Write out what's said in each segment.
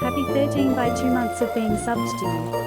Happy 13 by 2 months of being subbed to you.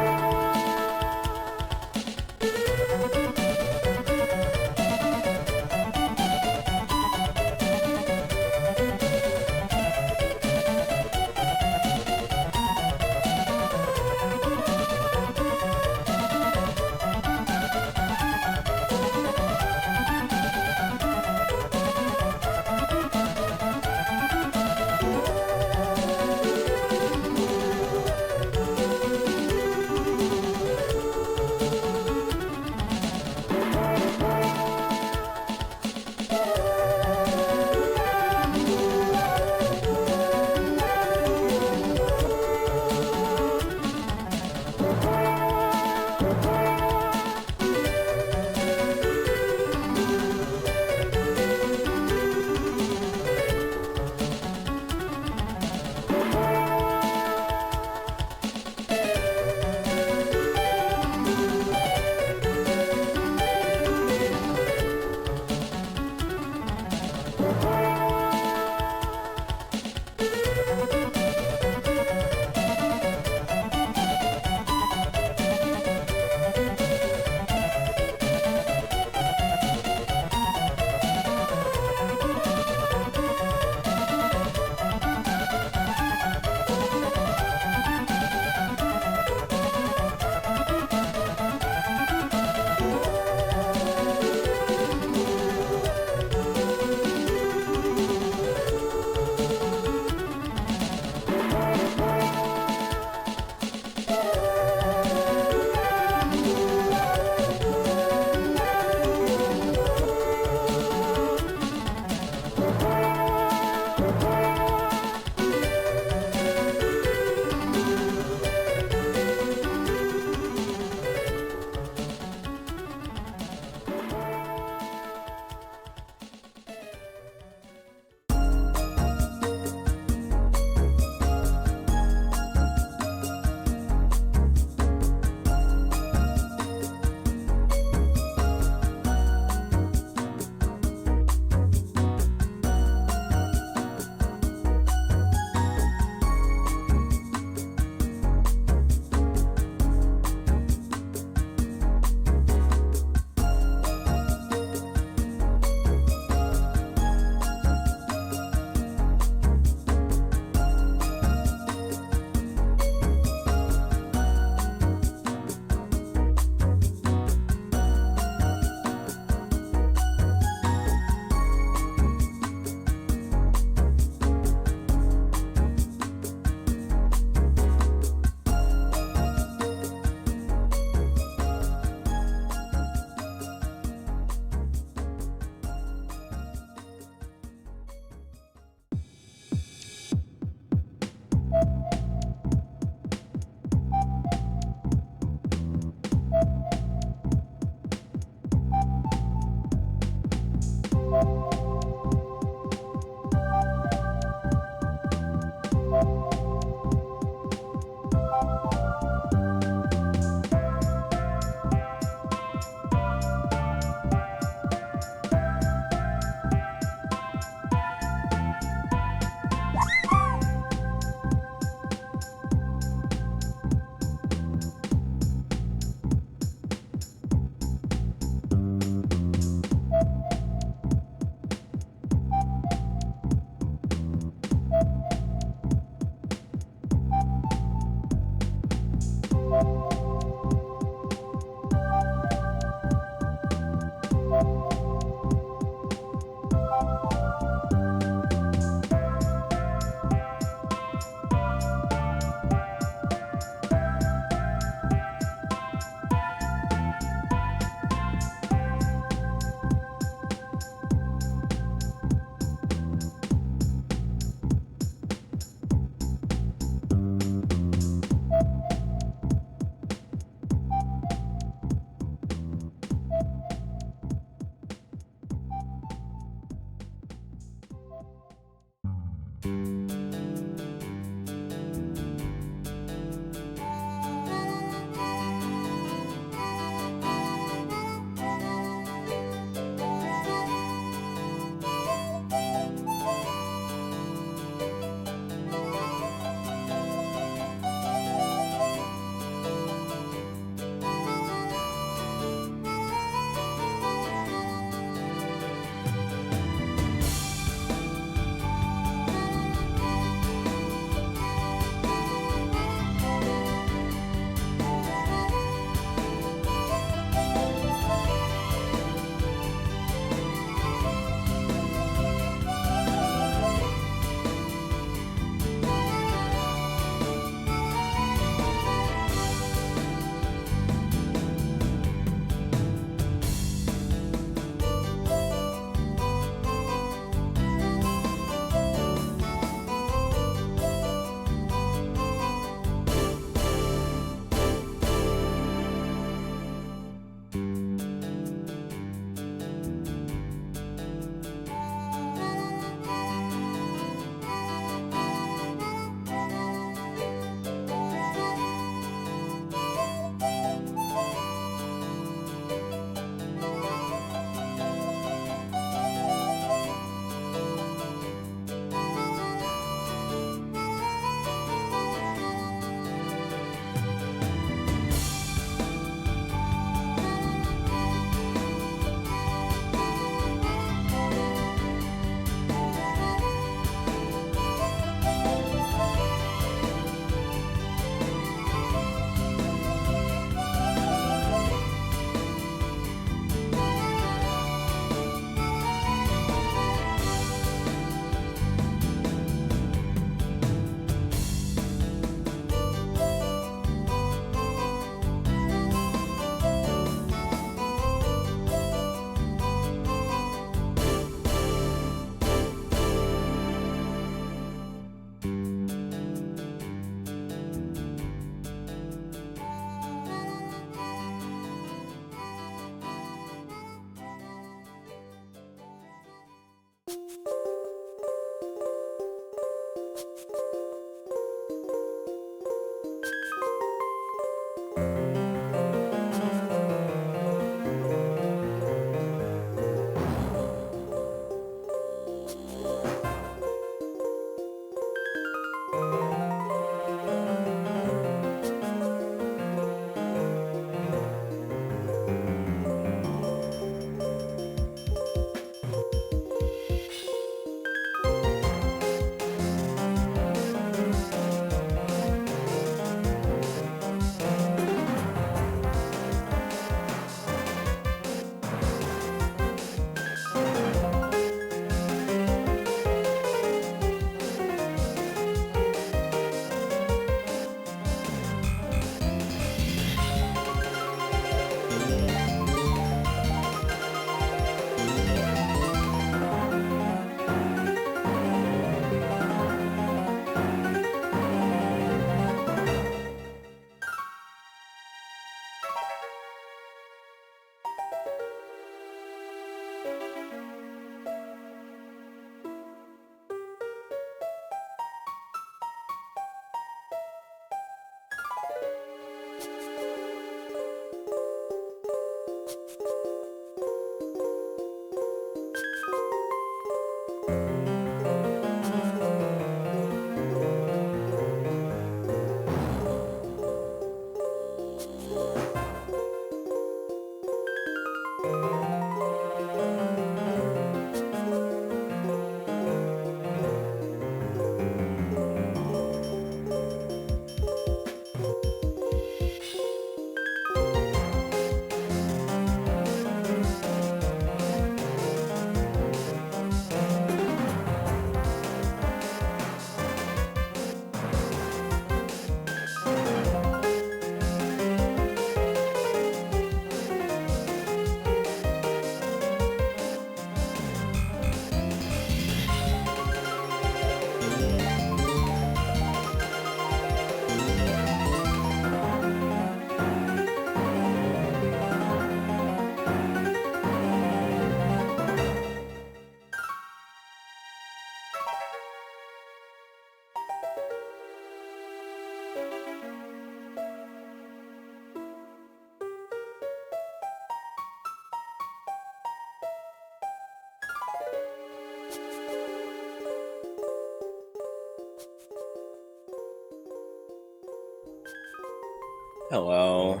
Hello.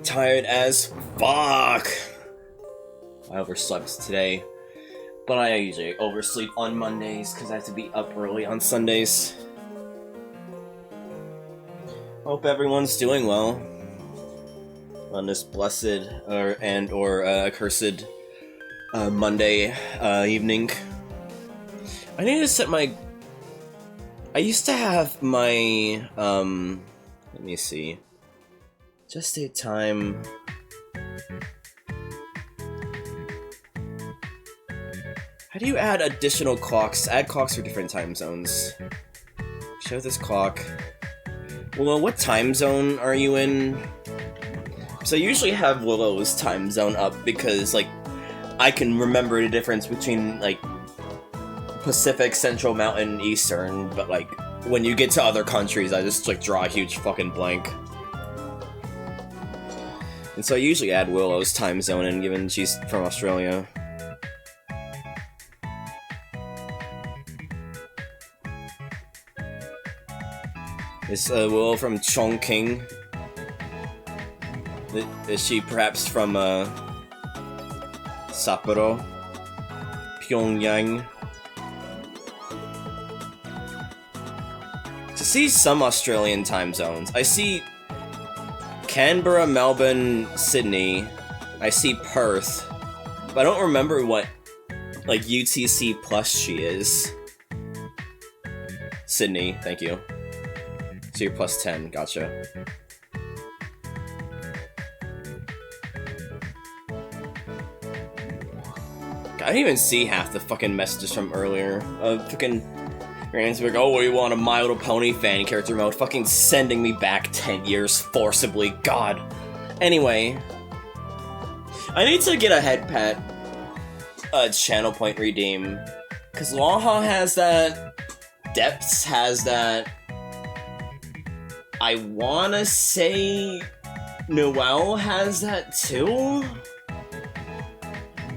Tired as fuck. I overslept today, but I usually oversleep on Mondays because I have to be up early on Sundays. Hope everyone's doing well on this blessed or accursed Monday evening. I need to set my... I used to have my, let me see. Just a time... How do you add additional clocks? Add clocks for different time zones. Show this clock. Well, what time zone are you in? So I usually have Willow's time zone up because, like, I can remember the difference between, like, Pacific, Central, Mountain, Eastern, but, like, when you get to other countries, I just, like, draw a huge fucking blank. And so I usually add Willow's time zone in, given she's from Australia. Is Willow from Chongqing? Is she perhaps from, Sapporo? Pyongyang? To see some Australian time zones, I see Canberra, Melbourne, Sydney. I see Perth, but I don't remember what, like, UTC plus she is. Sydney, thank you. So you're plus 10, gotcha. I didn't even see half the fucking messages from earlier. Fucking Rand's like, oh, you want a My Little Pony fan character mode? Fucking sending me back 10 years forcibly, god. Anyway. I need to get a head pat channel point redeem. Cause Laha has that. Depths has that. I wanna say Noelle has that too?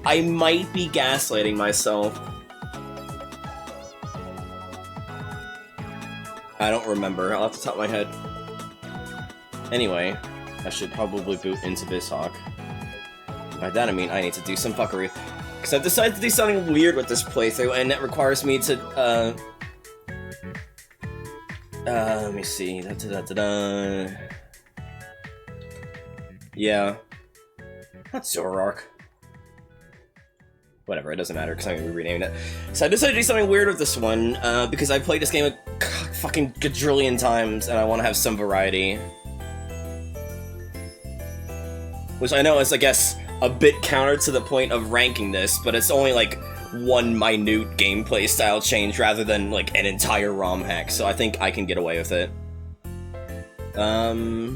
I might be gaslighting myself. I don't remember, off the top of my head. Anyway, I should probably boot into BizHawk. By that I mean I need to do some fuckery. Because I've decided to do something weird with this playthrough, and that requires me to, let me see. Yeah. Not Zoroark. Whatever, it doesn't matter, because I'm going to be renaming it. So I decided to do something weird with this one, because I've played this game a fucking quadrillion times, and I want to have some variety. Which I know is, I guess, a bit counter to the point of ranking this, but it's only, like, one minute gameplay style change rather than, like, an entire ROM hack, so I think I can get away with it. I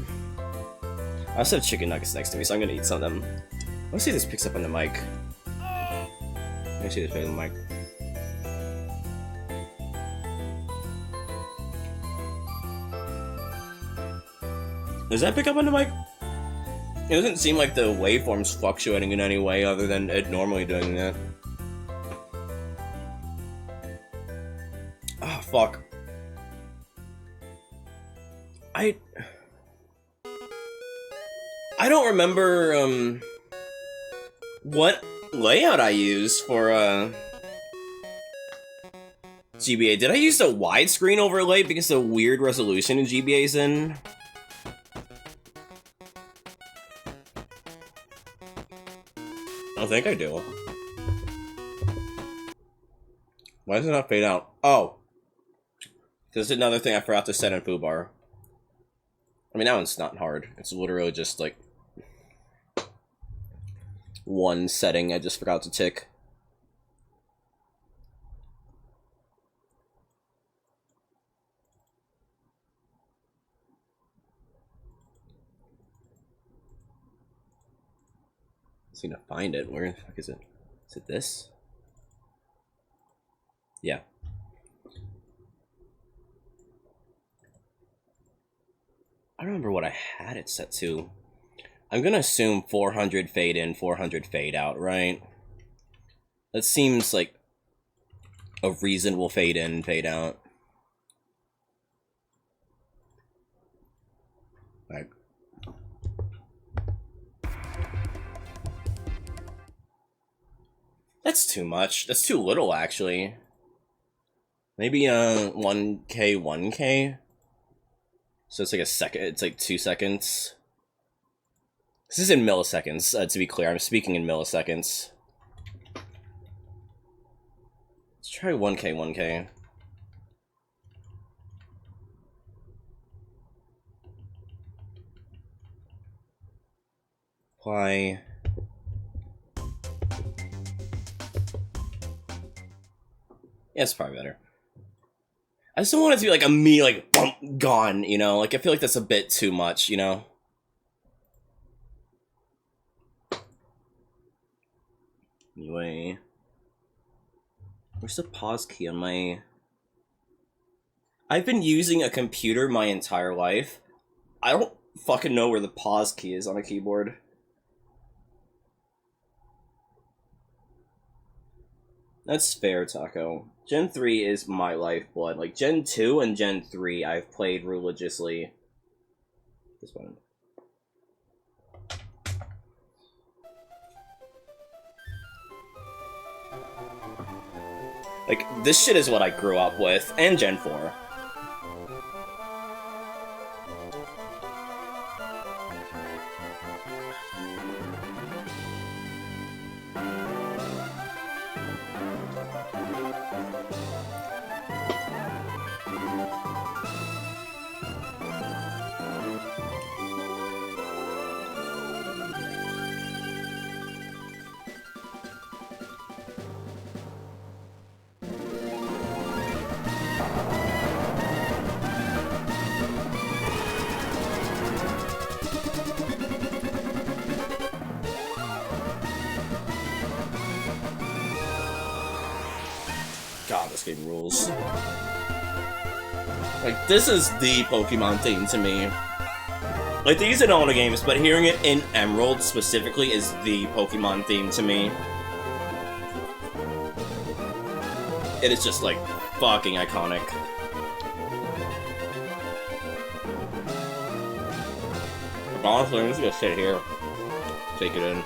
also have chicken nuggets next to me, so I'm gonna eat some of them. Let's see if this picks up on the mic. Let me see this picks up on the mic. Does that pick up on the mic? It doesn't seem like the waveform's fluctuating in any way other than it normally doing that. Ah, fuck. I don't remember, what layout I used for, GBA. Did I use the widescreen overlay because of the weird resolution in GBA's in? I think I do. Why does it not fade out? Oh. This is another thing I forgot to set in foobar. I mean, that one's not hard. It's literally just, like, one setting I just forgot to tick. Just need to find it. Where the fuck is it? Is it this? Yeah. I don't remember what I had it set to. I'm gonna assume 400 fade in, 400 fade out, right? That seems like a reasonable fade in, fade out. Like, that's too much. That's too little, actually. Maybe 1K, 1K. So it's like a second. It's like 2 seconds. This is in milliseconds. To be clear, I'm speaking in milliseconds. Let's try 1K, 1K. Apply. Yeah, it's probably better. I just don't want it to be like a me, like, bump, gone, you know? Like, I feel like that's a bit too much, you know? Anyway. Where's the pause key on my... I've been using a computer my entire life. I don't fucking know where the pause key is on a keyboard. That's fair, Taco. Gen 3 is my lifeblood. Like, Gen 2 and Gen 3 I've played religiously. This one. Like, this shit is what I grew up with, and Gen 4. God, this game rules. Like, this is the Pokemon theme to me. Like, they use it in all the games, but hearing it in Emerald specifically is the Pokemon theme to me. It is just, like, fucking iconic. Honestly, I'm just gonna sit here. Take it in.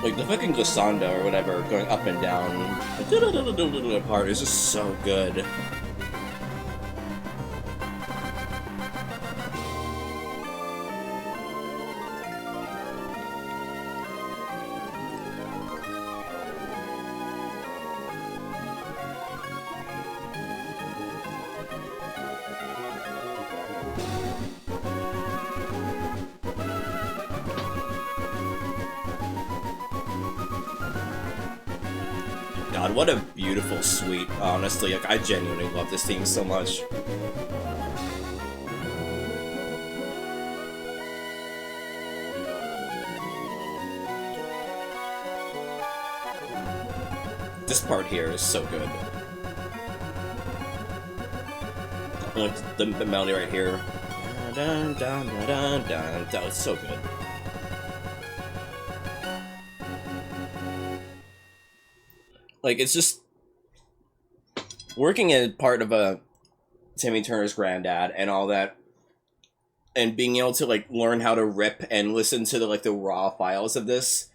Like, the fucking Glissando or whatever, going up and down, the part is just so good. God, what a beautiful suite, honestly. Like, I genuinely love this theme so much. This part here is so good. Like, the melody right here. Dun, dun, dun, dun, dun. That was so good. Like, it's just working as part of a Timmy Turner's granddad and all that, and being able to, like, learn how to rip and listen to the, like, the raw files of this.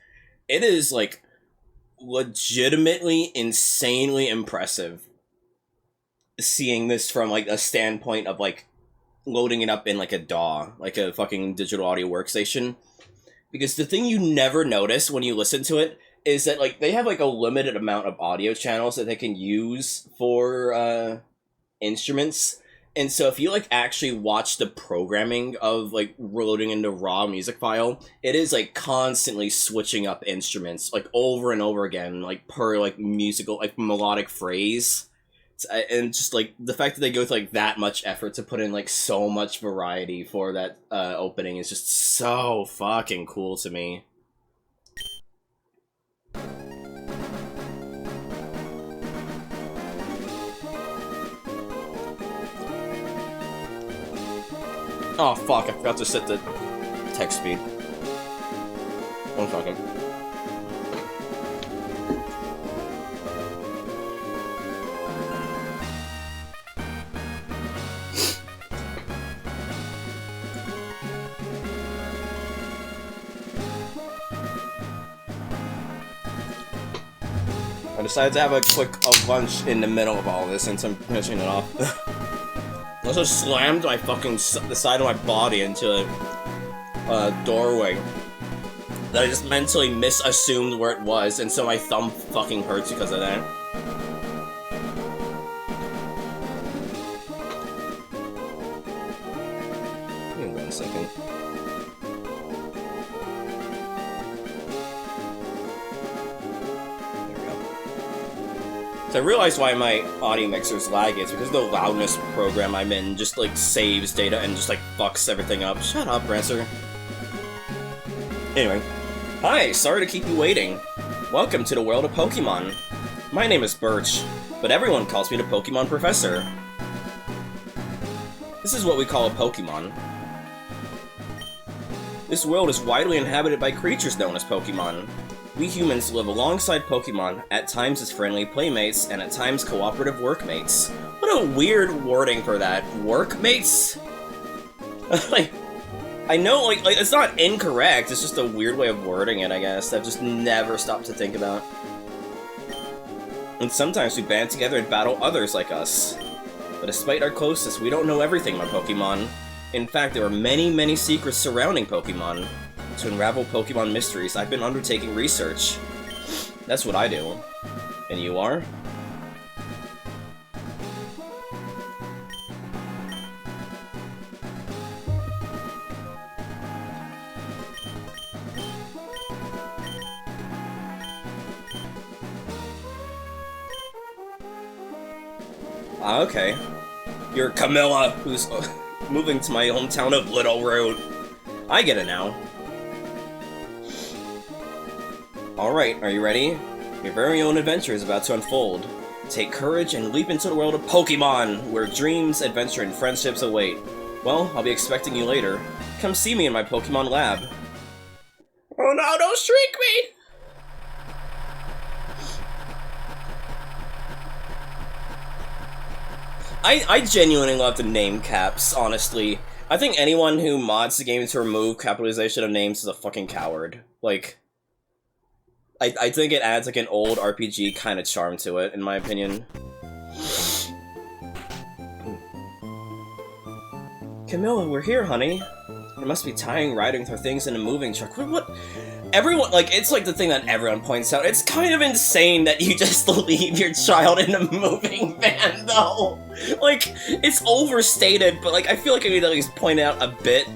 It is, like, legitimately insanely impressive seeing this from, like, a standpoint of, like, loading it up in, like, a DAW, like a fucking digital audio workstation. Because the thing you never notice when you listen to it is that, like, they have, like, a limited amount of audio channels that they can use for, instruments. And so if you, like, actually watch the programming of, like, loading into raw music file, it is, like, constantly switching up instruments, like, over and over again, like, per, like, musical, like, melodic phrase. And just, like, the fact that they go with, like, that much effort to put in, like, so much variety for that, opening is just so fucking cool to me. Oh fuck, I forgot to set the text speed. 1 second. I decided to have a quick lunch in the middle of all this since I'm finishing it off. I also slammed my fucking the side of my body into a doorway that I just mentally misassumed where it was, and so my thumb fucking hurts because of that. Give me 1 second. So I realized why my audio mixer's lagging. It's because the loudness program I'm in just like saves data and just like fucks everything up. Shut up, Rancer. Anyway. Hi, sorry to keep you waiting. Welcome to the world of Pokemon. My name is Birch, but everyone calls me the Pokemon Professor. This is what we call a Pokemon. This world is widely inhabited by creatures known as Pokemon. We humans live alongside Pokemon, at times as friendly playmates, and at times cooperative workmates. What a weird wording for that. Workmates? Like, I know, like, it's not incorrect, it's just a weird way of wording it, I guess. I've just never stopped to think about. And sometimes we band together and battle others like us. But despite our closeness, we don't know everything about Pokemon. In fact, there are many, many secrets surrounding Pokemon. To unravel Pokemon mysteries, I've been undertaking research. That's what I do. And you are? Ah, okay. You're Camilla, who's moving to my hometown of Little Root. I get it now. Alright, are you ready? Your very own adventure is about to unfold. Take courage and leap into the world of Pokemon, where dreams, adventure, and friendships await. Well, I'll be expecting you later. Come see me in my Pokemon lab. Oh no, don't shrink me! I genuinely love the name caps, honestly. I think anyone who mods the game to remove capitalization of names is a fucking coward. Like, I think it adds like an old RPG kind of charm to it, in my opinion. Camilla, we're here, honey. You must be tying riding with her things in a moving truck. What? Everyone, like, it's like the thing that everyone points out. It's kind of insane that you just leave your child in a moving van, though. Like, it's overstated, but like, I feel like I need to at least point it out a bit.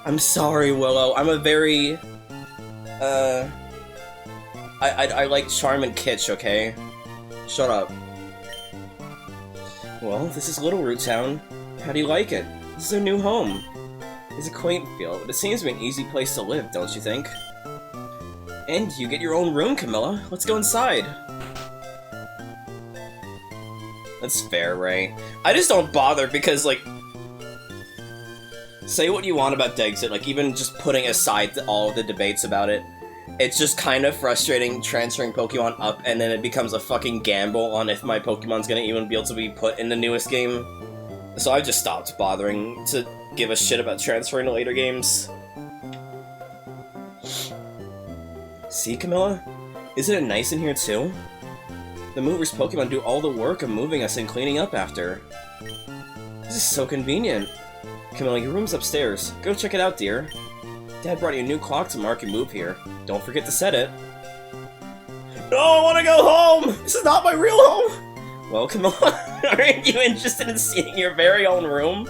I'm sorry, Willow. I'm a very, I like charm and kitsch, okay? Shut up. Well, this is Little Root Town. How do you like it? This is our new home. It's a quaint feel, but it seems to be an easy place to live, don't you think? And you get your own room, Camilla. Let's go inside. That's fair, Ray. I just don't bother because, like, say what you want about Dexit, like, even just putting aside all of the debates about it, it's just kind of frustrating transferring Pokemon up and then it becomes a fucking gamble on if my Pokemon's gonna even be able to be put in the newest game. So I've just stopped bothering to give a shit about transferring to later games. See, Camilla? Isn't it nice in here too? The movers Pokemon do all the work of moving us and cleaning up after. This is so convenient. Camilla, your room's upstairs. Go check it out, dear. Dad brought you a new clock to mark your move here. Don't forget to set it. No, I want to go home! This is not my real home! Well, Camilla, aren't you interested in seeing your very own room?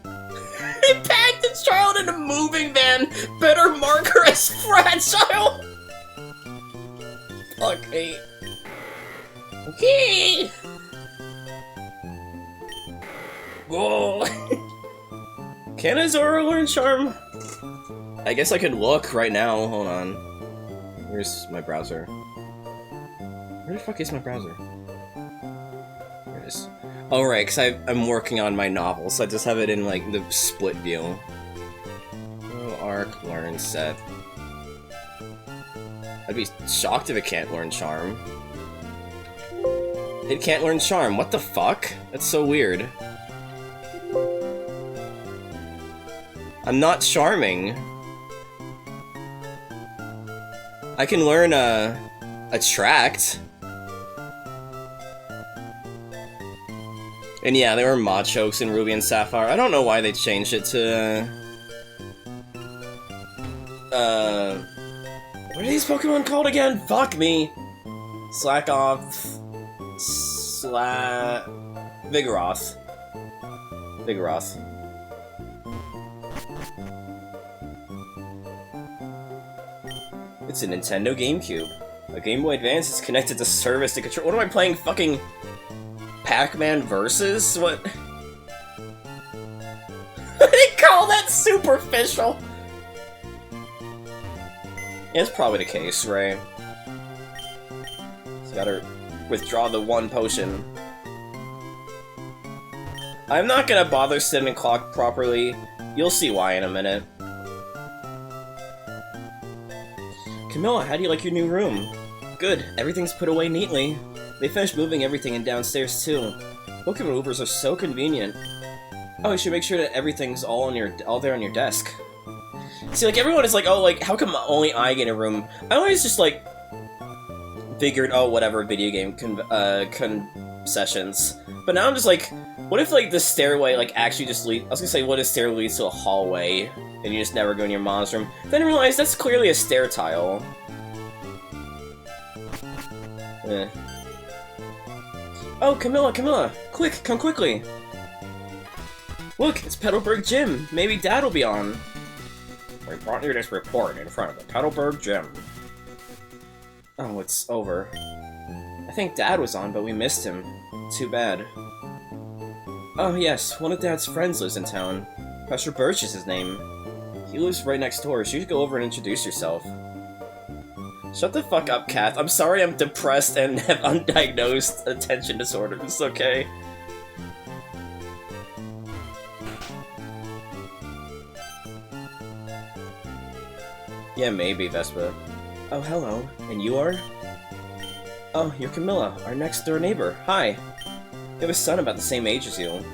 They packed the child in a moving van! Better mark her as fragile! Fuck me. Okay! Whoa! Can a Zora learn Charm? I guess I could look right now. Hold on. Where's my browser? Where the fuck is my browser? There it is. Oh, right, because I'm working on my novel, so I just have it in, like, the split view. Oh, Arc, learn, set. I'd be shocked if it can't learn Charm. It can't learn Charm, what the fuck? That's so weird. I'm not charming. I can learn, Attract. And yeah, there were Machokes in Ruby and Sapphire. I don't know why they changed it to, what are these Pokemon called again? Fuck me! Slack off... Vigoroth. Vigoroth. It's a Nintendo GameCube. A Game Boy Advance is connected to service to control. What am I playing? Fucking Pac-Man Versus? What? They call that superficial. Yeah, it's probably the case, right? Just gotta withdraw the one potion. I'm not gonna bother setting the clock properly. You'll see why in a minute. Camilla, how do you like your new room? Good, everything's put away neatly. They finished moving everything in downstairs too. Pokemon movers are so convenient. Oh, you should make sure that everything's all there on your desk. See, like, everyone is like, oh, like, how come only I get a room? I always just, like, figured, oh, whatever, video game concessions. But now I'm just like, what if, like, the stairway, like, actually just leads... I was gonna say, what if stairway leads to a hallway, and you just never go in your mom's room? Then I realized that's clearly a stair tile. Eh. Oh, Camilla! Quick, come quickly! Look, it's Petalburg Gym! Maybe Dad will be on! We brought you this report in front of the Petalburg Gym. Oh, it's over. I think Dad was on, but we missed him. Too bad. Oh yes, one of Dad's friends lives in town. Professor Birch is his name. He lives right next door, so you should go over and introduce yourself. Shut the fuck up, Kath. I'm sorry I'm depressed and have undiagnosed attention disorders, okay? Yeah, maybe, Vespa. Oh, hello. And you are? Oh, you're Camilla, our next-door neighbor. Hi. You have a son about the same age as you.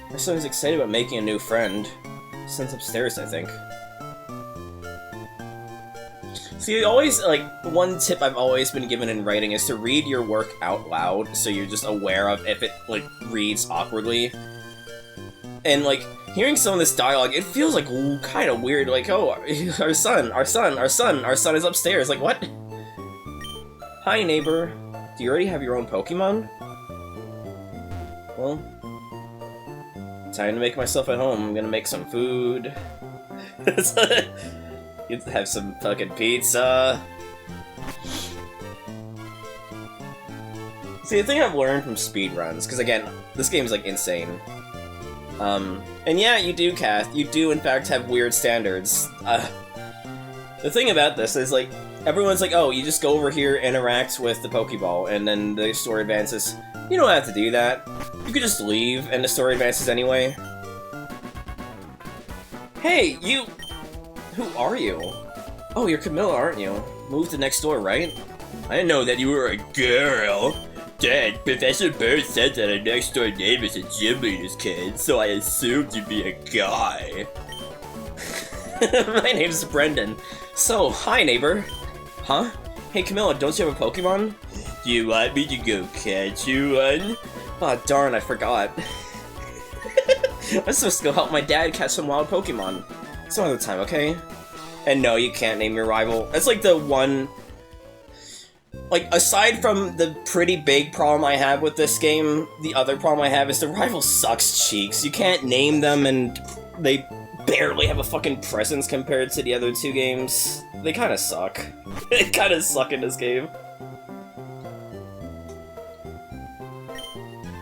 My son is excited about making a new friend. His son's upstairs, I think. See, always, like, one tip I've always been given in writing is to read your work out loud, so you're just aware of if it, like, reads awkwardly. And, like, hearing some of this dialogue, it feels, like, kind of weird, like, oh, our son is upstairs, like, what? Hi, neighbor. Do you already have your own Pokemon? Well, time to make myself at home. I'm gonna make some food. Get to have some fucking pizza. See, the thing I've learned from speedruns, because again, this game's like insane. And yeah, you do, Kath. You do, in fact, have weird standards. The thing about this is, like, everyone's like, oh, you just go over here, interact with the Pokeball, and then the story advances. You don't have to do that. You could just leave, and the story advances anyway. Hey, you... Who are you? Oh, you're Camilla, aren't you? Moved to next door, right? I didn't know that you were a girl. Dad, Professor Bird said that our next door neighbor's a gym leader's kid, so I assumed you'd be a guy. My name's Brendan. So, hi neighbor. Huh? Hey Camilla, don't you have a Pokemon? Do you want me to go catch you one? Aw, oh, darn, I forgot. I'm supposed to go help my dad catch some wild Pokemon. Some other time, okay? And no, you can't name your rival. That's like the one... Like, aside from the pretty big problem I have with this game, the other problem I have is the rival sucks cheeks. You can't name them, and they barely have a fucking presence compared to the other two games. They kinda suck. They kinda suck in this game.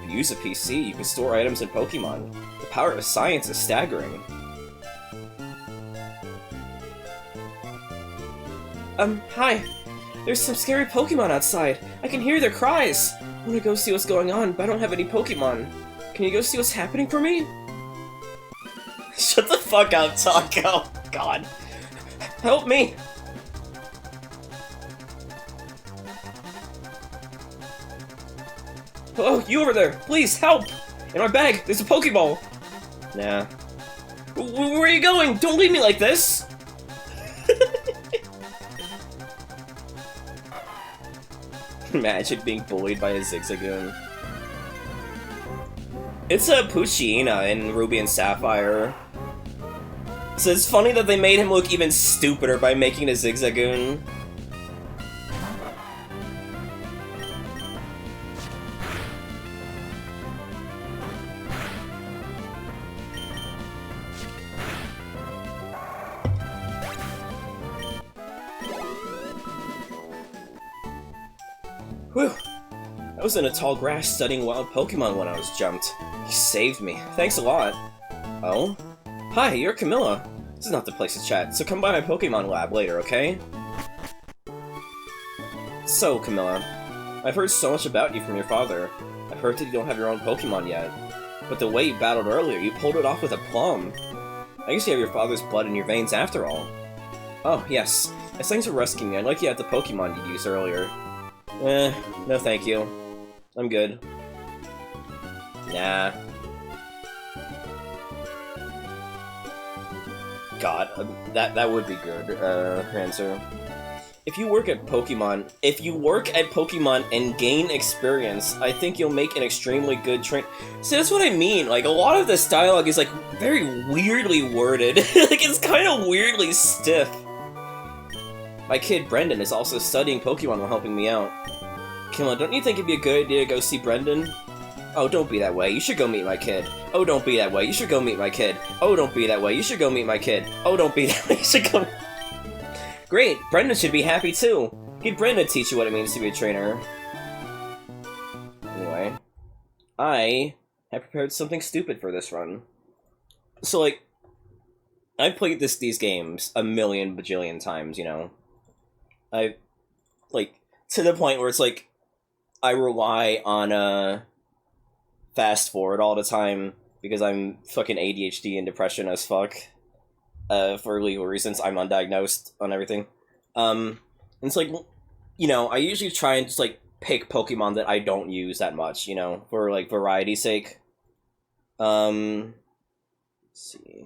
If you use a PC, you can store items and Pokemon. The power of science is staggering. Hi. There's some scary Pokemon outside. I can hear their cries. I want to go see what's going on, but I don't have any Pokemon. Can you go see what's happening for me? Shut the fuck up, Taco. God. Help me! Oh, you over there! Please, help! In my bag, there's a Pokeball! Nah. Where are you going? Don't leave me like this! Imagine being bullied by a Zigzagoon. It's a Poochyena in Ruby and Sapphire. So it's funny that they made him look even stupider by making a Zigzagoon. Whew. I was in a tall grass studying wild Pokemon when I was jumped. You saved me. Thanks a lot. Oh? Hi, you're Camilla. This is not the place to chat, so come by my Pokemon lab later, okay? So, Camilla, I've heard so much about you from your father. I've heard that you don't have your own Pokemon yet. But the way you battled earlier, you pulled it off with a plum. I guess you have your father's blood in your veins after all. Oh, yes. As thanks for rescuing me, I'd like you to have the Pokemon you used earlier. No thank you. I'm good. Nah. God, that would be good, answer. If you work at Pokemon and gain experience, I think you'll make an extremely good train. See, that's what I mean. Like, a lot of this dialogue is, like, very weirdly worded. Like, it's kind of weirdly stiff. My kid, Brendan, is also studying Pokemon while helping me out. Camilla, don't you think it'd be a good idea to go see Brendan? Oh, don't be that way. You should go meet my kid. Oh, don't be that way. You should go meet my kid. Oh, don't be that way. You should go meet my kid. Oh, don't be that way. You should go... Great! Brendan should be happy, too! Get Brendan to teach you what it means to be a trainer. Anyway. I have prepared something stupid for this run. So, like, I've played these games a million bajillion times, you know? Like, to the point where it's like, I rely on, fast forward all the time, because I'm fucking ADHD and depression as fuck. For legal reasons, I'm undiagnosed on everything. And it's like, you know, I usually try and just, like, pick Pokemon that I don't use that much, you know, for, like, variety's sake. Let's see.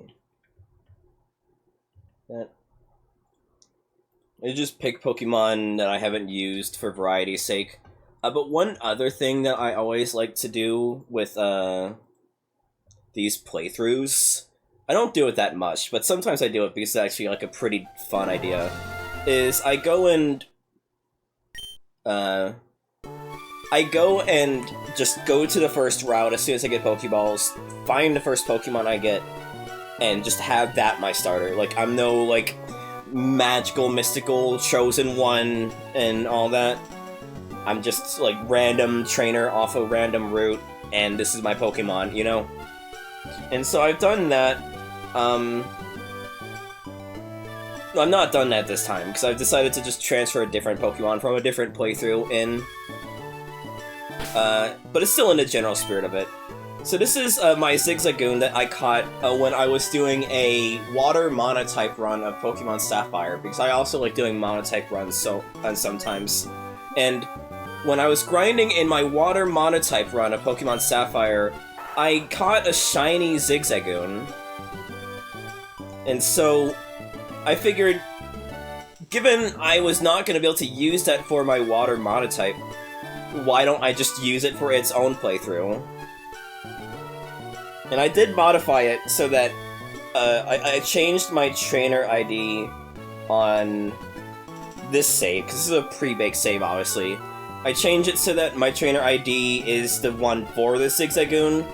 I just pick Pokemon that I haven't used for variety's sake. But one other thing that I always like to do with, these playthroughs, I don't do it that much, but sometimes I do it because it's actually, like, a pretty fun idea, is I go and just go to the first route as soon as I get Pokeballs, find the first Pokemon I get, and just have that my starter. Like, I'm no, like, magical, mystical, chosen one, and all that. I'm just, like, random trainer off a random route, and this is my Pokemon, you know? And so I've done that. I'm not done that this time, because I've decided to just transfer a different Pokemon from a different playthrough in. But it's still in the general spirit of it. So this is my Zigzagoon that I caught when I was doing a water Monotype run of Pokemon Sapphire, because I also like doing Monotype runs sometimes. And when I was grinding in my water Monotype run of Pokemon Sapphire, I caught a shiny Zigzagoon. And so, I figured, given I was not going to be able to use that for my water Monotype, why don't I just use it for its own playthrough? And I did modify it so that I changed my trainer ID on this save, because this is a pre-baked save, obviously. I changed it so that my trainer ID is the one for the Zigzagoon.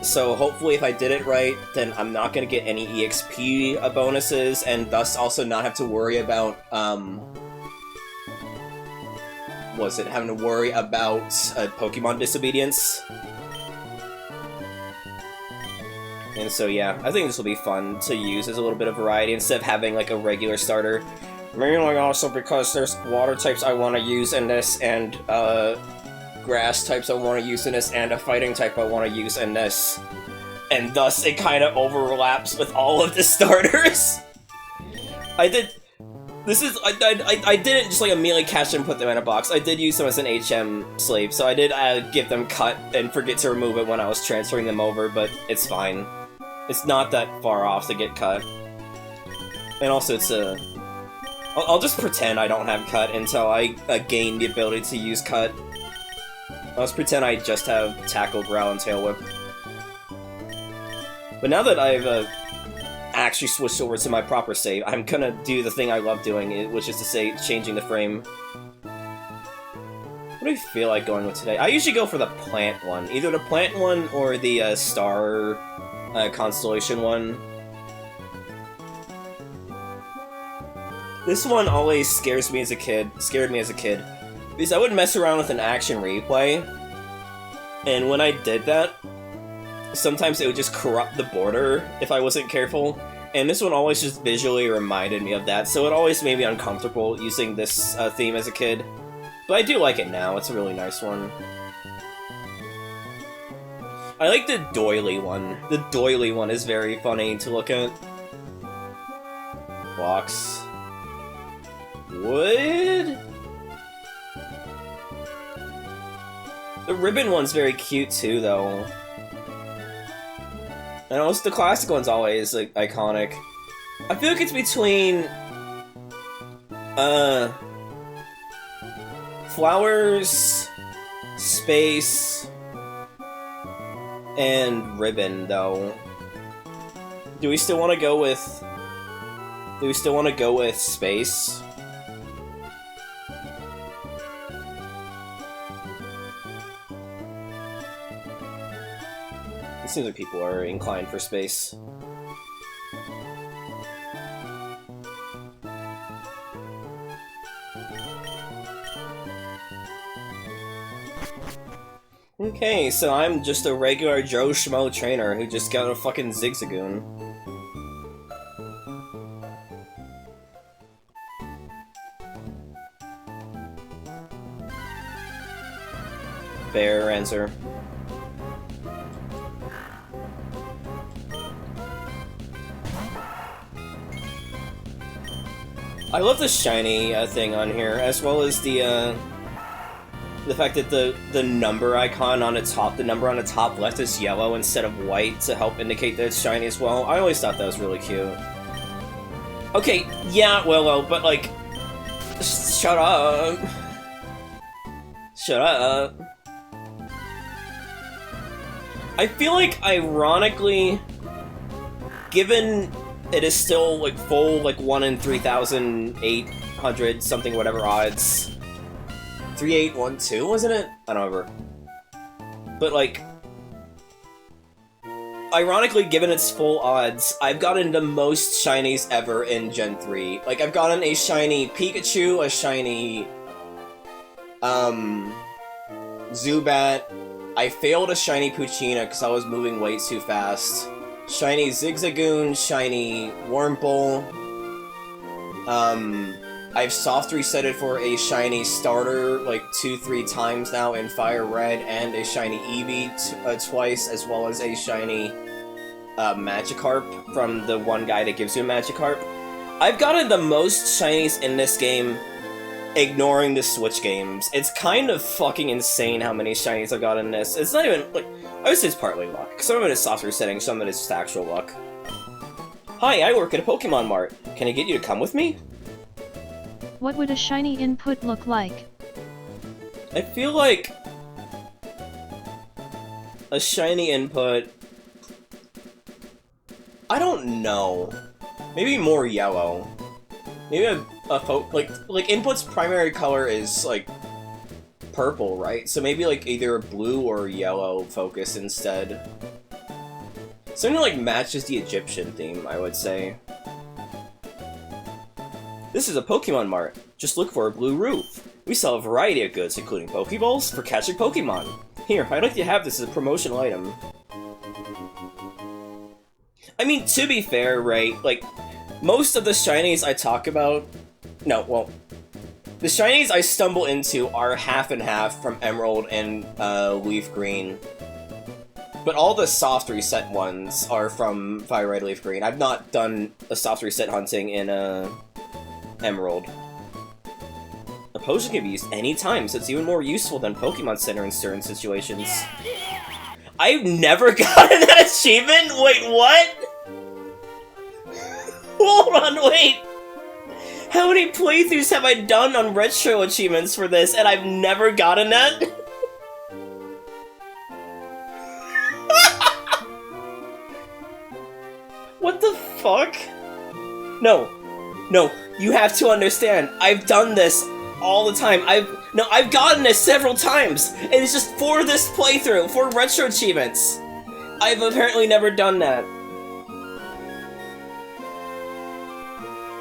So hopefully if I did it right, then I'm not going to get any EXP bonuses, and thus also not have to worry about, having to worry about Pokemon disobedience. And so yeah, I think this will be fun to use as a little bit of variety instead of having like a regular starter. Mainly also because there's water types I want to use in this, and grass types I want to use in this, and a fighting type I want to use in this. And thus it kind of overlaps with all of the starters. I did. This is I didn't just like immediately catch them and put them in a box. I did use them as an HM slave, so I did give them cut and forget to remove it when I was transferring them over, but it's fine. It's not that far off to get cut. And also it's a... I'll just pretend I don't have cut until I gain the ability to use cut. I'll just pretend I just have tackle, growl, and tail whip. But now that I've actually switched over to my proper save, I'm gonna do the thing I love doing, which is to say, changing the frame. What do I feel like going with today? I usually go for the plant one. Either the plant one or the star constellation one. This one always scared me as a kid, because I would mess around with an action replay, and when I did that, sometimes it would just corrupt the border if I wasn't careful, and this one always just visually reminded me of that, so it always made me uncomfortable using this theme as a kid. But I do like it now, it's a really nice one. I like the doily one. The doily one is very funny to look at. Blocks. Wood? The ribbon one's very cute too, though. And also the classic one's always like iconic. I feel like it's between flowers, space, and ribbon though. Do we still want to go with space? It seems like people are inclined for space. Okay, so I'm just a regular Joe Schmo trainer who just got a fucking Zigzagoon. Bear answer. I love the shiny thing on here, as well as the fact that the number icon on its top, the number on the top left is yellow instead of white to help indicate that it's shiny as well. I always thought that was really cute. Okay, yeah, Willow, but like, shut up. Shut up. I feel like, ironically, given it is still, like, full, like, 1 in 3,800 something whatever odds. 3812, wasn't it? I don't remember. But, like, ironically, given its full odds, I've gotten the most shinies ever in Gen 3. Like, I've gotten a shiny Pikachu, a shiny, Zubat. I failed a shiny Poochyena because I was moving way too fast. Shiny Zigzagoon, shiny Wurmple. I've soft resetted for a shiny starter like 2-3 times now in Fire Red, and a shiny Eevee twice, as well as a shiny Magikarp from the one guy that gives you a Magikarp. I've gotten the most shinies in this game, ignoring the Switch games. It's kind of fucking insane how many shinies I've got in this. It's not even, like, I would say it's partly luck. Some of it is soft resetting, some of it is just actual luck. Hi, I work at a Pokemon Mart. Can I get you to come with me? What would a shiny input look like? I feel like a shiny input, I don't know. Maybe more yellow. Maybe like input's primary color is like purple, right? So maybe like either a blue or yellow focus instead. Something like matches the Egyptian theme, I would say. This is a Pokemon Mart. Just look for a blue roof. We sell a variety of goods, including Pokeballs for catching Pokemon. Here, I'd like to have this as a promotional item. I mean, to be fair, right, like, most of the shinies I talk about... No, well, the shinies I stumble into are half and half from Emerald and Leaf Green. But all the soft reset ones are from Fire Red Leaf Green. I've not done a soft reset hunting in Emerald. A potion can be used anytime, so it's even more useful than Pokemon Center in certain situations. I've never gotten that achievement? Wait, what? Hold on, wait! How many playthroughs have I done on retro achievements for this, and I've never gotten that? What the fuck? No. No, you have to understand, I've done this all the time. I've gotten this several times, and it's just for this playthrough, for retro achievements. I've apparently never done that.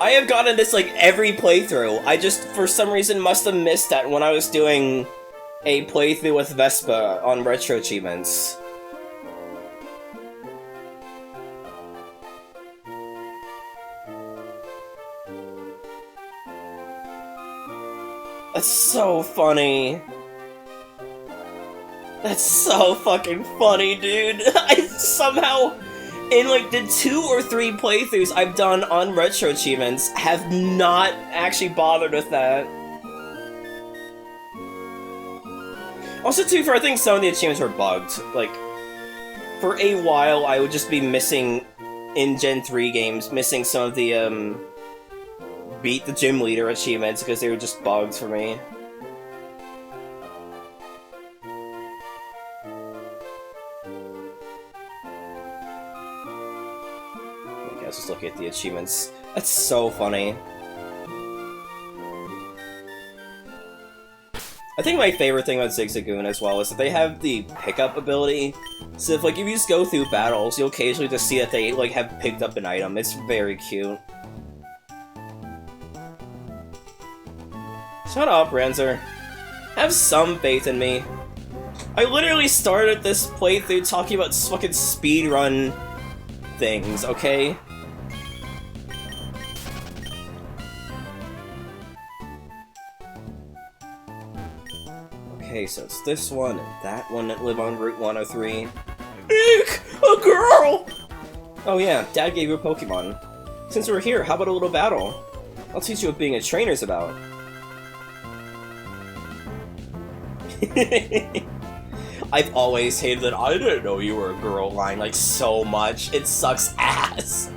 I have gotten this like every playthrough. I just, for some reason, must have missed that when I was doing a playthrough with Vespa on retro achievements. That's so funny. That's so fucking funny, dude. I somehow, in like the 2 or 3 playthroughs I've done on retro achievements, have not actually bothered with that. Also, too, for I think some of the achievements were bugged. Like, for a while, I would just be missing, in Gen 3 games, missing some of the, beat the gym leader achievements because they were just bugs for me. I guess just looking at the achievements. That's so funny. I think my favorite thing about Zigzagoon as well is that they have the pickup ability. So if like if you just go through battles, you'll occasionally just see that they like have picked up an item. It's very cute. Shut up, Ranzer. Have some faith in me. I literally started this playthrough talking about fucking speedrun things, okay? Okay, so it's this one and that one that live on Route 103. Eek! A girl! Oh yeah, Dad gave you a Pokemon. Since we're here, how about a little battle? I'll teach you what being a trainer's about. I've always hated that I didn't know you were a girl line, like, so much. It sucks ass.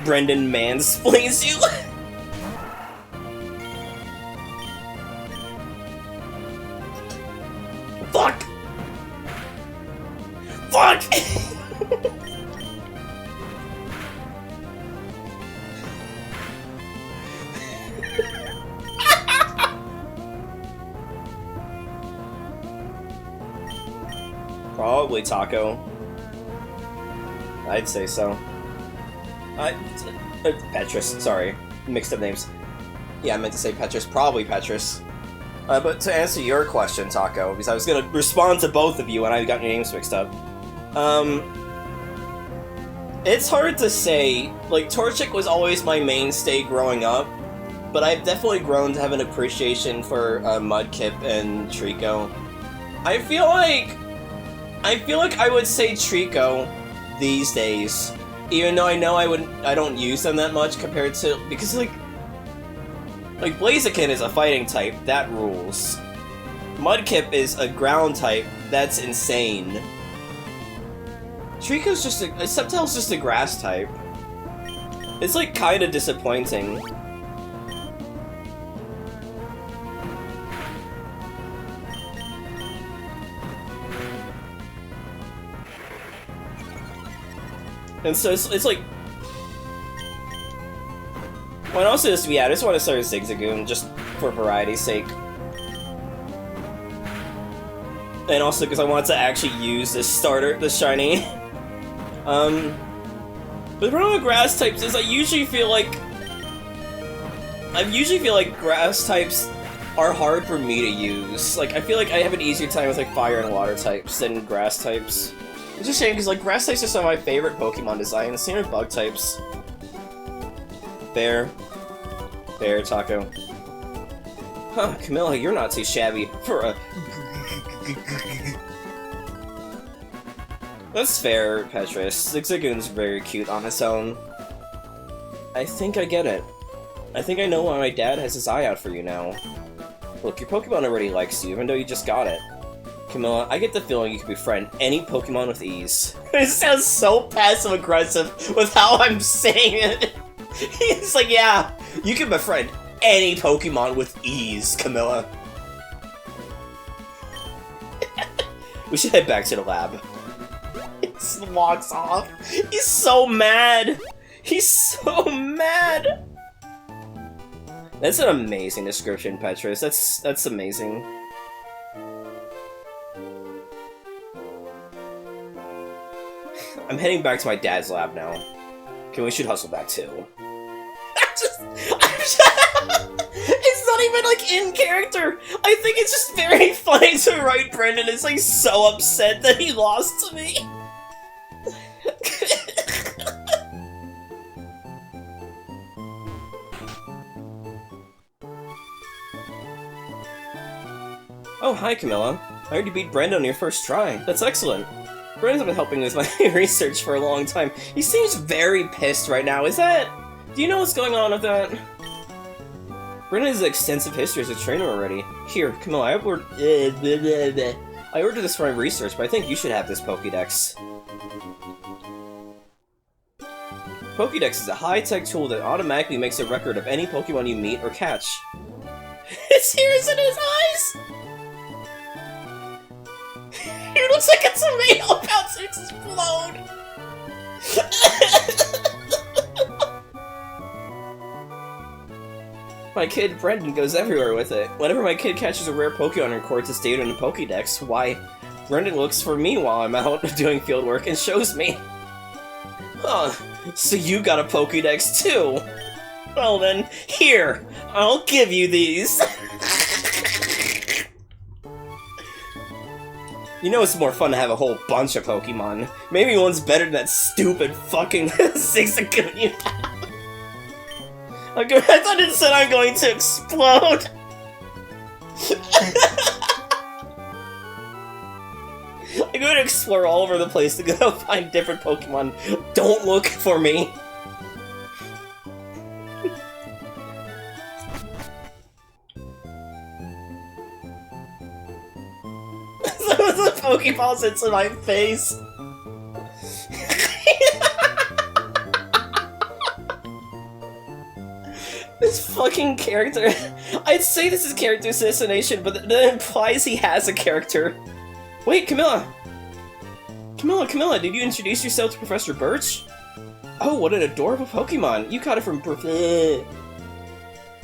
Brendan mansplains you. Fuck! Fuck! Probably Taco. I'd say so. Petrus, sorry. Mixed up names. Yeah, I meant to say Petrus. Probably Petrus. But to answer your question, Taco, because I was gonna respond to both of you and I got your names mixed up. It's hard to say. Like, Torchic was always my mainstay growing up, but I've definitely grown to have an appreciation for Mudkip and Trico. I feel like I would say Trico these days, even though I know I don't use them that much compared to, because like Blaziken is a fighting type, that rules. Mudkip is a ground type, that's insane. Trico's just Sceptile's just a grass type. It's like kinda disappointing. And so it's like, well, and also just, yeah, I just want to start a Zigzagoon, just for variety's sake. And also because I want to actually use this starter, the shiny. But the problem with grass types is I usually feel like grass types are hard for me to use. Like, I feel like I have an easier time with like fire and water types than grass types. It's a shame, because, like, grass types are some of my favorite Pokemon designs. Same with bug types. Bear. Bear, Taco. Huh, Camilla, you're not too shabby for a That's fair, Petrus. Zigzagoon's very cute on its own. I think I get it. I think I know why my dad has his eye out for you now. Look, your Pokemon already likes you, even though you just got it. Camilla, I get the feeling you can befriend any Pokemon with ease. It sounds so passive-aggressive with how I'm saying it. He's like, yeah, you can befriend any Pokemon with ease, Camilla. We should head back to the lab. He just walks off. He's so mad. He's so mad. That's an amazing description, Petrus. That's amazing. I'm heading back to my dad's lab now. We should hustle back too. It's not even like in character. I think it's just very funny to write Brendan is like so upset that he lost to me. Oh, hi Camilla. I heard you beat Brendan on your first try. That's excellent. Brendan's been helping with my research for a long time. He seems very pissed right now. Is that... Do you know what's going on with that? Brendan has an extensive history as a trainer already. Here, Camilla, I ordered this for my research, but I think you should have this Pokédex. Pokédex is a high-tech tool that automatically makes a record of any Pokemon you meet or catch. It's tears in his eyes! He looks like a tomato about to explode! My kid Brendan goes everywhere with it. Whenever my kid catches a rare Pokemon and records its data in a Pokédex, why, Brendan looks for me while I'm out doing field work and shows me. Huh, so you got a Pokédex too? Well then, here, I'll give you these. You know it's more fun to have a whole bunch of Pokemon. Maybe one's better than that stupid fucking Zigzagoon you have. I thought it said I'm going to explode! I'm going to explore all over the place to go find different Pokemon. Don't look for me! The Pokeballs into my face! This fucking character... I'd say this is character assassination, but that implies he has a character. Wait, Camilla! Camilla, did you introduce yourself to Professor Birch? Oh, what an adorable Pokemon! You got it from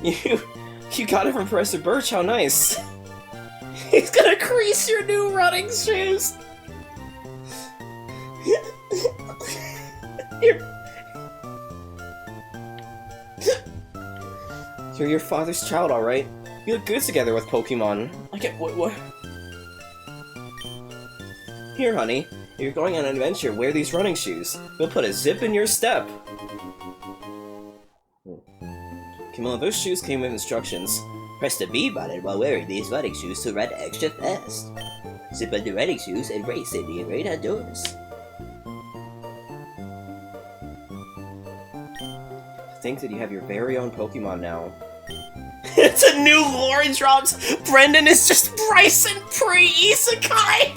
You got it from Professor Birch, how nice! He's gonna crease your new running shoes! You're your father's child, alright? You look good together with Pokemon. I get what? Here, honey. If you're going on an adventure, wear these running shoes. They'll put a zip in your step. Camilla, those shoes came with instructions. Press the B button while wearing these running shoes to run extra fast. Zip on the running shoes and race in the great outdoors. Think that you have your very own Pokemon now. It's a new lore drops! Brendan is just Bryson pre-Isekai!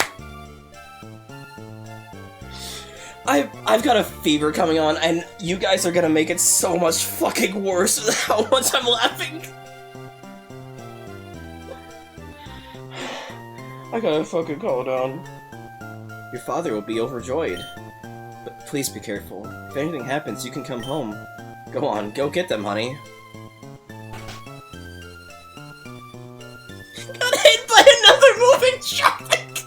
I've got a fever coming on, and you guys are gonna make it so much fucking worse with how much I'm laughing. I gotta fucking calm down. Your father will be overjoyed. But please be careful. If anything happens, you can come home. Go on, go get them, honey. Got hit by another moving traffic!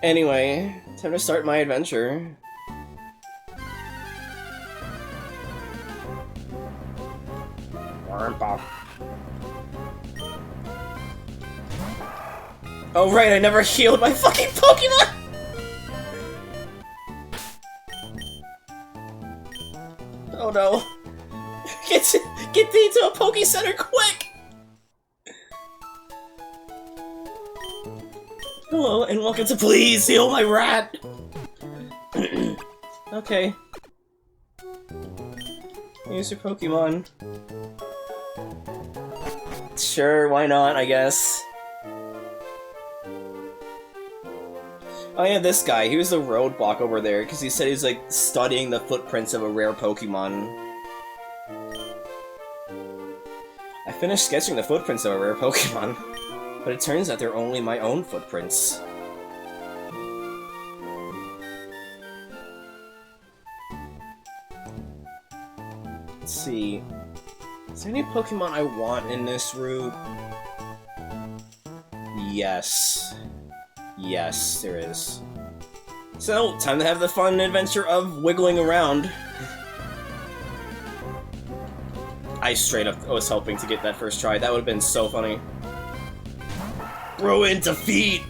Anyway, time to start my adventure. Oh right, I never healed my fucking Pokemon! Oh no. Get thee to a Poke Center quick! Hello, and welcome to Please Heal My Rat! Okay. Use your Pokemon. Sure, why not, I guess. Oh yeah, this guy, he was the roadblock over there, because he said he's like studying the footprints of a rare Pokemon. I finished sketching the footprints of a rare Pokemon, but it turns out they're only my own footprints. Let's see. Is there any Pokemon I want in this route? Yes. Yes, there is. So, time to have the fun adventure of wiggling around. I straight up was hoping to get that first try. That would have been so funny. Ruin defeat!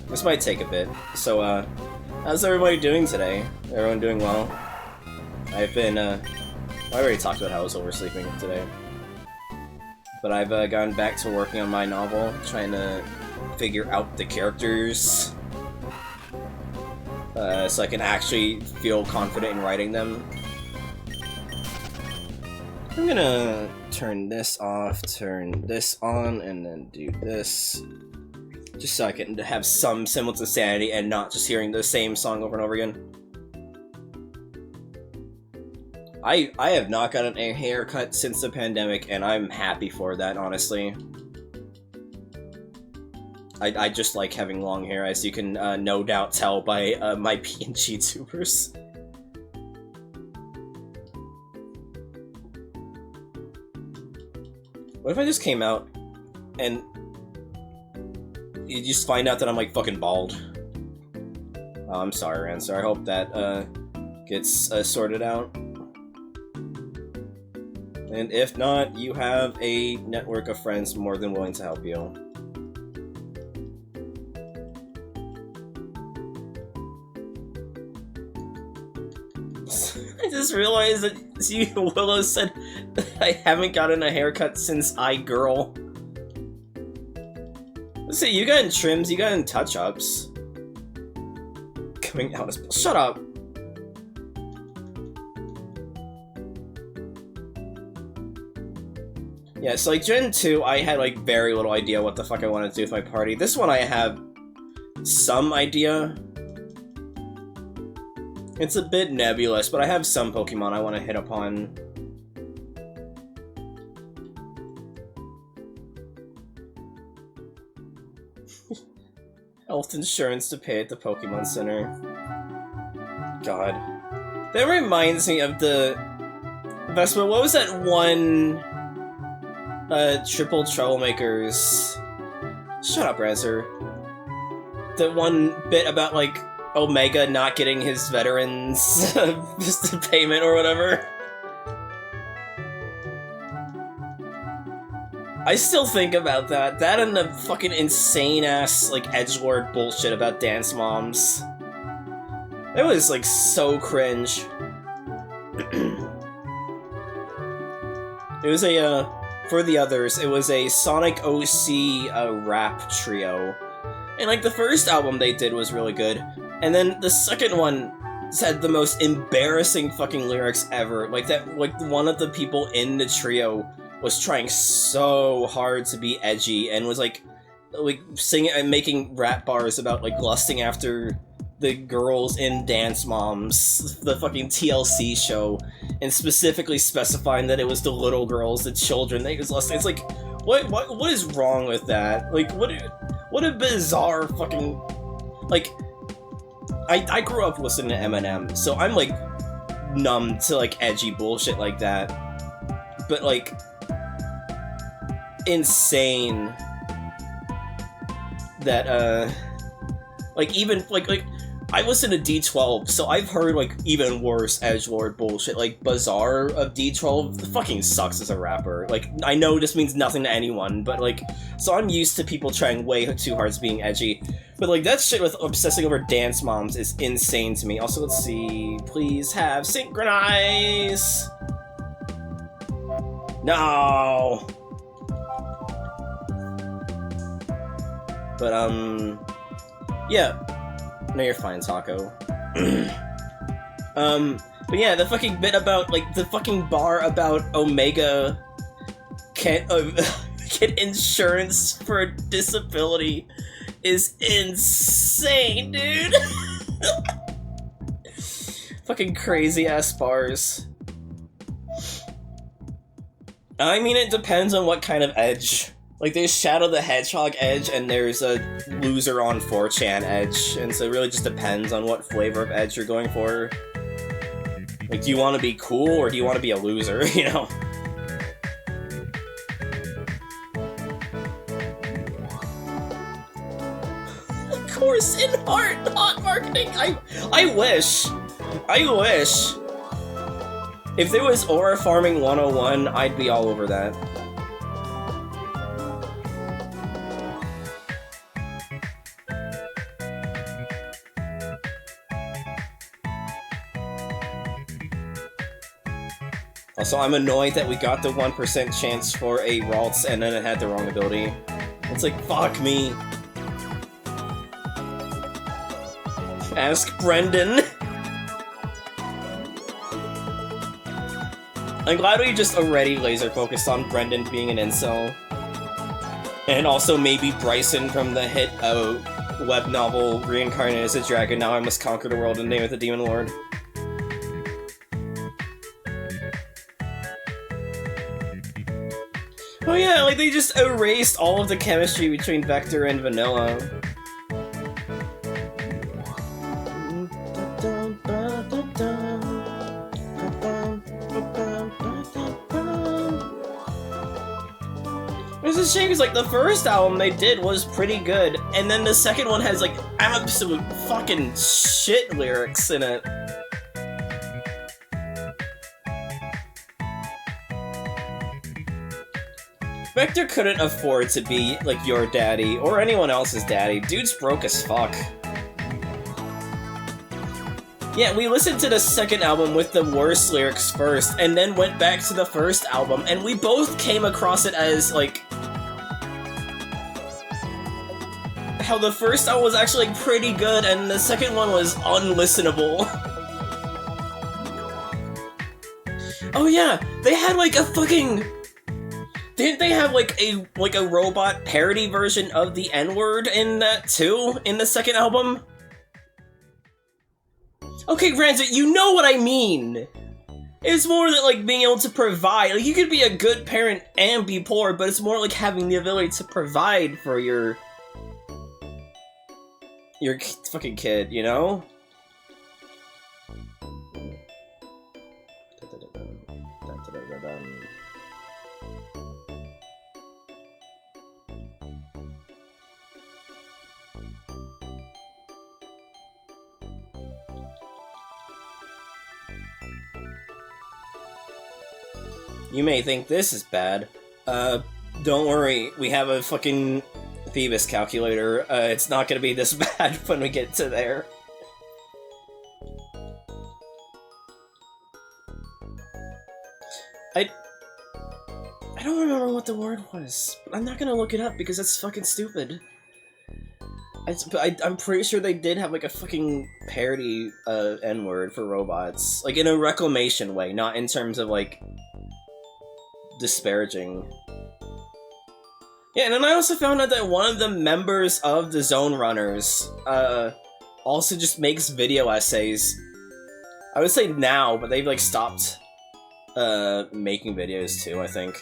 This might take a bit. So, how's everybody doing today? Everyone doing well? I've been, I already talked about how I was oversleeping today. But I've, gone back to working on my novel, trying to figure out the characters. So I can actually feel confident in writing them. I'm gonna turn this off, turn this on, and then do this. Just so I can have some semblance of sanity and not just hearing the same song over and over again. I have not gotten a haircut since the pandemic, and I'm happy for that, honestly. I just like having long hair, as you can no doubt tell by my PNG tubers. What if I just came out and you just find out that I'm like fucking bald? Oh, I'm sorry, Rancer. I hope that gets sorted out. And if not, you have a network of friends more than willing to help you. I just realized that Willow said that I haven't gotten a haircut since girl. Let's see, you gotten trims, you gotten touch-ups. Coming out as... Shut up! Yeah, so like Gen 2, I had like very little idea what the fuck I wanted to do with my party. This one I have some idea. It's a bit nebulous, but I have some Pokemon I want to hit upon. Health insurance to pay at the Pokemon Center. God. That reminds me of the... Vespa, what was that one... Triple Troublemakers... Shut up, Razor. The one bit about, like, Omega not getting his veterans just a payment or whatever. I still think about that. That and the fucking insane-ass, like, edgelord bullshit about dance moms. It was, like, so cringe. It was a, for the others, it was a Sonic OC rap trio. And, like, the first album they did was really good. And then the second one had the most embarrassing fucking lyrics ever. Like, one of the people in the trio was trying so hard to be edgy and was, like singing and making rap bars about, like, lusting after the girls in Dance Moms, the fucking TLC show, and specifically specifying that it was the little girls, the children that he was lusting. It's like, what is wrong with that? Like, what a bizarre fucking... Like, I grew up listening to Eminem, so I'm, like, numb to, like, edgy bullshit like that. But, like, insane that, like, even, like, I listen to D12, so I've heard, like, even worse edgelord bullshit, like Bazaar of D12 fucking sucks as a rapper. Like, I know this means nothing to anyone, but, like, so I'm used to people trying way too hard to being edgy. But, like, that shit with obsessing over dance moms is insane to me. Also, let's see, please have synchronize! No! But, yeah. No, you're fine, Taco. But yeah, the fucking bit about, like, the fucking bar about Omega can't get insurance for a disability is insane, dude! Fucking crazy-ass bars. I mean, it depends on what kind of edge. Like, there's Shadow the Hedgehog edge, and there's a loser on 4chan edge, and so it really just depends on what flavor of edge you're going for. Like, do you want to be cool, or do you want to be a loser, you know? Of course, in art, not marketing! I wish! I wish! If there was Aura Farming 101, I'd be all over that. Also, I'm annoyed that we got the 1% chance for a Ralts and then it had the wrong ability. It's like, fuck me. Ask Brendan. I'm glad we just already laser focused on Brendan being an incel. And also maybe Bryson from the hit web novel Reincarnated as a Dragon, Now I Must Conquer the World in the Name of the Demon Lord. Oh yeah, like they just erased all of the chemistry between Vector and Vanilla. It's a shame because like the first album they did was pretty good, and then the second one has like absolute fucking shit lyrics in it. Vector couldn't afford to be, like, your daddy, or anyone else's daddy. Dude's broke as fuck. Yeah, we listened to the second album with the worst lyrics first, and then went back to the first album, and we both came across it as, like... how the first album was actually, like, pretty good, and the second one was unlistenable. Oh yeah, they had, like, a fucking... Didn't they have, like a robot parody version of the N-word in that, too? In the second album? Okay, granted, you know what I mean! It's more that, like, being able to provide. Like, you could be a good parent and be poor, but it's more like having the ability to provide for your fucking kid, you know? You may think this is bad. Don't worry, we have a fucking Phoebus calculator. It's not gonna be this bad when we get to there. I don't remember what the word was, but I'm not gonna look it up because that's fucking stupid. I'm pretty sure they did have, like, a fucking parody, N-word for robots. Like, in a reclamation way, not in terms of, like, disparaging. Yeah, and then I also found out that one of the members of the Zone Runners, also just makes video essays. I would say now, but they've, like, stopped, making videos too, I think.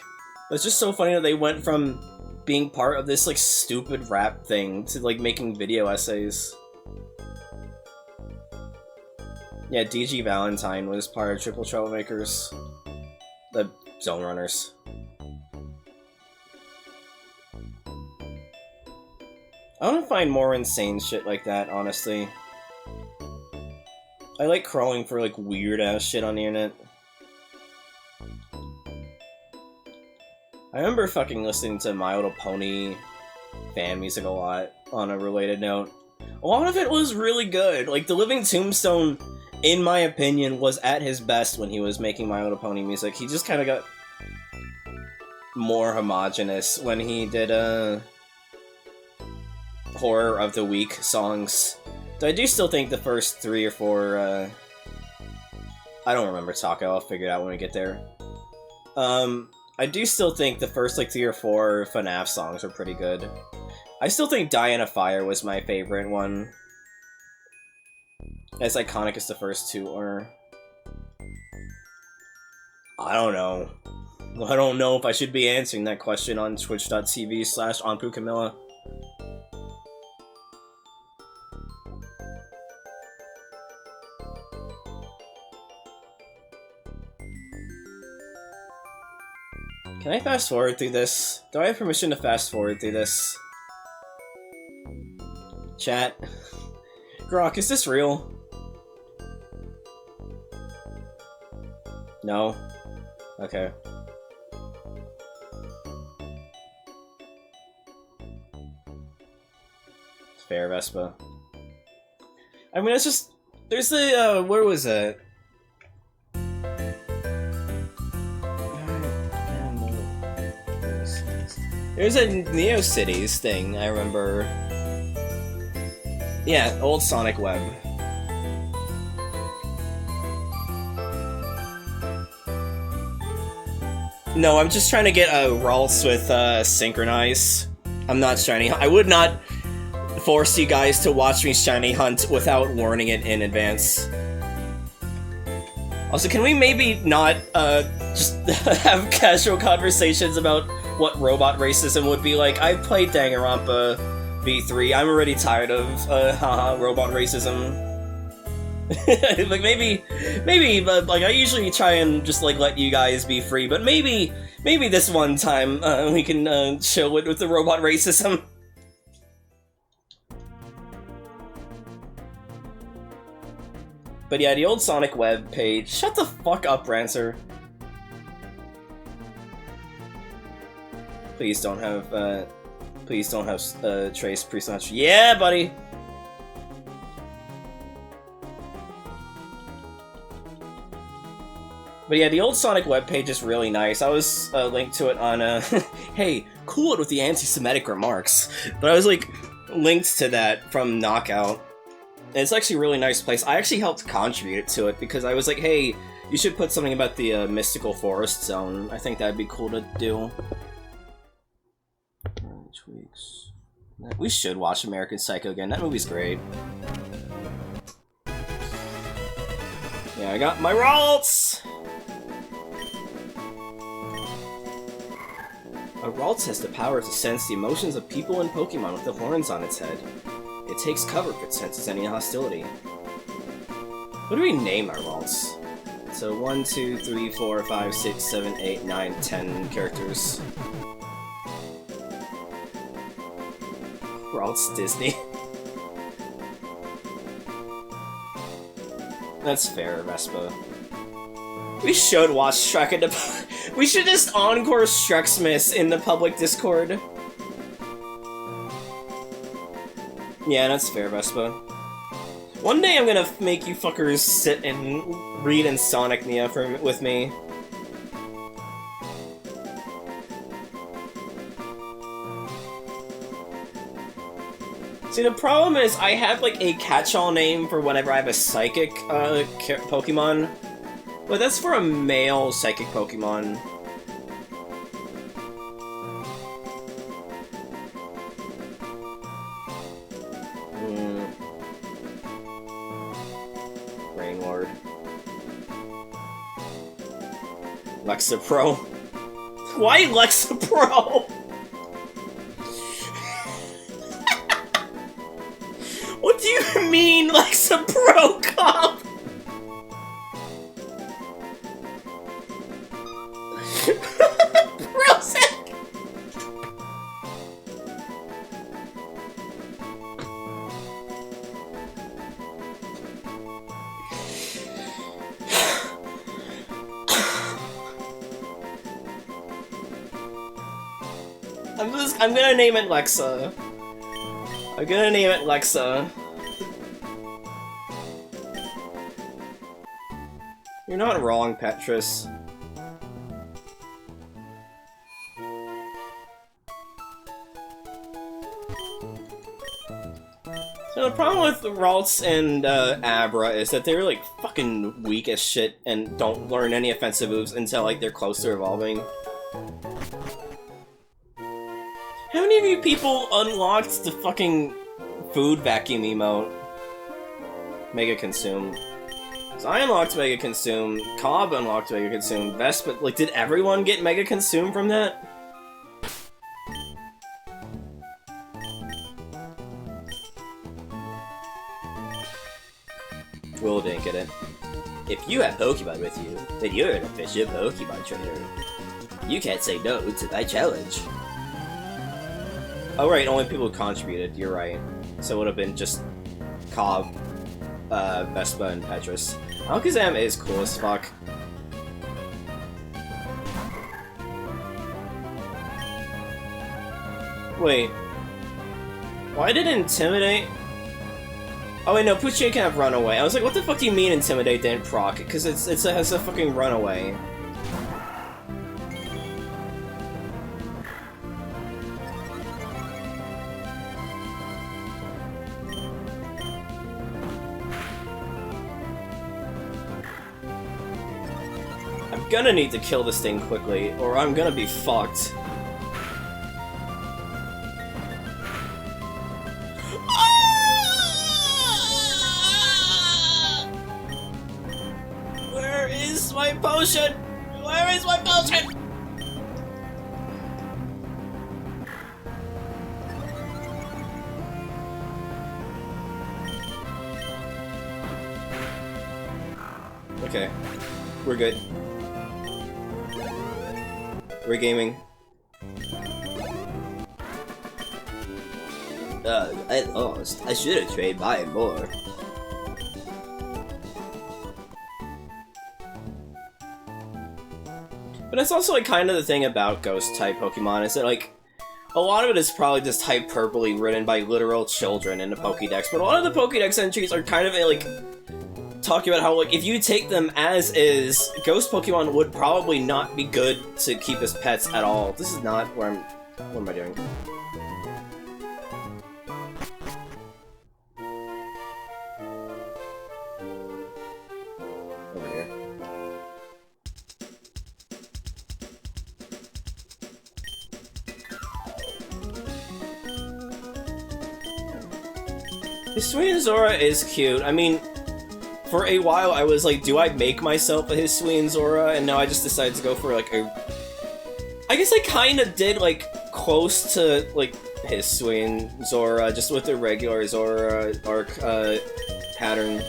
It's just so funny that they went from being part of this, like, stupid rap thing to, like, making video essays. Yeah, DG Valentine was part of Triple Troublemakers. The Zone Runners. I want to find more insane shit like that, honestly. I like crawling for like weird ass shit on the internet. I remember fucking listening to My Little Pony fan music a lot, on a related note. A lot of it was really good. Like, The Living Tombstone, in my opinion, was at his best when he was making My Little Pony music. He just kind of got more homogenous when he did, Horror of the Week songs. So I do still think the first 3 or 4, I don't remember Taco, I'll figure it out when we get there. I do still think the first, like, 3 or 4 FNAF songs are pretty good. I still think Die in a Fire was my favorite one. As iconic as the first 2 are. I don't know. I don't know if I should be answering that question on twitch.tv/onpukamilla. Can I fast forward through this? Do I have permission to fast forward through this? Chat. Grok, is this real? No? Okay. Fair, Vespa. I mean, it's just... There's the, where was it? There's a NeoCities thing, I remember. Yeah, old Sonic Web. No, I'm just trying to get a Ralts with Synchronize. I'm not shiny. I would not force you guys to watch me shiny hunt without warning it in advance. Also, can we maybe not just have casual conversations about what robot racism would be like? I played Danganronpa V3. I'm already tired of haha robot racism. Like maybe, like I usually try and just like let you guys be free, but maybe this one time we can chill with the robot racism. But yeah, the old Sonic Web page. Shut the fuck up, Rancer. Please don't have Trace pre-launch. Yeah, buddy. But yeah, the old Sonic webpage is really nice. I was linked to it on, hey, cool it with the anti-Semitic remarks. But I was, like, linked to that from Knockout. And it's actually a really nice place. I actually helped contribute to it because I was like, hey, you should put something about the Mystical Forest Zone. I think that'd be cool to do. Tweaks. We should watch American Psycho again. That movie's great. Yeah, I got my Ralts! A Ralts has the power to sense the emotions of people and Pokemon with the horns on its head. It takes cover if it senses any hostility. What do we name our Ralts? So 1, 2, 3, 4, 5, 6, 7, 8, 9, 10 characters. Ralts Disney. That's fair, Vespa. We should watch Shrek in the we should just encore Shreksmas in the public Discord. Yeah, that's fair, Vespa. One day I'm gonna make you fuckers sit and read Insomnia with me. See, the problem is I have, like, a catch-all name for whenever I have a psychic, Pokemon. But that's for a male psychic Pokemon. Rainlord. Lexapro. Why Lexapro? What do you mean, Lexapro Cop? Prozac! I'm gonna name it Lexa. I'm gonna name it Lexa. You're not wrong, Petrus. So the problem with Ralts and Abra is that they're like fucking weak as shit and don't learn any offensive moves until like they're close to evolving. How many of you people unlocked the fucking food vacuum emote? Mega Consume. So I unlocked Mega Consume, Cobb unlocked Mega Consume, Vespa, like did everyone get Mega Consume from that? Will didn't get it. If you have Pokemon with you, then you're an official Pokemon trainer. You can't say no to my challenge. Oh right, only people who contributed, you're right. So it would have been just Cobb, Vespa, and Petrus. Alakazam is cool as fuck. Wait. Why did it Intimidate? Oh wait, no, Pucci can have Runaway. I was like, what the fuck do you mean Intimidate didn't proc? Because it has a fucking Runaway. I'm gonna need to kill this thing quickly, or I'm gonna be fucked. Where is my potion? Where is my potion? Okay, we're good. We're gaming. I lost. I should have traded by more. But it's also like kind of the thing about ghost type Pokemon is that like a lot of it is probably just hyperbole written by literal children in the Pokédex. But a lot of the Pokédex entries are kind of like talking about how, like, if you take them as is, ghost Pokemon would probably not be good to keep as pets at all. This is not where I'm... What am I doing? Over here. Hisuian Zora is cute. I mean... For a while, I was like, do I make myself a Hisuian Zora? And now I just decided to go for, like, a... I guess I kind of did, like, close to, like, Hisuian Zora, just with the regular Zora arc, pattern.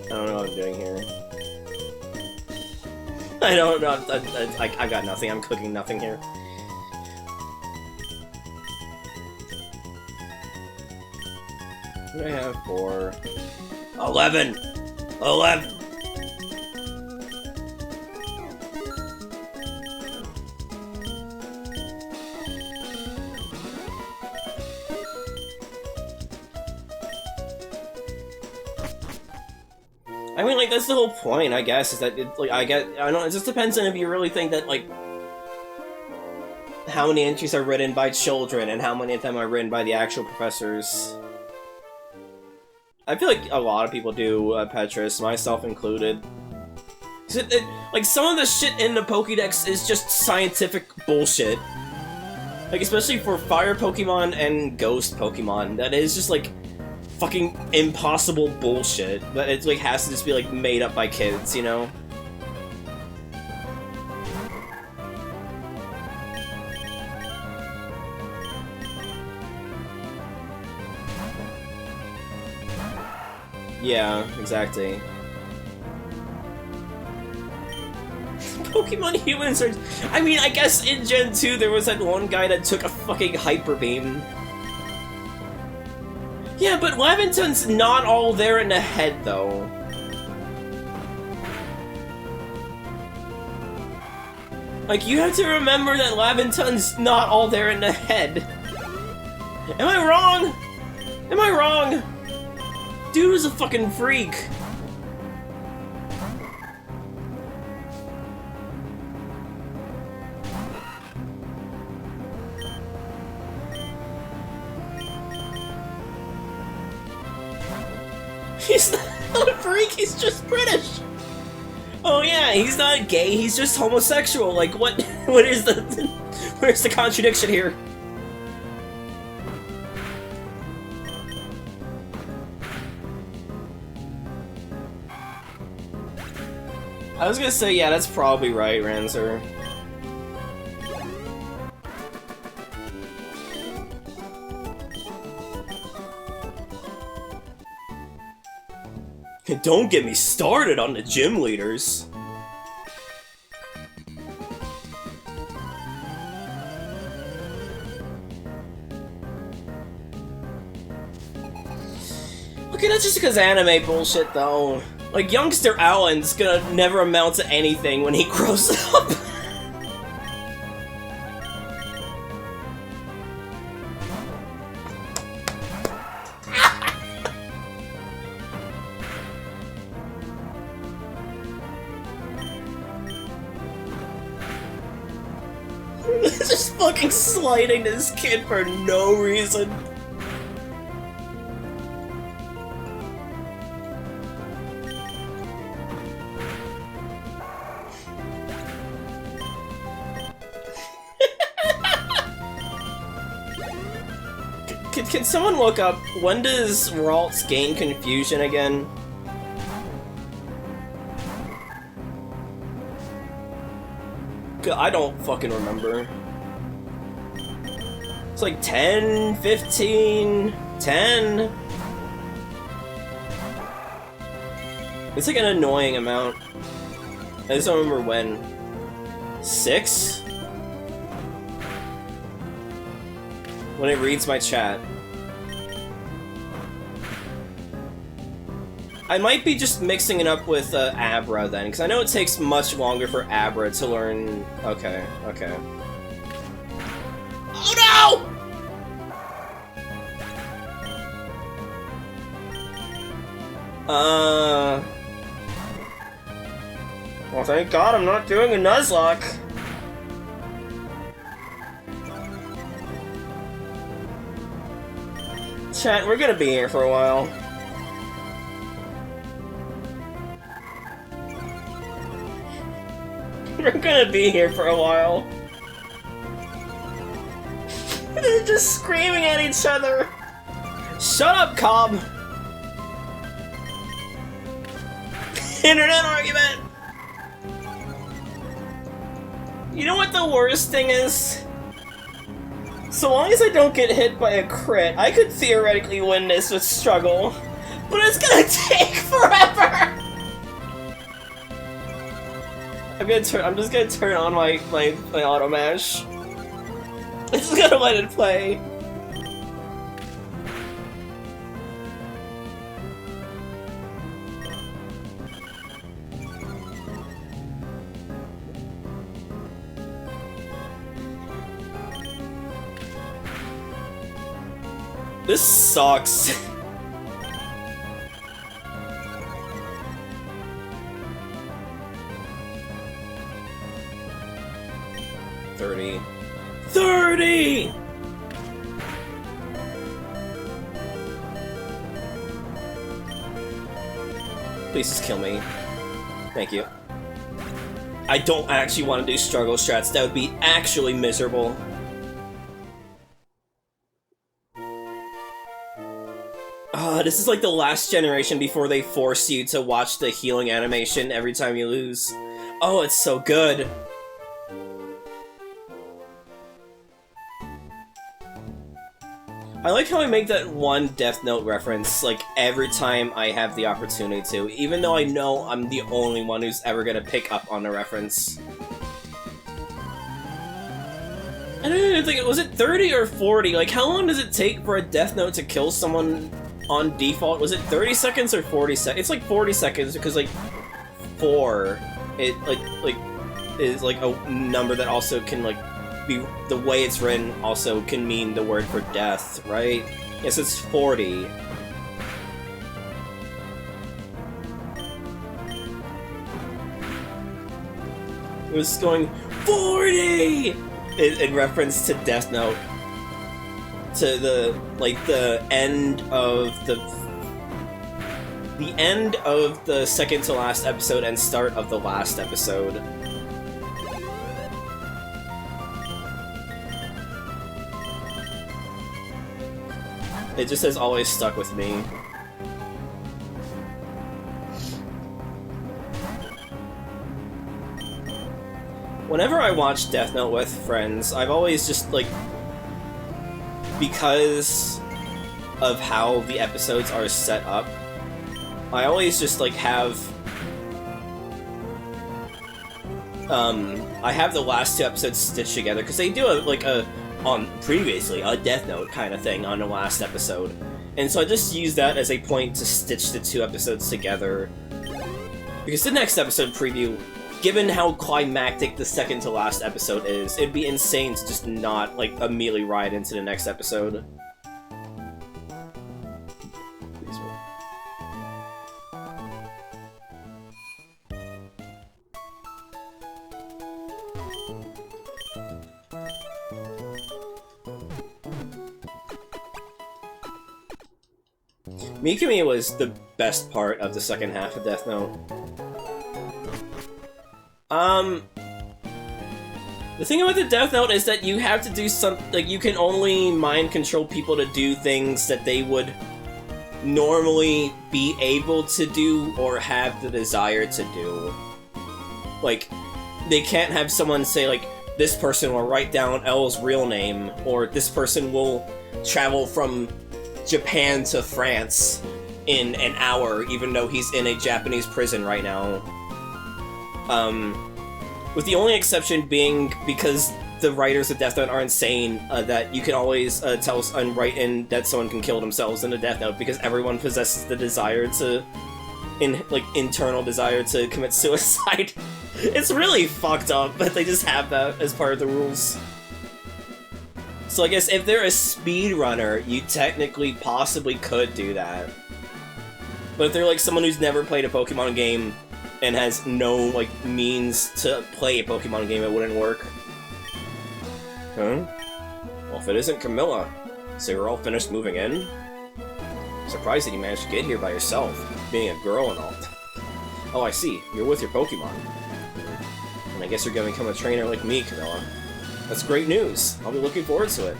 I don't know what I'm doing here. I don't know. I got nothing. I'm cooking nothing here. What do I have for... 11! 11! I mean, like, that's the whole point, I guess, is that, it, like, I don't know, it just depends on if you really think that, like, how many entries are written by children and how many of them are written by the actual professors. I feel like a lot of people do, Petrus, myself included. Like, some of the shit in the Pokédex is just scientific bullshit. Like, especially for fire Pokemon and ghost Pokemon, that is just, like, fucking impossible bullshit. That it, like, has to just be, like, made up by kids, you know? Yeah, exactly. Pokemon humans are... I mean, I guess in Gen 2 there was that one guy that took a fucking Hyper Beam. Yeah, but Laventon's not all there in the head, though. Like, you have to remember that Laventon's not all there in the head. Am I wrong? Am I wrong? Dude was a fucking freak. He's not a freak, he's just British! Oh yeah, he's not gay, he's just homosexual. Like, what is the... where's the contradiction here? I was gonna say, yeah, that's probably right, Ranzer. Don't get me started on the gym leaders. Okay, that's just because anime bullshit, though. Like, youngster Alan's gonna never amount to anything when he grows up. Just fucking slighting this kid for no reason. Can someone look up, when does Ralts gain confusion again? I don't fucking remember. It's like 10, 15, 10. It's like an annoying amount. I just don't remember when. 6? When it reads my chat. I might be just mixing it up with Abra then, because I know it takes much longer for Abra to learn... Okay, okay. Oh no! Well, thank God I'm not doing a Nuzlocke. Chat, we're gonna be here for a while. We're gonna be here for a while. They're just screaming at each other. Shut up, Cobb. Internet argument. You know what the worst thing is? So long as I don't get hit by a crit, I could theoretically win this with struggle. But it's gonna take forever! I'm just gonna turn on my auto mash. I'm just gonna let it play. This sucks. $30. Please just kill me. Thank you. I don't actually want to do struggle strats. That would be actually miserable. This is like the last generation before they force you to watch the healing animation every time you lose. Oh, it's so good. I like how I make that one Death Note reference, like, every time I have the opportunity to, even though I know I'm the only one who's ever gonna pick up on the reference. I don't even think, was it 30 or 40? Like, how long does it take for a Death Note to kill someone on default? Was it 30 seconds or 40 seconds? It's like 40 seconds, because, like, 4, it, like, is, like, a number that also can, like, be, the way it's written also can mean the word for death, right? Yes, it's 40. It was going 40 in reference to Death Note, to the end of the second to last episode and start of the last episode. It just has always stuck with me. Whenever I watch Death Note with friends, I've always just, like, because of how the episodes are set up, I always just, like, have... I have the last 2 episodes stitched together, because they do, previously, a Death Note kind of thing on the last episode. And so I just use that as a point to stitch the 2 episodes together. Because the next episode preview, given how climactic the second to last episode is, it'd be insane to just not, like, immediately ride into the next episode. Please roll. Mikami was the best part of the second half of Death Note. The thing about the Death Note is that you have to do like, you can only mind control people to do things that they would normally be able to do or have the desire to do. Like, they can't have someone say, like, this person will write down L's real name, or this person will travel from Japan to France in an hour, even though he's in a Japanese prison right now. With the only exception being because the writers of Death Note are insane, that you can always tell and write in that someone can kill themselves in a Death Note, because everyone possesses the desire to, internal desire to commit suicide. It's really fucked up, but they just have that as part of the rules. So I guess if they're a speedrunner, you technically possibly could do that. But if they're like someone who's never played a Pokemon game and has no, like, means to play a Pokemon game, it wouldn't work. Huh? Well, if it isn't Camilla, so you're all finished moving in? Surprised that you managed to get here by yourself, being a girl and all. Oh, I see. You're with your Pokemon. And I guess you're gonna become a trainer like me, Camilla. That's great news. I'll be looking forward to it.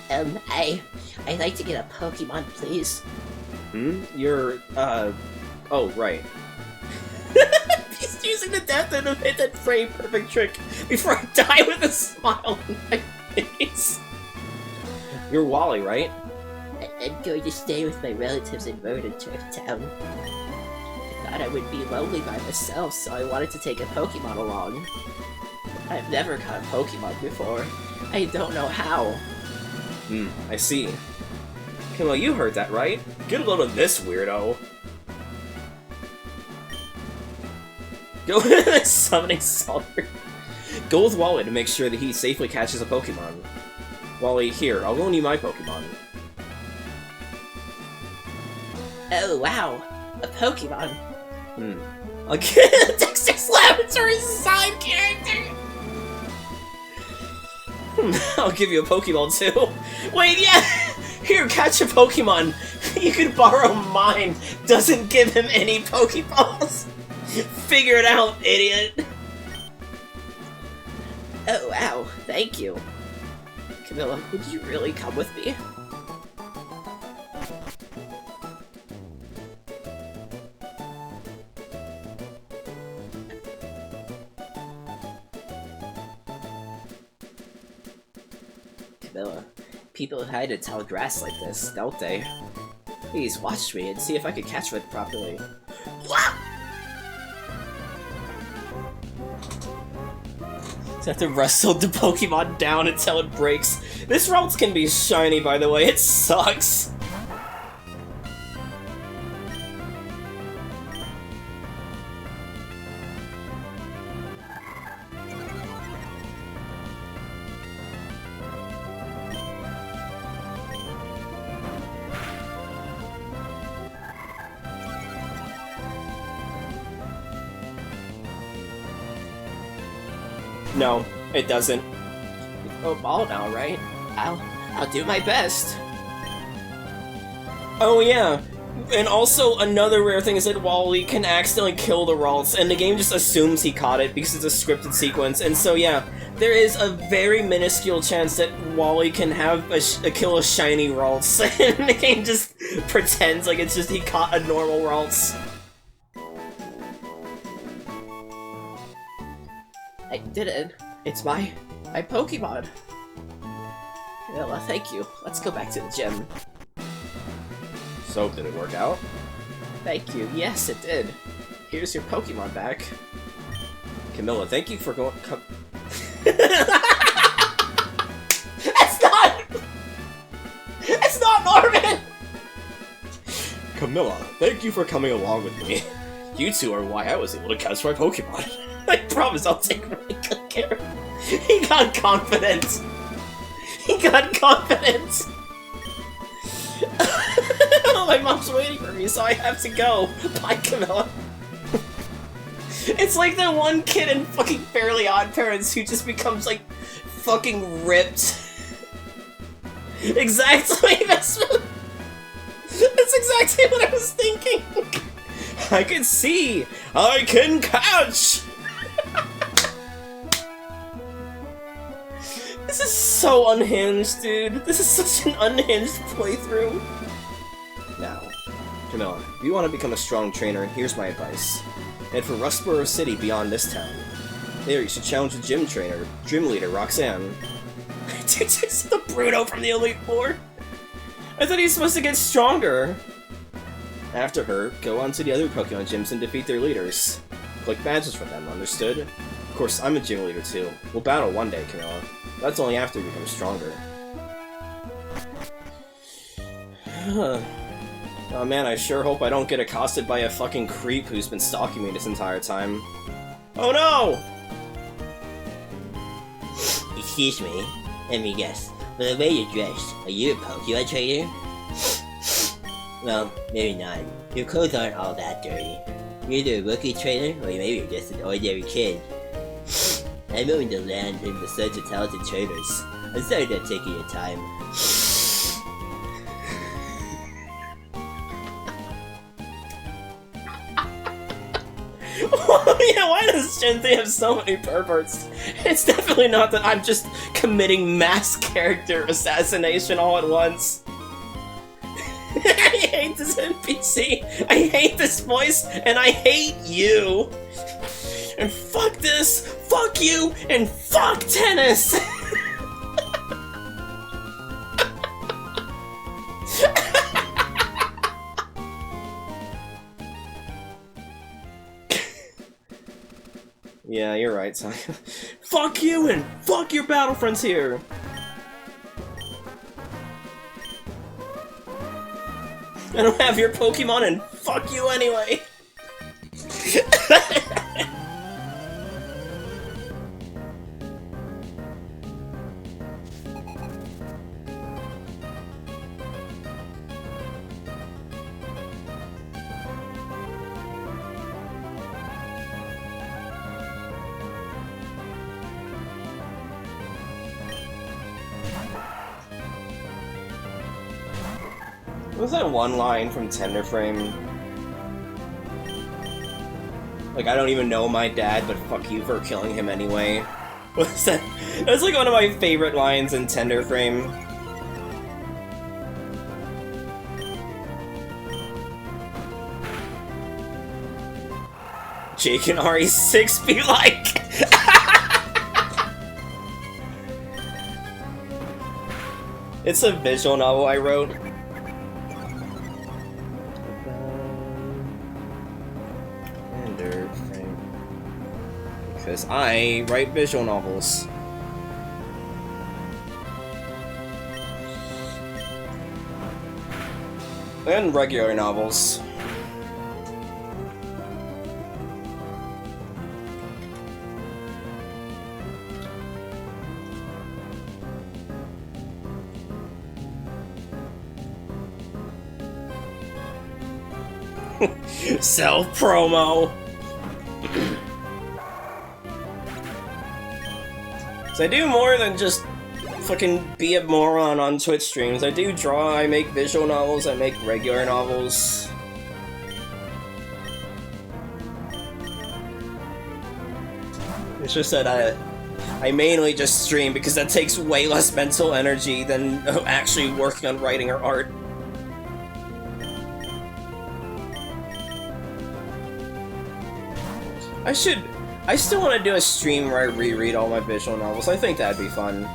I'd like to get a Pokemon, please. You're, oh, right. He's using the Death Note to hit that frame perfect trick before I die with a smile on my face. You're Wally, right? I'm going to stay with my relatives in Road and Turf Town. I thought I would be lonely by myself, so I wanted to take a Pokemon along. I've never caught a Pokemon before. I don't know how. I see. Camilla, you heard that, right? Get a load of this weirdo. Go with the summoning Salter. Go with Wally to make sure that he safely catches a Pokemon. Wally, here, I'll loan you my Pokemon. Oh, wow. A Pokemon. Okay, Dexter's Laboratory's side character! I'll give you a Pokeball too. Wait, yeah! Here, catch a Pokemon! You can borrow mine! Doesn't give him any Pokeballs! Figure it out, idiot! Oh, wow. Thank you. Camilla, would you really come with me? people hide in tall grass like this, don't they? Please watch me and see if I can catch it properly. So I have to wrestle the Pokemon down until it breaks. This Ralts can be shiny, by the way. It sucks. No, it doesn't. Oh, ball now, right? I'll do my best. Oh yeah, and also another rare thing is that Wally can accidentally kill the Ralts, and the game just assumes he caught it because it's a scripted sequence, and so yeah, there is a very minuscule chance that Wally can have kill a shiny Ralts, and the game just pretends like it's just he caught a normal Ralts. I did it. It's my Pokemon. Yeah, well, thank you. Let's go back to the gym. So, did it work out? Thank you. Yes, it did. Here's your Pokemon back. Camilla, thank you for going. It's not Norman! Camilla, thank you for coming along with me. You two are why I was able to catch my Pokemon. I promise I'll take really good care. He got confident. He got confident. My mom's waiting for me, so I have to go. Bye, Camilla. It's like the one kid in fucking Fairly Odd Parents who just becomes, like, fucking ripped. Exactly, that's exactly what I was thinking. I can see. I can catch. This is so unhinged, dude. This is such an unhinged playthrough. Now, Camilla, if you want to become a strong trainer, here's my advice. Head for Rustboro City beyond this town. There, you should challenge the gym leader, Roxanne. It's the Bruno from the Elite Four. I thought he was supposed to get stronger. After her, go on to the other Pokemon gyms and defeat their leaders. Collect badges for them, understood? Of course, I'm a gym leader too. We'll battle one day, Camilla. That's only after we become stronger. Oh man, I sure hope I don't get accosted by a fucking creep who's been stalking me this entire time. Oh no! Excuse me, let me guess. By the way you're dressed, are you a Pokemon trainer? Well, maybe not. Your clothes aren't all that dirty. You're either a rookie trainer, or maybe you're just an ordinary kid. I'm moving to land in the search of talented trainers. I'm sorry to take your time. Yeah, why does Gen 3 have so many perverts? It's definitely not that I'm just committing mass character assassination all at once. I hate this NPC, I hate this voice, and I hate you! And fuck this, fuck you, and fuck tennis! Yeah, you're right, son. Fuck you and fuck your Battle Frontier! I don't have your Pokemon and fuck you anyway! What was that one line from Tender Frame? Like, I don't even know my dad, but fuck you for killing him anyway. What was that? That's like one of my favorite lines in Tender Frame. Jake and RE6 be like... It's a visual novel I wrote. Because I write visual novels. And regular novels. Self-promo! So I do more than just fucking be a moron on Twitch streams. I do draw, I make visual novels, I make regular novels. It's just that I mainly just stream because that takes way less mental energy than actually working on writing or art. I still want to do a stream where I reread all my visual novels. I think that'd be fun.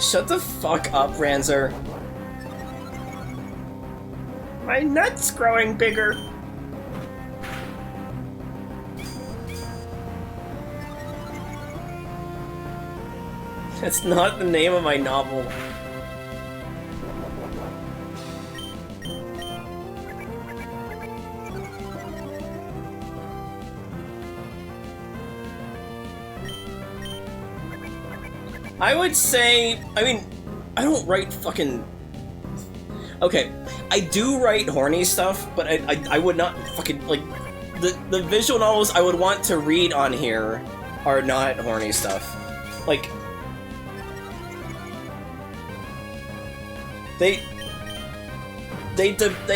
Shut the fuck up, Ranzer. My nut's growing bigger. That's not the name of my novel. I would say, I mean, I don't write fucking... Okay, I do write horny stuff, but I would not fucking, like, the visual novels I would want to read on here are not horny stuff. Like, they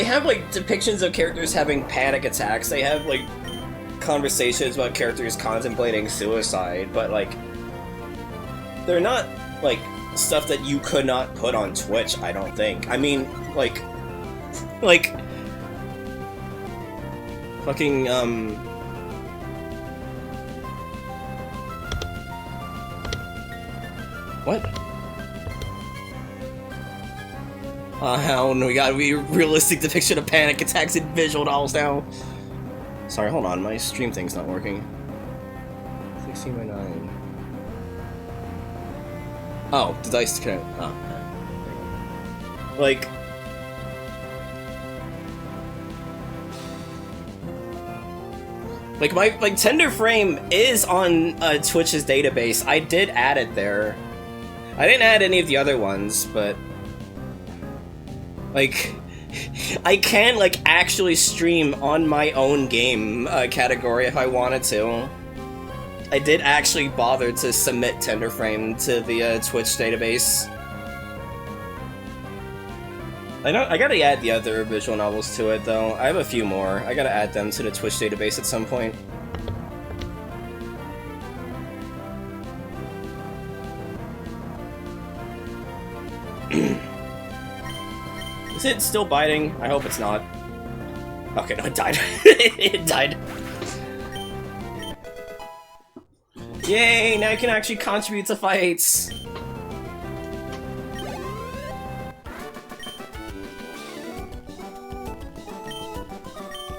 have, like, depictions of characters having panic attacks, they have, like, conversations about characters contemplating suicide, but, like, they're not, like, stuff that you could not put on Twitch, I don't think. I mean, like, fucking, what? Hell no, we gotta be a realistic depiction of panic attacks in visual novels now. Sorry, hold on, my stream thing's not working. 16 by 9. Oh, the dice count. Oh. Like... my Tender Frame is on Twitch's database. I did add it there. I didn't add any of the other ones, but... Like... I can, like, actually stream on my own game category if I wanted to. I did actually bother to submit Tender Frame to the Twitch database. I gotta add the other visual novels to it, though. I have a few more. I gotta add them to the Twitch database at some point. Is it still biting? I hope it's not. Okay, no, it died. It died. Yay, now you can actually contribute to fights!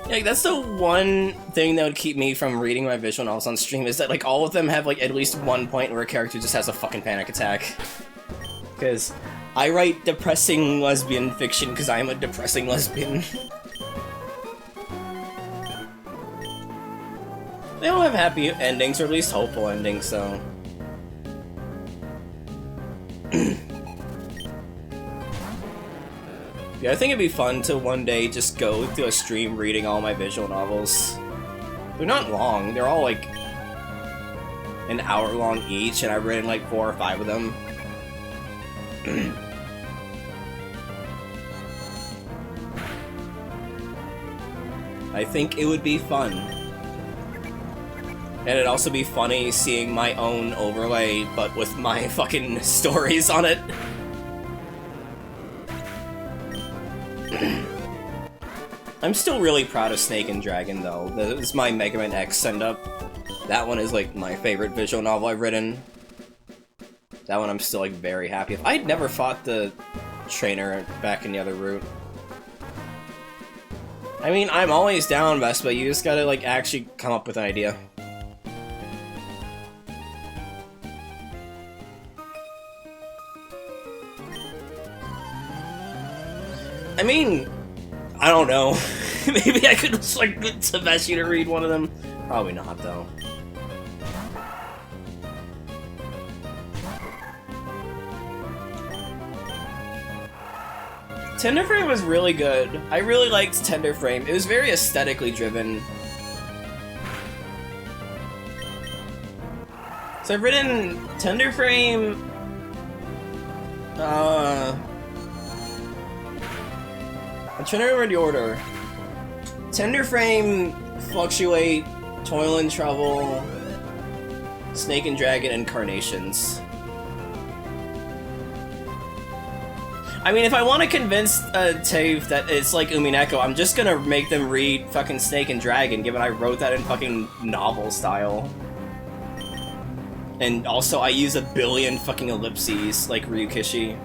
Yeah, that's the one thing that would keep me from reading my visual novels on stream, is that, like, all of them have, like, at least one point where a character just has a fucking panic attack. Because I write depressing lesbian fiction because I'm a depressing lesbian. They all have happy endings, or at least hopeful endings, so... Yeah, I think it'd be fun to one day just go through a stream reading all my visual novels. They're not long, they're all like an hour long each, and I've written like 4 or 5 of them. I think it would be fun. And it'd also be funny seeing my own overlay, but with my fucking stories on it. I'm still really proud of Snake and Dragon, though. This is my Mega Man X send-up. That one is like my favorite visual novel I've written. That one I'm still like very happy with. I'd never fought the trainer back in the other route. I mean, I'm always down, Best, but you just gotta like actually come up with an idea. I mean, I don't know. Maybe I could just like get Taveshi to read one of them. Probably not, though. Tender Frame was really good. I really liked Tender Frame. It was very aesthetically driven. So I've written Tender Frame, I'm trying to remember the order. Tender Frame, Fluctuate, Toil and Trouble, Snake and Dragon, and Carnations. I mean, if I want to convince Tave that it's like Umineko, I'm just gonna make them read fucking Snake and Dragon, given I wrote that in fucking novel style. And also, I use a billion fucking ellipses, like Ryukishi.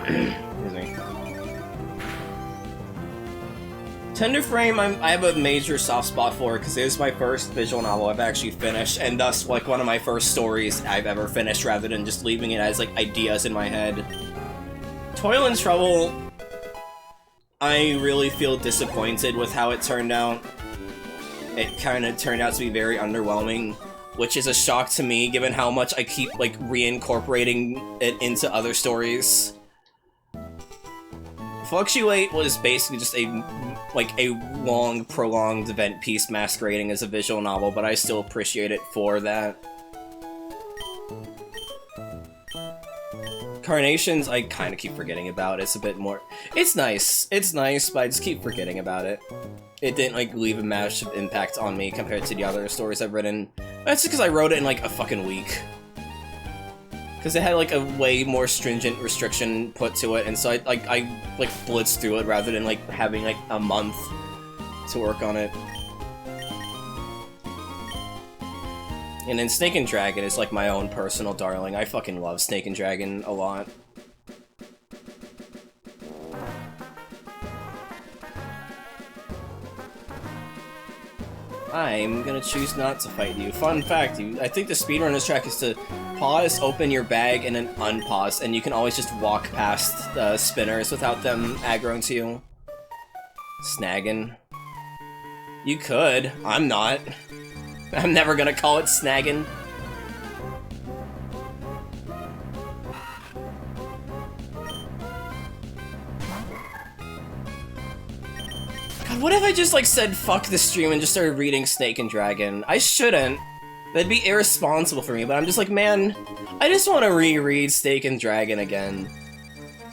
Excuse me. Tender Frame, I have a major soft spot for because it was my first visual novel I've actually finished, and thus like one of my first stories I've ever finished, rather than just leaving it as like ideas in my head. Toil and Trouble, I really feel disappointed with how it turned out. It kind of turned out to be very underwhelming, which is a shock to me given how much I keep like reincorporating it into other stories. Fluctuate was basically just a long, prolonged event piece masquerading as a visual novel, but I still appreciate it for that. Carnations, I kind of keep forgetting about. It's a bit more... It's nice, but I just keep forgetting about it. It didn't, like, leave a massive impact on me compared to the other stories I've written. That's just because I wrote it in, like, a fucking week. Because it had, like, a way more stringent restriction put to it, and so I blitzed through it rather than, like, having, like, a month to work on it. And then Snake and Dragon is, like, my own personal darling. I fucking love Snake and Dragon a lot. I'm gonna choose not to fight you. Fun fact, I think the speedrunner's track is to pause, open your bag, and then unpause, and you can always just walk past the spinners without them aggroing to you. Snaggin'. You could. I'm not. I'm never gonna call it snaggin'. God, what if I just, like, said fuck the stream and just started reading Snake and Dragon? I shouldn't. That'd be irresponsible for me, but I'm just like, man, I just want to reread Snake and Dragon again.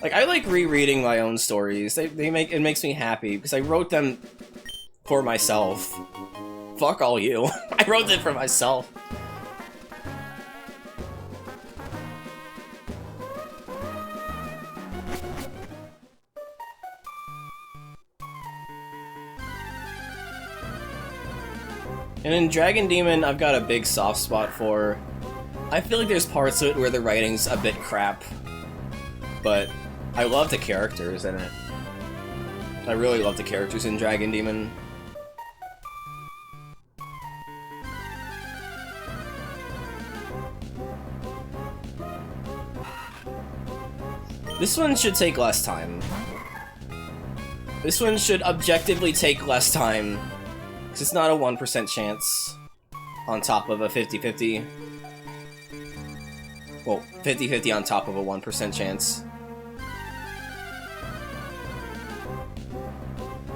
Like, I like rereading my own stories. It makes me happy, because I wrote them for myself. Fuck all you. I wrote it for myself. And in Dragon Demon, I've got a big soft spot for. I feel like there's parts of it where the writing's a bit crap, but I love the characters in it. I really love the characters in Dragon Demon. This one should take less time. This one should objectively take less time. Because it's not a 1% chance on top of a 50-50. Well, 50-50 on top of a 1% chance.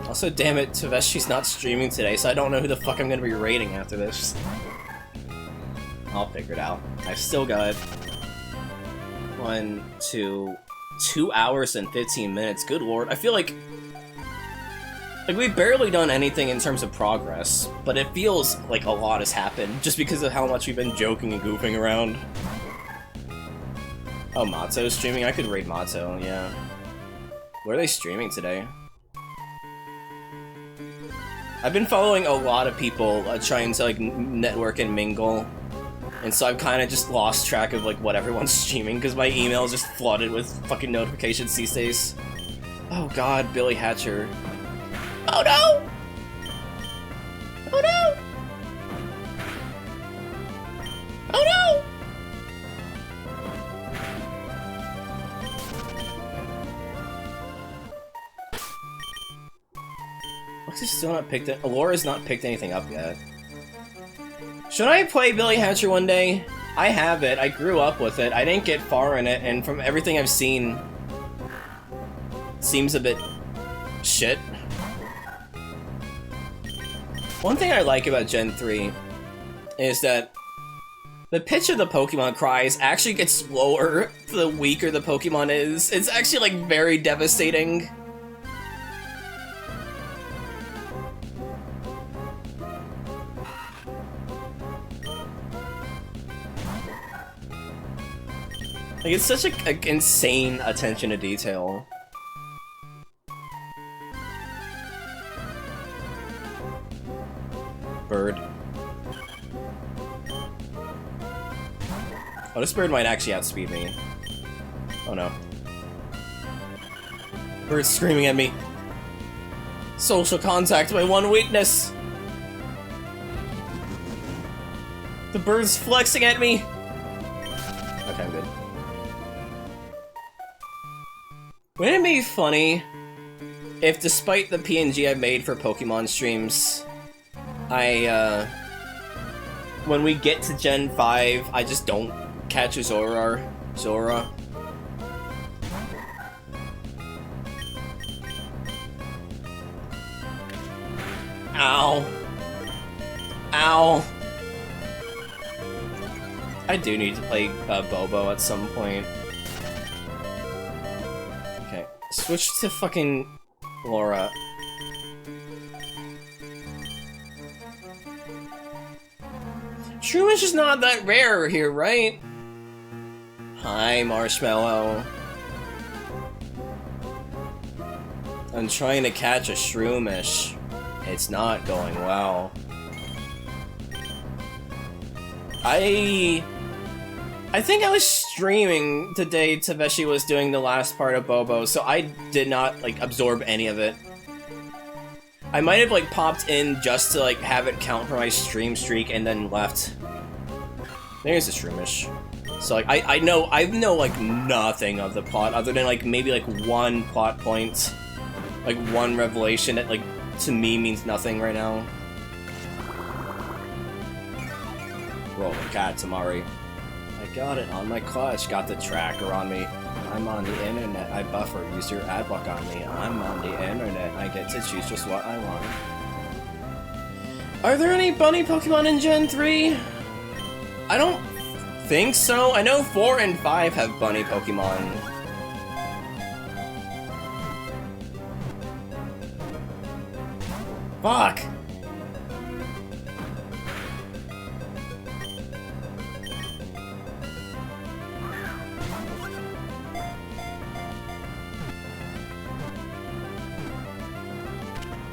Also, damn it, Taveshi's not streaming today, so I don't know who the fuck I'm gonna be raiding after this. I'll figure it out. I've still got 2 hours and 15 minutes. Good lord. I feel like Like, we've barely done anything in terms of progress, but it feels like a lot has happened, just because of how much we've been joking and goofing around. Oh, Matzo's streaming? I could raid Matzo, yeah. What are they streaming today? I've been following a lot of people trying to, like, network and mingle, and so I've kind of just lost track of, like, what everyone's streaming, because my email is just flooded with fucking notifications these days. Oh god, Billy Hatcher. Oh no! Oh no! Oh no! Lexi's still not picked it. Alora's not picked anything up yet. Should I play Billy Hatcher one day? I have it. I grew up with it. I didn't get far in it, and from everything I've seen, it seems a bit shit. One thing I like about Gen 3 is that the pitch of the Pokemon cries actually gets lower the weaker the Pokemon is. It's actually, like, very devastating. Like, it's such a insane attention to detail. Bird. Oh, this bird might actually outspeed me. Oh no. Bird's screaming at me. Social contact, my one weakness! The bird's flexing at me! Okay, I'm good. Wouldn't it be funny if, despite the PNG I made for Pokemon streams, when we get to Gen 5, I just don't catch a Zora. Ow. Ow. I do need to play Bobo at some point. Okay, switch to fucking Laura. Shroomish is not that rare here, right? Hi, Marshmallow. I'm trying to catch a Shroomish. It's not going well. I think I was streaming the day Tabeshi was doing the last part of Bobo, so I did not, like, absorb any of it. I might have, like, popped in just to, like, have it count for my stream streak and then left. There's a Shroomish. So, like, I know, like, nothing of the plot, other than, like, maybe, like, one plot point. Like, one revelation that, like, to me means nothing right now. Rolling cat, Tamari. I got it on my clutch, got the tracker on me. I'm on the internet, I buffer, use your ad block on me. I'm on the internet, I get to choose just what I want. Are there any bunny Pokemon in Gen 3? I don't think so. I know 4 and 5 have bunny Pokemon. Fuck!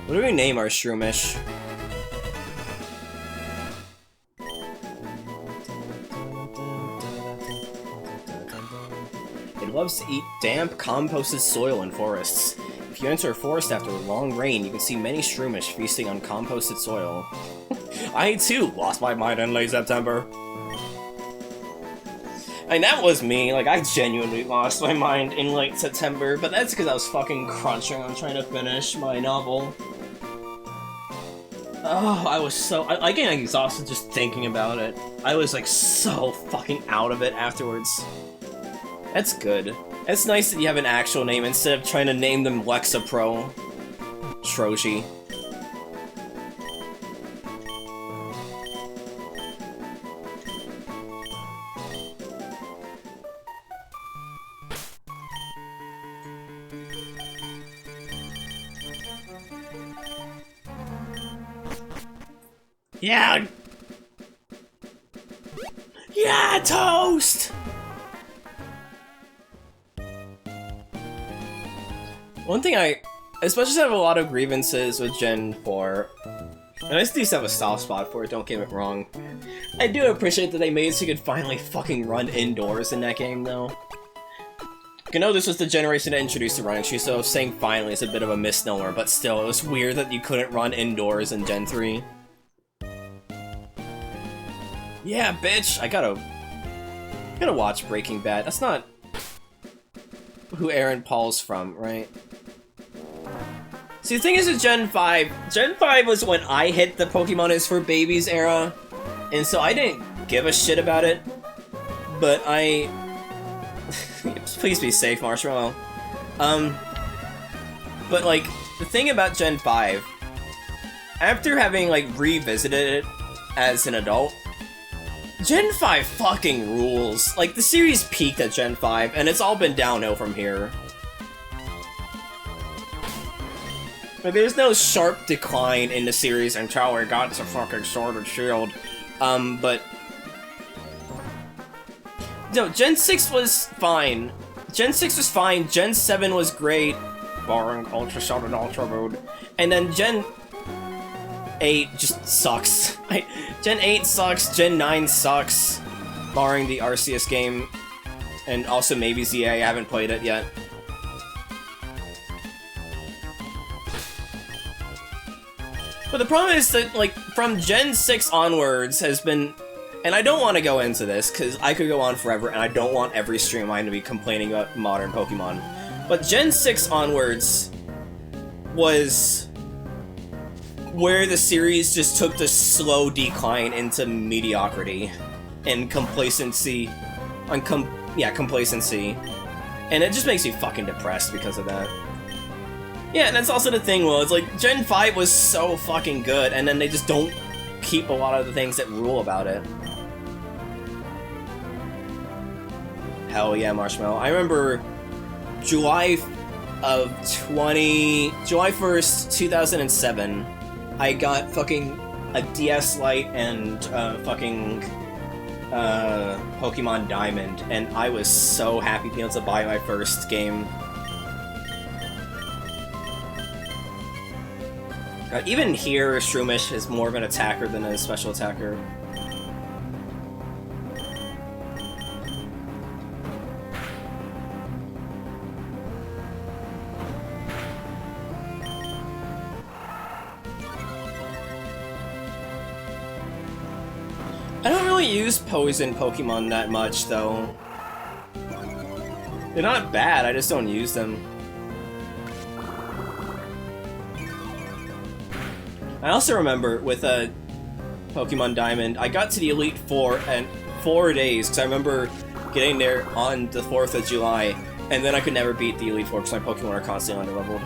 What do we name our Shroomish? It loves to eat damp, composted soil in forests. If you enter a forest after a long rain, you can see many Shroomish feasting on composted soil. I, too, lost my mind in late September. I mean, that was me. Like, I genuinely lost my mind in late September, but that's because I was fucking crunching on trying to finish my novel. Oh, I was so... I get exhausted just thinking about it. I was, like, so fucking out of it afterwards. That's good. It's nice that you have an actual name instead of trying to name them Lexapro. Troji. Yeah! Yeah, toast! One thing I especially have a lot of grievances with Gen 4, and I still have a soft spot for it, don't get me wrong. I do appreciate that they made it so you could finally fucking run indoors in that game, though. I know this was the generation that introduced the running shoe, so saying finally is a bit of a misnomer, but still, it was weird that you couldn't run indoors in Gen 3. Yeah, bitch! I gotta watch Breaking Bad. That's not who Aaron Paul's from, right? See, the thing is with Gen 5, Gen 5 was when I hit the Pokemon is for babies era, and so I didn't give a shit about it, but I... Please be safe, Marshmallow. But like, the thing about Gen 5, after having like revisited it as an adult, Gen 5 fucking rules. Like, the series peaked at Gen 5, and it's all been downhill from here. Like, there's no sharp decline in the series until we got to fucking Sword and Shield. But... No, Gen 6 was fine. Gen 6 was fine, Gen 7 was great, barring Ultra Sun and Ultra Moon. And then Gen 8 just sucks. Gen 8 sucks, Gen 9 sucks, barring the Arceus game. And also maybe ZA, I haven't played it yet. But the problem is that, like, from Gen 6 onwards has been... And I don't want to go into this, because I could go on forever, and I don't want every streamline to be complaining about modern Pokemon. But Gen 6 onwards was where the series just took the slow decline into mediocrity and complacency. Complacency. And it just makes me fucking depressed because of that. Yeah, and that's also the thing, Will. It's like, Gen 5 was so fucking good, and then they just don't keep a lot of the things that rule about it. Hell yeah, Marshmallow. I remember July 1st, 2007, I got fucking a DS Lite and fucking Pokemon Diamond, and I was so happy being able to buy my first game. Even here, Shroomish is more of an attacker than a special attacker. I don't really use poison Pokemon that much, though. They're not bad, I just don't use them. I also remember with Pokemon Diamond, I got to the Elite Four in 4 days, because I remember getting there on the 4th of July, and then I could never beat the Elite Four because my Pokemon are constantly underleveled.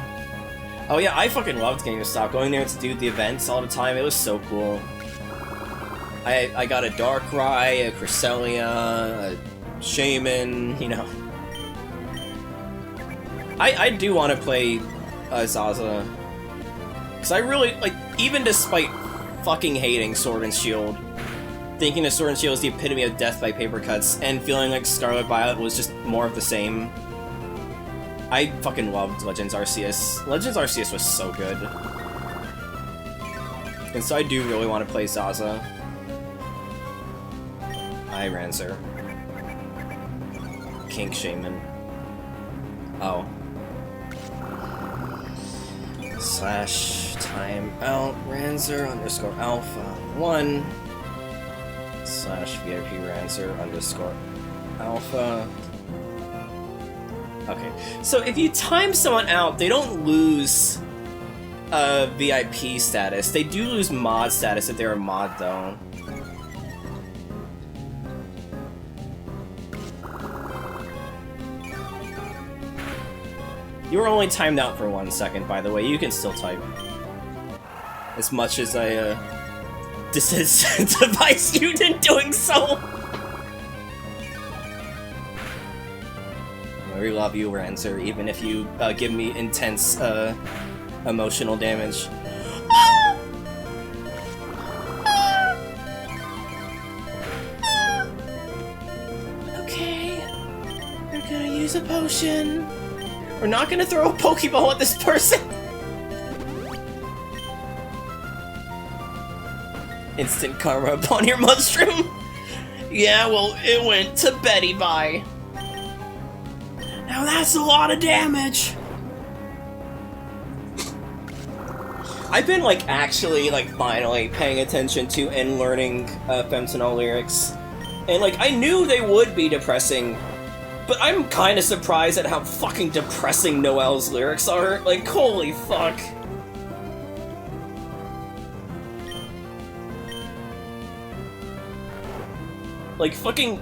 Oh yeah, I fucking loved GameStop, going there to do the events all the time, it was so cool. I got a Darkrai, a Cresselia, a Shaman, you know. I do want to play Zaza. Because I really, like, even despite fucking hating Sword and Shield, thinking that Sword and Shield is the epitome of death by paper cuts, and feeling like Scarlet Violet was just more of the same, I fucking loved Legends Arceus. Legends Arceus was so good. And so I do really want to play Zaza. Hi, Rancer. Kink Shaman. Oh. / timeout Rancer _ alpha 1 / VIP Rancer _ alpha. Okay, so if you time someone out, they don't lose VIP status. They do lose mod status if they're a mod, though. You were only timed out for 1 second, by the way. You can still type. As much as I, disincentivize you in doing so! We love you, Rancer, even if you give me intense, emotional damage. use a potion. We're not gonna throw a Pokeball at this person. Instant karma upon your mushroom. Yeah, well, it went to Betty Bye. Now that's a lot of damage. I've been, like, actually, like, finally paying attention to and learning Femtinol lyrics. And, like, I knew they would be depressing, but I'm kinda surprised at how fucking depressing Noelle's lyrics are. Like, holy fuck. Like, fucking...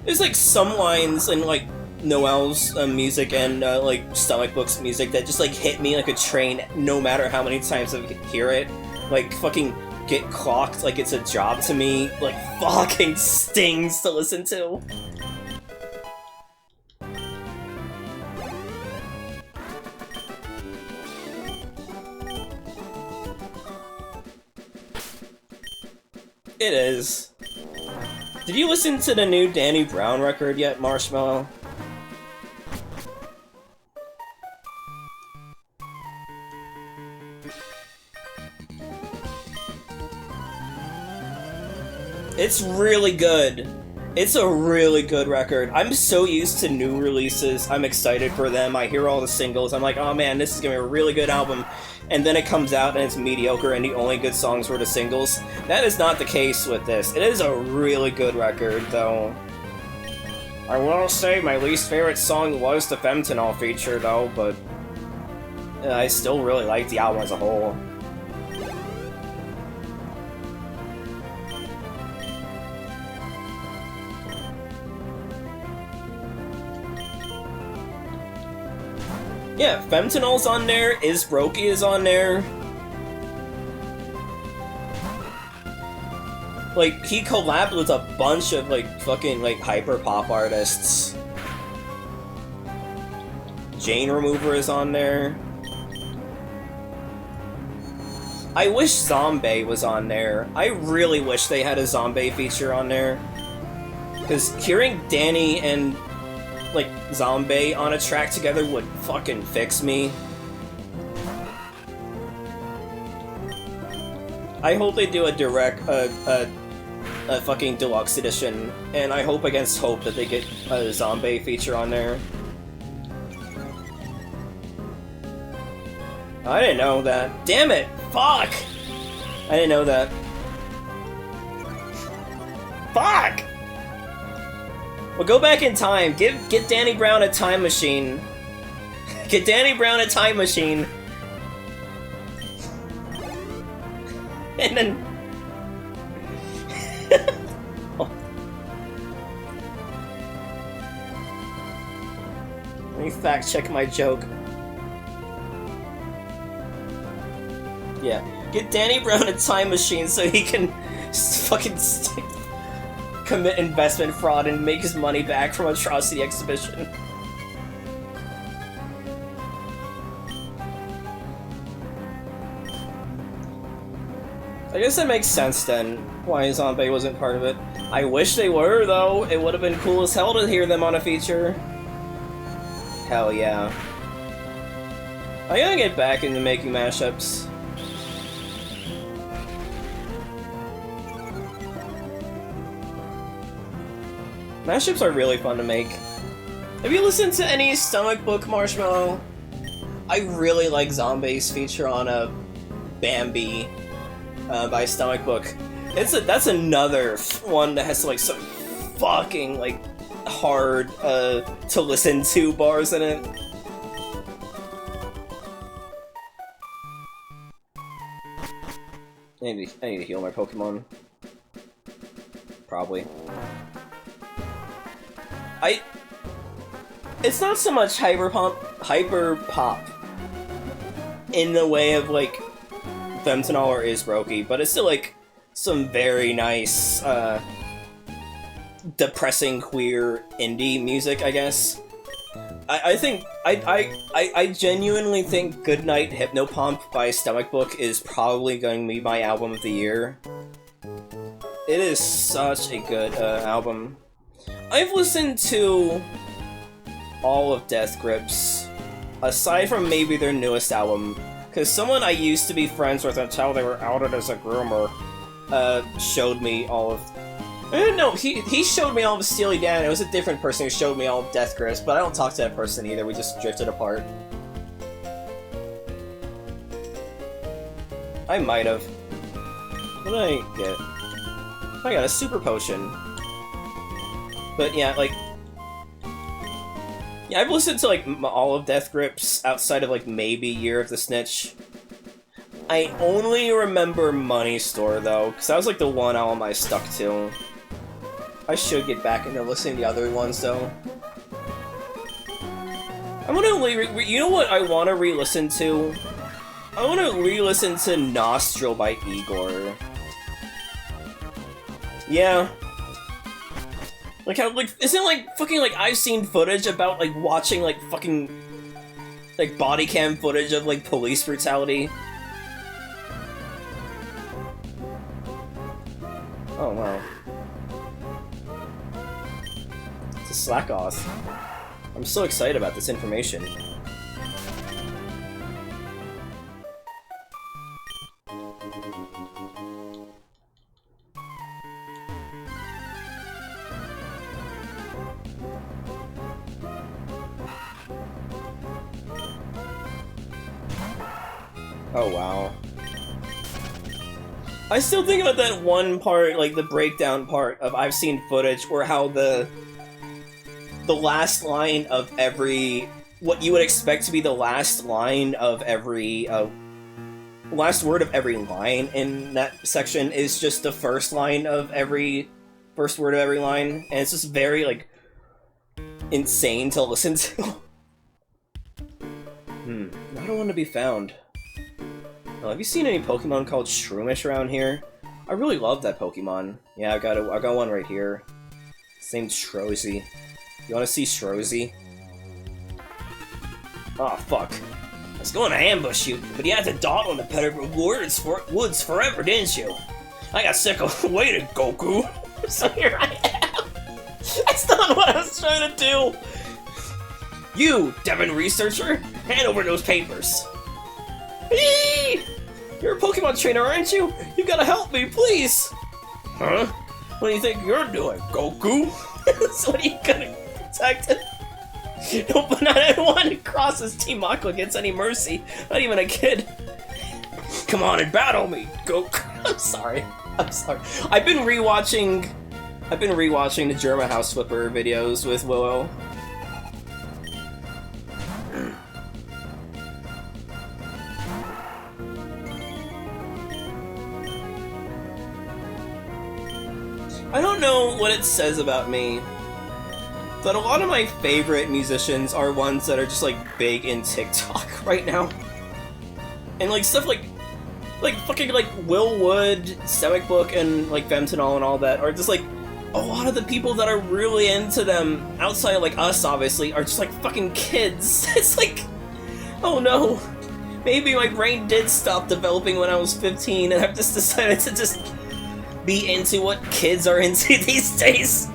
There's, like, some lines in, like, Noelle's music and, like, Stomach Book's music that just, like, hit me like a train no matter how many times I hear it. Like, fucking get clocked like it's a job to me. Like, fucking stings to listen to. It is. Did you listen to the new Danny Brown record yet, Marshmallow? It's really good. It's a really good record. I'm so used to new releases. I'm excited for them. I hear all the singles. I'm like, oh man, this is gonna be a really good album. And then it comes out and it's mediocre and the only good songs were the singles. That is not the case with this. It is a really good record, though. I will say my least favorite song was the Femtinol feature, though, but I still really like the album as a whole. Yeah, Femtinol's on there, Isbroki is on there. Like, he collabed with a bunch of, like, fucking, like, hyper-pop artists. Jane Remover is on there. I wish Zombie was on there. I really wish they had a Zombie feature on there. Because hearing Danny and, like, Zombie on a track together would fucking fix me. I hope they do a direct, a fucking deluxe edition, and I hope against hope that they get a Zombie feature on there. I didn't know that. Damn it! Fuck! I didn't know that. Fuck! Well, go back in time. Get Danny Brown a time machine. Get Danny Brown a time machine. And then... Oh. Let me fact check my joke. Yeah. Get Danny Brown a time machine so he can fucking commit investment fraud and make his money back from Atrocity Exhibition. I guess that makes sense then, why Zombie wasn't part of it. I wish they were, though. It would have been cool as hell to hear them on a feature. Hell yeah. I gotta get back into making mashups. Mashups are really fun to make. Have you listened to any Stomach Book, Marshmallow? I really like Zombie's feature on a Bambi by Stomach Book. That's another one that has like some fucking like hard to listen to bars in it. I need to heal my Pokemon. Probably. It's not so much hyper pop in the way of like Femtinol or Isbroki, but it's still like some very nice depressing queer indie music, I guess. I genuinely think Goodnight Hypnopomp by Stomach Book is probably going to be my album of the year. It is such a good album. I've listened to all of Death Grips, aside from maybe their newest album, because someone I used to be friends with until they were outed as a groomer, showed me all of... No, he showed me all of Steely Dan. It was a different person who showed me all of Death Grips, but I don't talk to that person either. We just drifted apart. I might have. What did I get? I got a super potion. But yeah, like... Yeah, I've listened to, like, all of Death Grips outside of, like, maybe Year of the Snitch. I only remember Money Store, though, because that was, like, the one album I stuck to. I should get back into listening to the other ones, though. I want to you know what I want to re-listen to? I want to re-listen to Nostril by Igor. Yeah. Like how, like, isn't like fucking, like, I've seen footage about, like, watching, like, fucking, like, body cam footage of, like, police brutality. Oh, wow. It's a slack off. I'm so excited about this information. Oh, wow. I still think about that one part, like, the breakdown part of I've seen footage, or how the last line of every... what you would expect to be the last line of every, last word of every line in that section is just the first line of every... first word of every line, and it's just very, like, insane to listen to. Not a one to be found. Oh, have you seen any Pokemon called Shroomish around here? I really love that Pokemon. Yeah, I got one right here. His name's Shrozy. You wanna see Shrozy? Oh, fuck. I was going to ambush you, but you had to dawdle in the Pettigrew woods forever, didn't you? I got sick of waiting, Goku. So here I am. That's not what I was trying to do. You, Devin researcher, hand over those papers. Eee! You're a Pokemon trainer, aren't you? You gotta help me, please! Huh? What do you think you're doing, Goku? So what are you gonna protect him? No, but I don't want to cross his Team Aqua against any mercy. Not even a kid. Come on and battle me, Goku. I'm sorry. I've been rewatching the Germa House Flipper videos with Willow. I don't know what it says about me, but a lot of my favorite musicians are ones that are just, like, big in TikTok right now. And, like, stuff like fucking, like, Will Wood, Stomach Book, and, like, Femtanol and all that are just, like, a lot of the people that are really into them, outside of, like, us, obviously, are just, like, fucking kids. It's like, oh no, maybe my brain did stop developing when I was 15, and I've just decided to just be into what kids are into these days.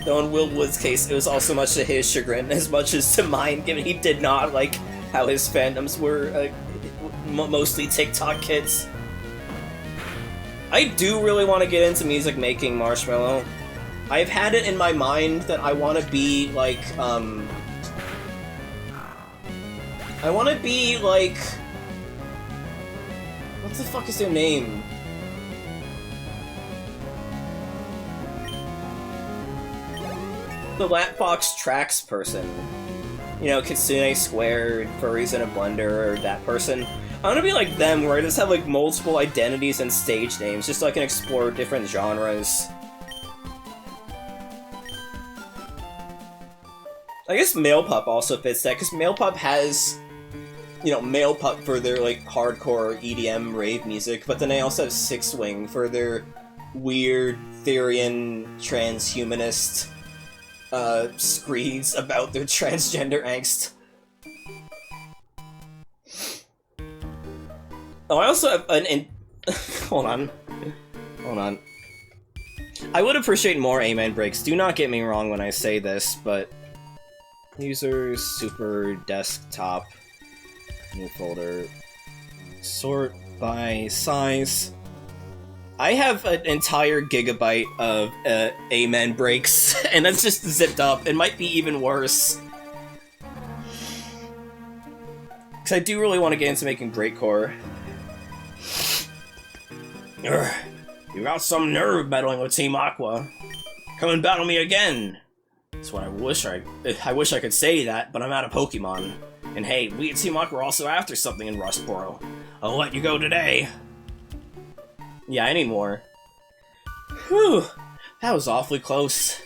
Though in Will Wood's case, it was also much to his chagrin as much as to mine, given he did not like how his fandoms were mostly TikTok kids. I do really want to get into music making, Marshmallow. I've had it in my mind that I want to be like, I want to be like... what the fuck is their name? The Lapbox Tracks person. You know, Kitsune Squared, Furries in a Blender, or that person. I want to be like them, where I just have like multiple identities and stage names, just so I can explore different genres. I guess Male Pup also fits that, because Male Pup has, you know, Male Pup for their, like, hardcore EDM rave music, but then they also have Six Wing for their weird Therian transhumanist screeds about their transgender angst. Oh, I also have an hold on. I would appreciate more amen breaks. Do not get me wrong when I say this, but users, super desktop, new folder, sort by size. I have an entire gigabyte of amen breaks, and that's just zipped up. It might be even worse. Because I do really want to get into making Greatcore. Urgh, you got some nerve battling with Team Aqua. Come and battle me again. That's what I wish I could say that, but I'm out of Pokemon. And hey, we at Team Aqua are also after something in Rustboro. I'll let you go today. Yeah, I need more. Whew, that was awfully close.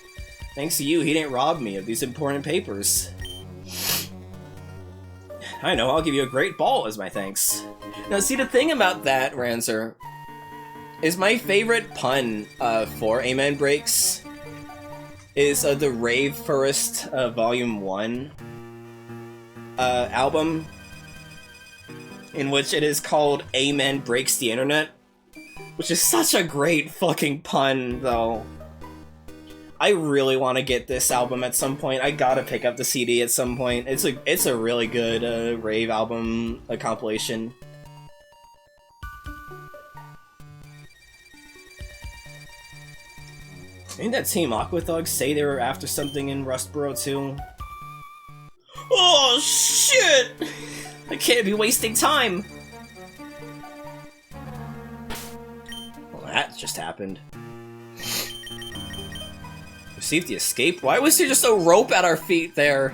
Thanks to you, he didn't rob me of these important papers. I know, I'll give you a great ball as my thanks. Now see, the thing about that, Ranzer, is my favorite pun for Amen Breaks is the Rave First Volume 1 album, in which it is called Amen Breaks the Internet, which is such a great fucking pun, though. I really want to get this album at some point. I gotta pick up the CD at some point. It's a really good rave album compilation. Didn't that Team Aqua Thug say they were after something in Rustboro too? Oh shit! I can't be wasting time! Well, that just happened. Received the escape? Why was there just a rope at our feet there?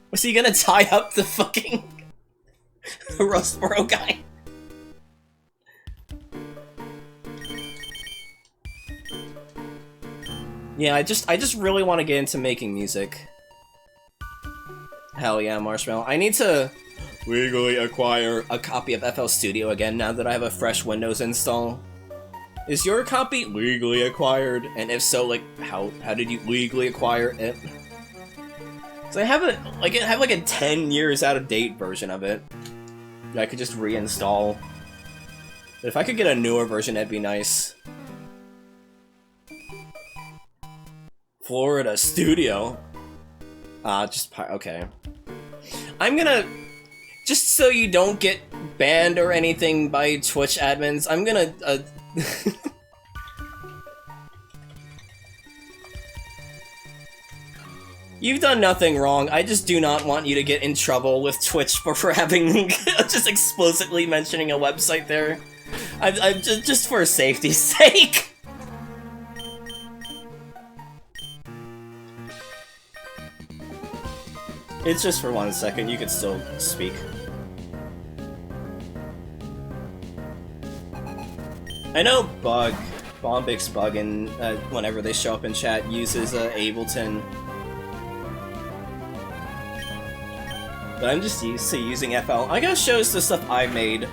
Was he gonna tie up the fucking Rustboro guy? Yeah, I just really want to get into making music. Hell yeah, Marshmallow. I need to legally acquire a copy of FL Studio again now that I have a fresh Windows install. Is your copy legally acquired? And if so, like, how did you legally acquire it? Cause I have a 10 years out of date version of it that I could just reinstall. But if I could get a newer version, that'd be nice. Florida Studio. Okay. I'm gonna, just so you don't get banned or anything by Twitch admins, I'm gonna, You've done nothing wrong, I just do not want you to get in trouble with Twitch for having, just explicitly mentioning a website there. I'm just for safety's sake. It's just for 1 second, you can still speak. I know Bombix Bug, and whenever they show up in chat, uses Ableton. But I'm just used to using FL. I gotta show us the stuff I made.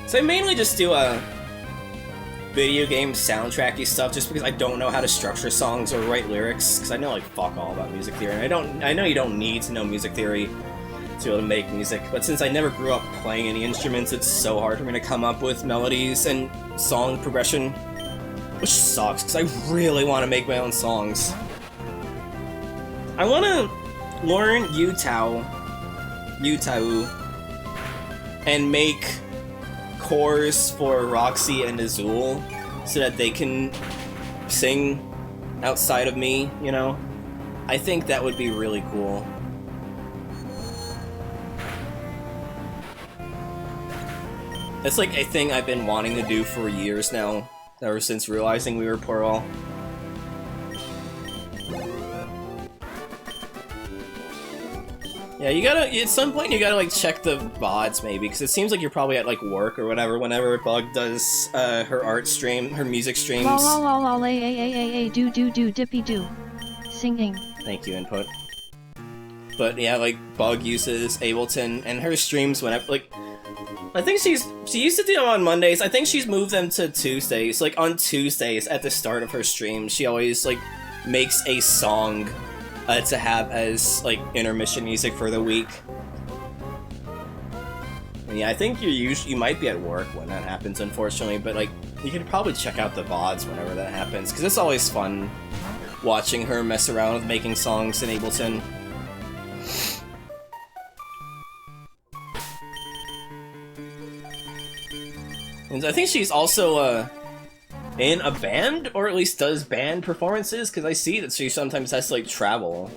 So I mainly just do video game soundtracky stuff just because I don't know how to structure songs or write lyrics, because I know like fuck all about music theory. And I know you don't need to know music theory to be able to make music, but since I never grew up playing any instruments, it's so hard for me to come up with melodies and song progression, which sucks because I really want to make my own songs. I want to learn Utau, and make cores for Roxy and Azul so that they can sing outside of me, you know? I think that would be really cool. It's like a thing I've been wanting to do for years now, ever since realizing we were plural. Yeah, you gotta, at some point you gotta like check the VODs maybe, because it seems like you're probably at like work or whatever whenever Bug does her art stream, her music streams. La la la la a do dippy do. Singing. Thank you, Input. But yeah, like Bug uses Ableton, and her streams whenever, like, I think she used to do them on Mondays. I think she's moved them to Tuesdays. Like on Tuesdays at the start of her stream, she always like makes a song to have as like intermission music for the week. And yeah, I think you might be at work when that happens, unfortunately. But like, You can probably check out the VODs whenever that happens, because it's always fun watching her mess around with making songs in Ableton. And I think she's also in a band, or at least does band performances, because I see that she sometimes has to like travel.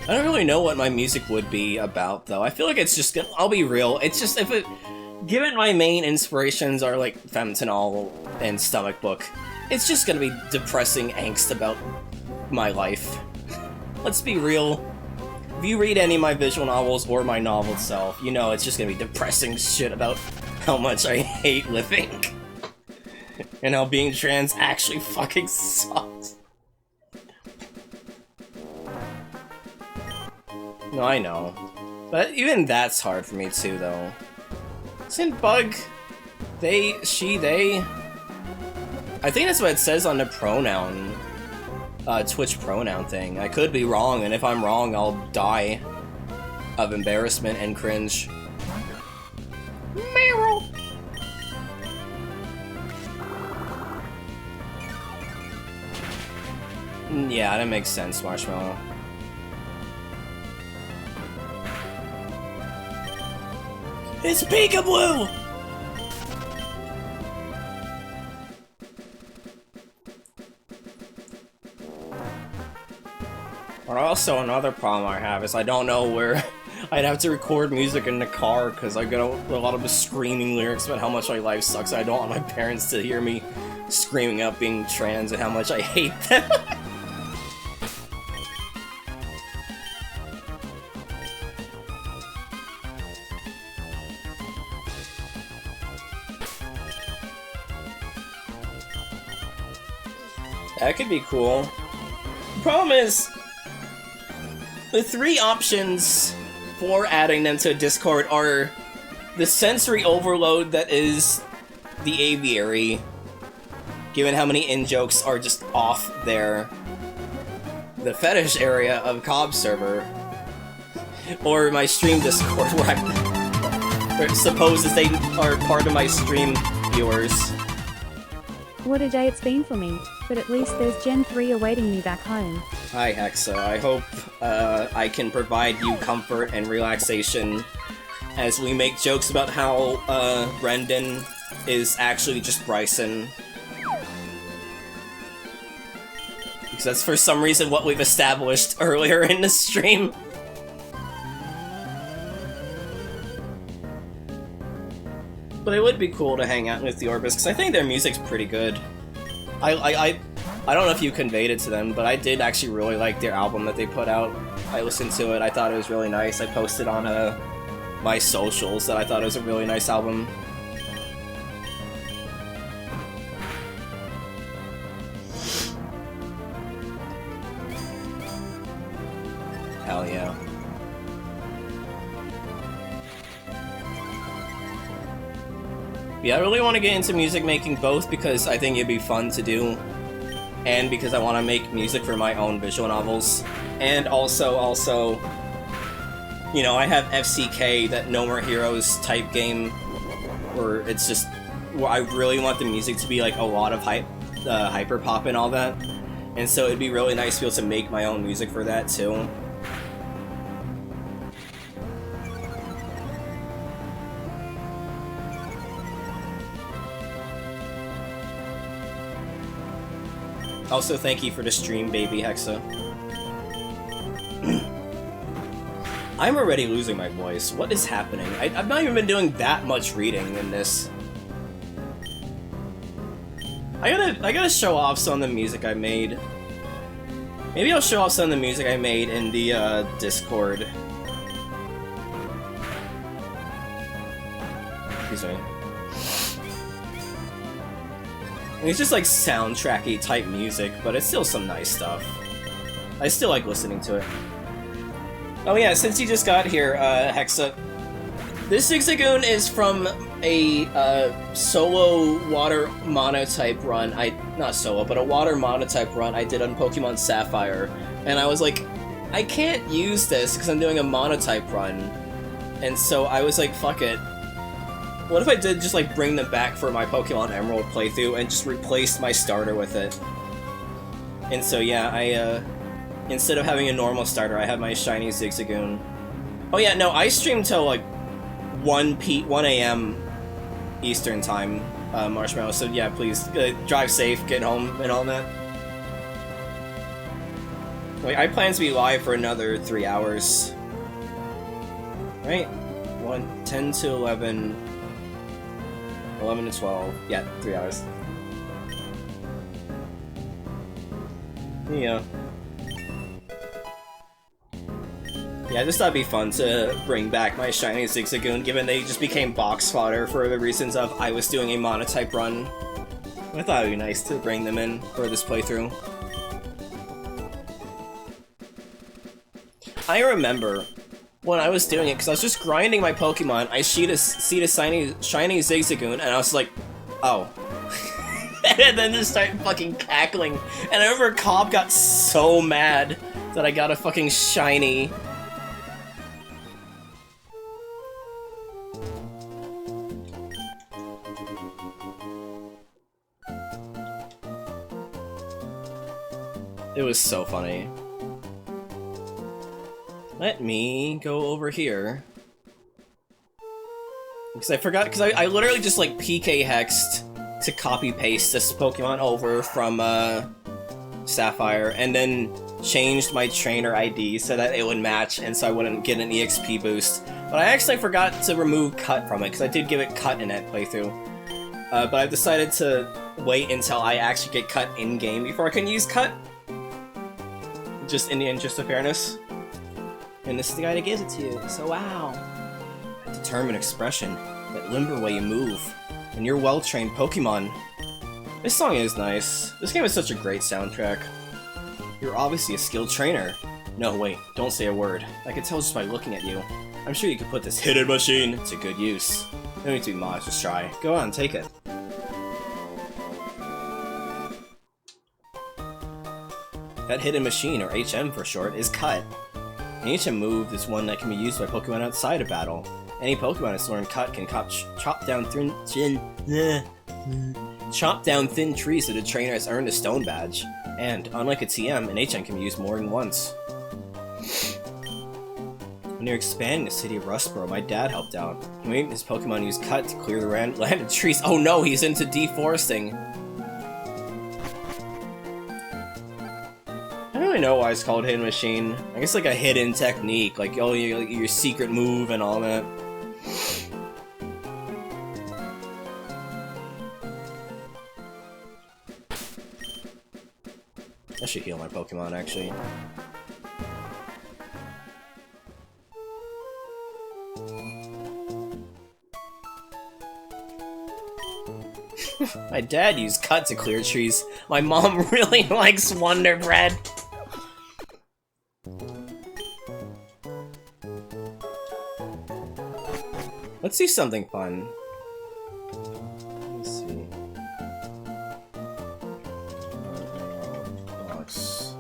I don't really know what my music would be about, though. I feel like it's just gonna— I'll be real, it's just, if it— given my main inspirations are, like, Femtanol and Stomach Book, it's just gonna be depressing angst about my life. Let's be real. If you read any of my visual novels or my novel itself, you know it's just gonna be depressing shit about how much I hate living. And how being trans actually fucking sucks. No, I know. But even that's hard for me too, though. Isn't bug... they, she, they? I think that's what it says on the pronoun... Twitch pronoun thing. I could be wrong, and if I'm wrong, I'll die of embarrassment and cringe. Meryl! Yeah, that makes sense, Marshmallow. It's Peekaboo! Or also another problem I have is I don't know where I'd have to record music in the car because I get a lot of the screaming lyrics about how much my life sucks. I don't want my parents to hear me screaming out being trans and how much I hate them. That could be cool. The problem is, the three options for adding them to Discord are the sensory overload that is the aviary, given how many in-jokes are just off there, the fetish area of Cobb server, or my stream Discord where it supposes they are part of my stream viewers. What a day it's been for me, but at least there's Gen 3 awaiting me back home. Hi Hexa, I hope I can provide you comfort and relaxation as we make jokes about how Brendan is actually just Bryson. Because that's for some reason what we've established earlier in the stream. But it would be cool to hang out with the Orbis, because I think their music's pretty good. I don't know if you conveyed it to them, but I did actually really like their album that they put out. I listened to it, I thought it was really nice. I posted on my socials that I thought it was a really nice album. Hell yeah. Yeah, I really want to get into music making, both because I think it'd be fun to do, and because I want to make music for my own visual novels. And also, you know, I have FCK, that No More Heroes type game, where it's just, where I really want the music to be like a lot of hyper pop and all that. And so it'd be really nice to be able to make my own music for that too. Also, thank you for the stream, baby Hexa. I'm already losing my voice. What is happening? I've not even been doing that much reading in this. I gotta show off some of the music I made. Maybe I'll show off some of the music I made in the Discord. Excuse me. It's just like soundtracky type music, but it's still some nice stuff. I still like listening to it. Oh yeah, since you just got here, Hexa, this Zigzagoon is from a solo water monotype run. Not solo, but a water monotype run I did on Pokemon Sapphire, and I was like, I can't use this because I'm doing a monotype run, and so I was like, fuck it. What if I did just like bring them back for my Pokemon Emerald playthrough and just replaced my starter with it? And so yeah, I instead of having a normal starter, I have my shiny Zigzagoon. Oh yeah, no, I streamed till like 1 a.m. Eastern time, Marshmallow, so yeah, please, drive safe, get home, and all that. Wait, I plan to be live for another 3 hours. Right? 10 to 11... 11 to 12. Yeah, 3 hours. Yeah. Yeah, I just thought it'd be fun to bring back my shiny Zigzagoon, given they just became box fodder for the reasons of I was doing a monotype run. I thought it'd be nice to bring them in for this playthrough. I remember when I was doing it, because I was just grinding my Pokemon, I see the shiny Zigzagoon, and I was like, oh. And then just started fucking cackling. And I remember Cobb got so mad that I got a fucking shiny. It was so funny. Let me go over here. Because I forgot, because I literally just like PK hexed to copy paste this Pokemon over from Sapphire, and then changed my trainer ID so that it would match and so I wouldn't get an EXP boost. But I actually forgot to remove Cut from it, because I did give it Cut in that playthrough. But I've decided to wait until I actually get Cut in-game before I can use Cut. Just in the interest of fairness. And this is the guy that gives it to you, so wow. That determined expression, that limber way you move, and your well-trained Pokemon. This song is nice. This game is such a great soundtrack. You're obviously a skilled trainer. No, wait, don't say a word. I can tell just by looking at you. I'm sure you could put this hidden machine to good use. No need to be modest, just try. Go on, take it. That hidden machine, or HM for short, is Cut. An HM move is one that can be used by Pokemon outside of battle. Any Pokemon that's learned Cut can chop down thin trees so the trainer has earned a stone badge. And, unlike a TM, an HM can be used more than once. When you're expanding the city of Rustboro, my dad helped out. He made his Pokemon use Cut to clear the land of trees. Oh no, he's into deforesting! I don't really know why it's called Hidden Machine. I guess like a hidden technique, like oh, your secret move and all that. I should heal my Pokemon, actually. My dad used Cut to clear trees. My mom really likes Wonder Bread. Let's see something fun. Let's see. Box.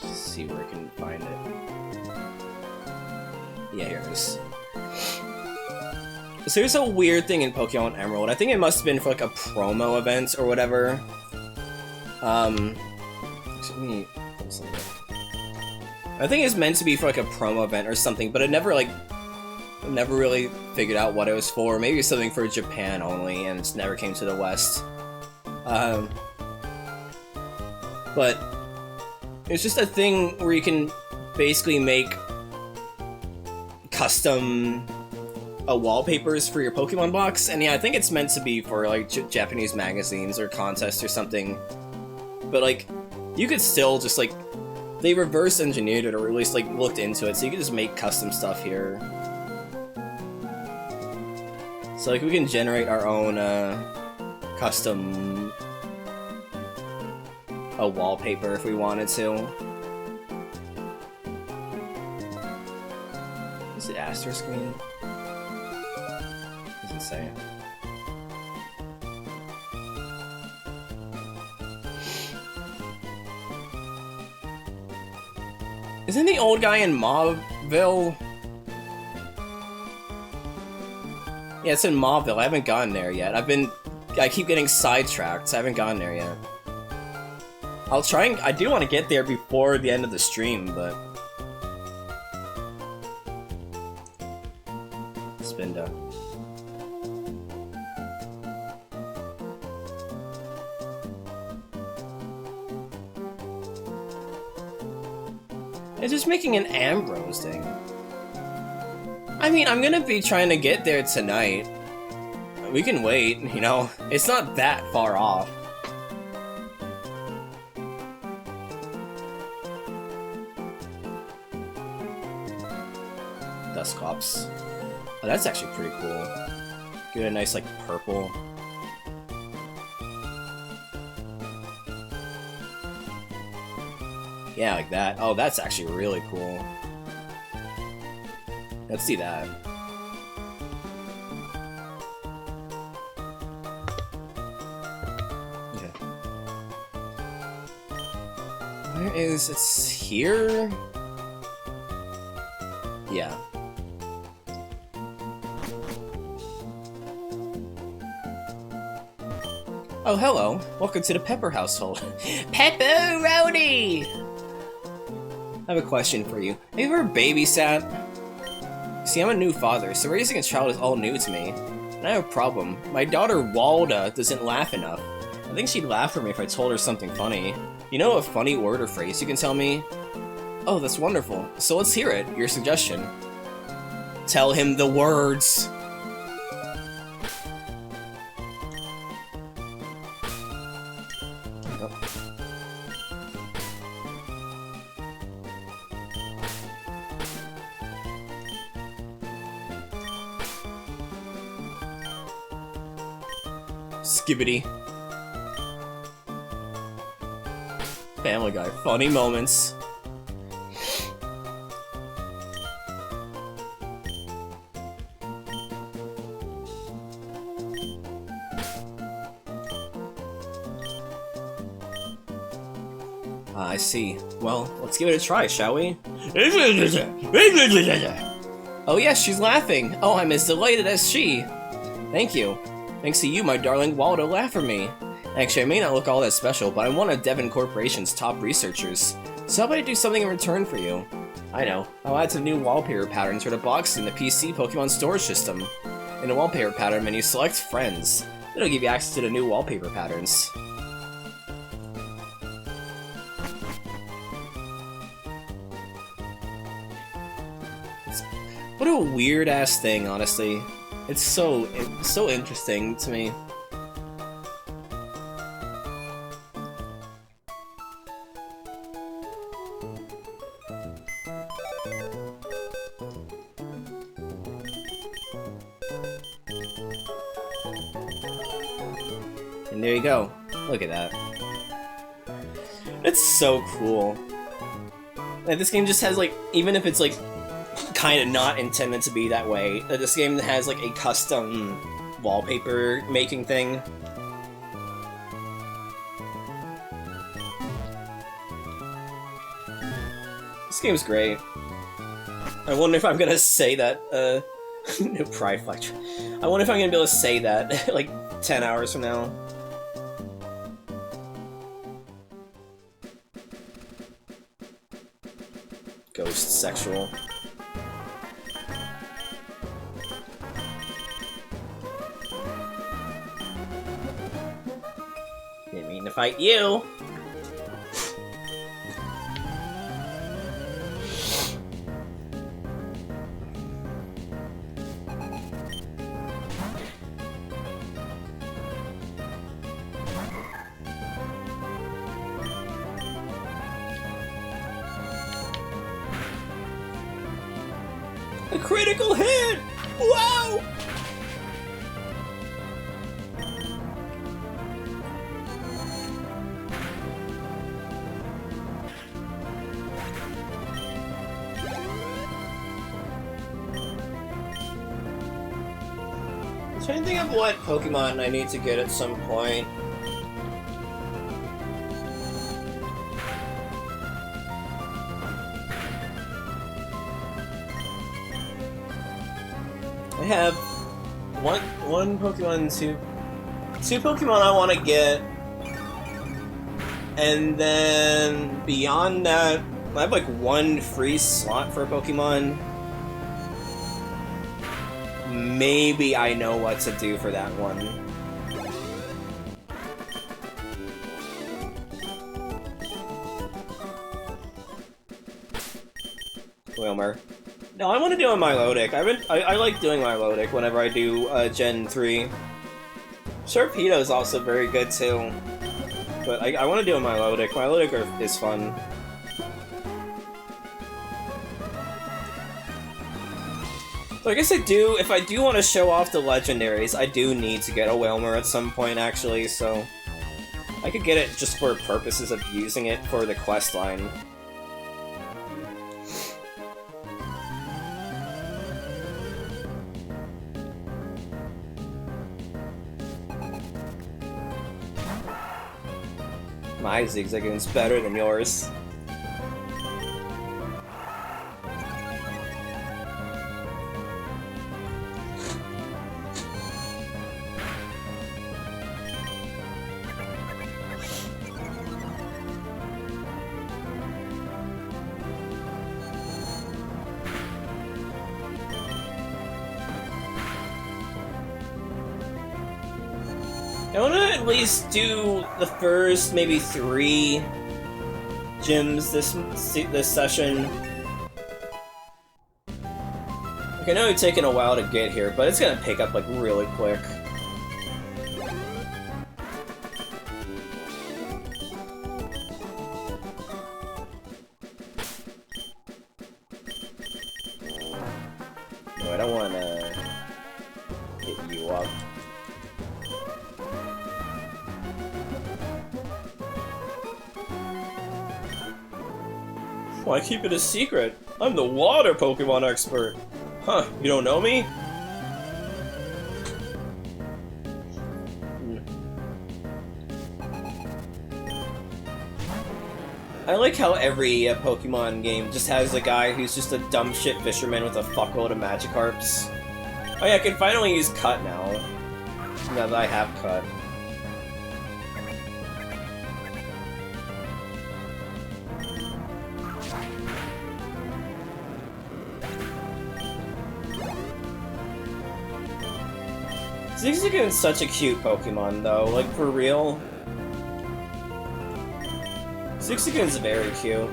Let's see where I can find it. Yeah, here it is. So there's a weird thing in Pokemon Emerald. I think it must have been for like a promo event or whatever. I think it's meant to be for like a promo event or something, but I never really figured out what it was for. Maybe it's something for Japan only, and it's never came to the West. But it's just a thing where you can basically make custom wallpapers for your Pokemon box, and yeah, I think it's meant to be for like Japanese magazines or contests or something. But like, you could still just like, they reverse engineered it or at least like looked into it, so you could just make custom stuff here. So like we can generate our own custom wallpaper if we wanted to. Is it asterisk screen? Doesn't say. Isn't the old guy in Mauville? Yeah, it's in Mauville. I haven't gotten there yet. I keep getting sidetracked, so I haven't gotten there yet. I'll try and... I do want to get there before the end of the stream, but... Spinda. It's just making an Ambrose thing. I mean, I'm gonna be trying to get there tonight. We can wait, you know? It's not that far off. Dusclops. Oh, that's actually pretty cool. Give it a nice, like, purple. Yeah, like that. Oh, that's actually really cool. Let's see that. Okay. Where is... It's here? Yeah. Oh, hello. Welcome to the Pepper household. Pepperoni! I have a question for you. Have you ever babysat? See, I'm a new father, so raising a child is all new to me. And I have a problem. My daughter Walda doesn't laugh enough. I think she'd laugh for me if I told her something funny. You know a funny word or phrase you can tell me? Oh, that's wonderful. So let's hear it. Your suggestion. Tell him the words. Skibbity. Family Guy. Funny moments. I see. Well, let's give it a try, shall we? Oh yes, she's laughing. Oh, I'm as delighted as she. Thank you. Thanks to you, my darling Waldo laughed for me. Actually, I may not look all that special, but I'm one of Devon Corporation's top researchers. So how about I do something in return for you? I know. I'll add some new wallpaper patterns for the box in the PC Pokemon storage system. In the wallpaper pattern menu, select Friends. It'll give you access to the new wallpaper patterns. What a weird-ass thing, honestly. It's so interesting to me. And there you go. Look at that. It's so cool. Like, this game just has, like, even if it's, like, kind of not intended to be that way, this game has, like, a custom wallpaper making thing. This game's great. I wonder if I'm gonna say that, new Pride Fletcher. I wonder if I'm gonna be able to say that, like, 10 hours from now. Ghost sexual. Didn't mean to fight you. A critical hit! Wow! trying to think of what Pokemon I need to get at some point. I have one Pokemon, two Pokemon I want to get, and then beyond that, I have like one free slot for a Pokemon. Maybe I know what to do for that one. Wilmer. No, I want to do a Milotic. I like doing Milotic whenever I do Gen 3. Sharpedo is also very good too. But I want to do a Milotic. Milotic is fun. So I guess if I do want to show off the legendaries, I do need to get a Wilmer at some point actually, so I could get it just for purposes of using it for the quest line. My Zigzagoon's better than yours. I want to at least do the first maybe 3 gyms this session. Like, I know it's taken a while to get here, but it's gonna pick up like really quick. No, I don't want to hit you up. Why keep it a secret? I'm the water Pokemon expert. Huh, you don't know me? I like how every Pokemon game just has a guy who's just a dumb shit fisherman with a fuckload of Magikarps. Oh yeah, I can finally use Cut now. Now that I have Cut. Zigzagoon's such a cute Pokemon, though. Like, for real. Zigzagoon's very cute.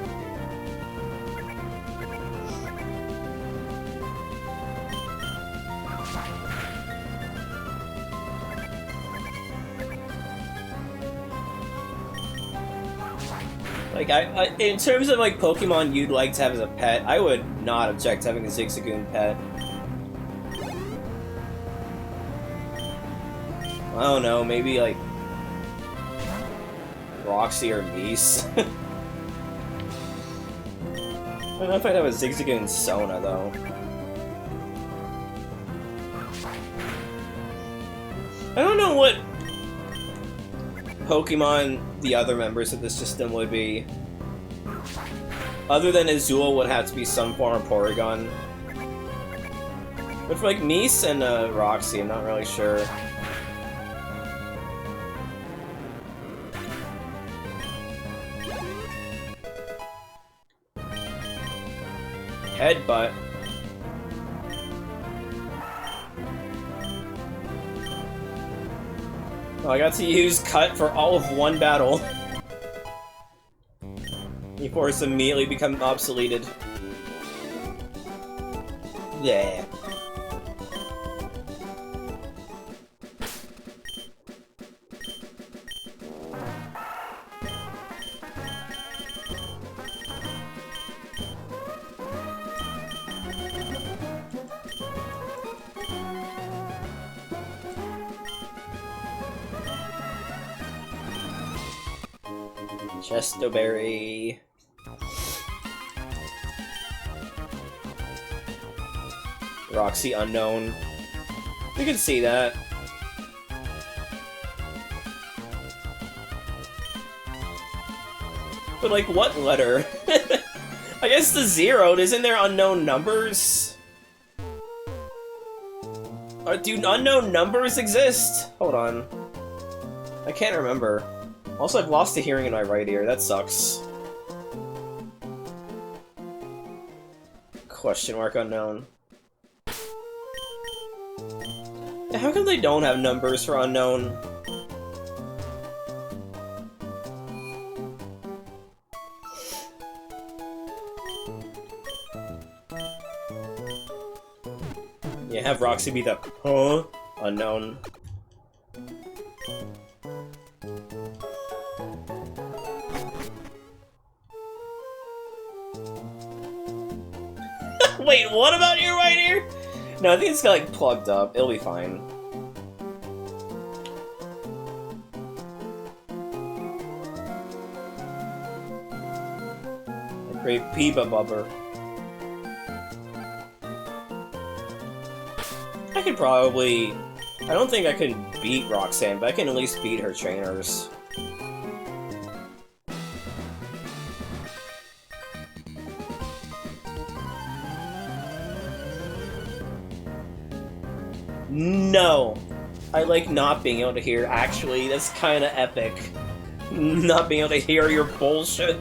Like, in terms of, like, Pokemon you'd like to have as a pet, I would not object to having a Zigzagoon pet. I don't know, maybe like Roxy or Mies. I don't know if I'd have a Zigzagoon Sona though. I don't know what Pokemon the other members of the system would be. Other than Azul would have to be some form of Porygon. But for like Mies and Roxy, I'm not really sure. Headbutt. Oh, I got to use Cut for all of one battle. Before it's immediately become obsoleted. Yeah. Chestoberry. Roxy unknown. You can see that. But like, what letter? I guess the 0. Isn't there unknown numbers? Do unknown numbers exist? Hold on. I can't remember. Also, I've lost the hearing in my right ear. That sucks. Question mark unknown. How come they don't have numbers for unknown? Yeah, have Roxy be the unknown. Wait, what about your right ear? No, I think it's got like plugged up. It'll be fine. A great Peeba Bubber. I could probably... I don't think I can beat Roxanne, but I can at least beat her trainers. No! I like not being able to hear. Actually, that's kinda epic. Not being able to hear your bullshit.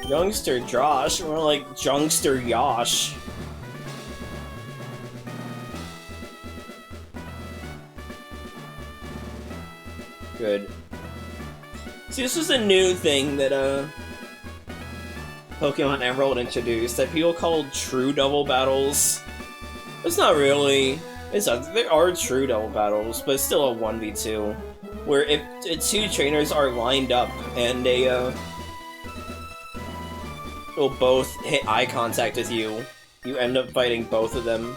Youngster Josh, more like Junkster Yosh. Good. See, this was a new thing that, Pokemon Emerald introduced, that people called true double battles. It's not really. There are true double battles, but it's still a 1v2. Where if two trainers are lined up and they, will both hit eye contact with you, you end up fighting both of them.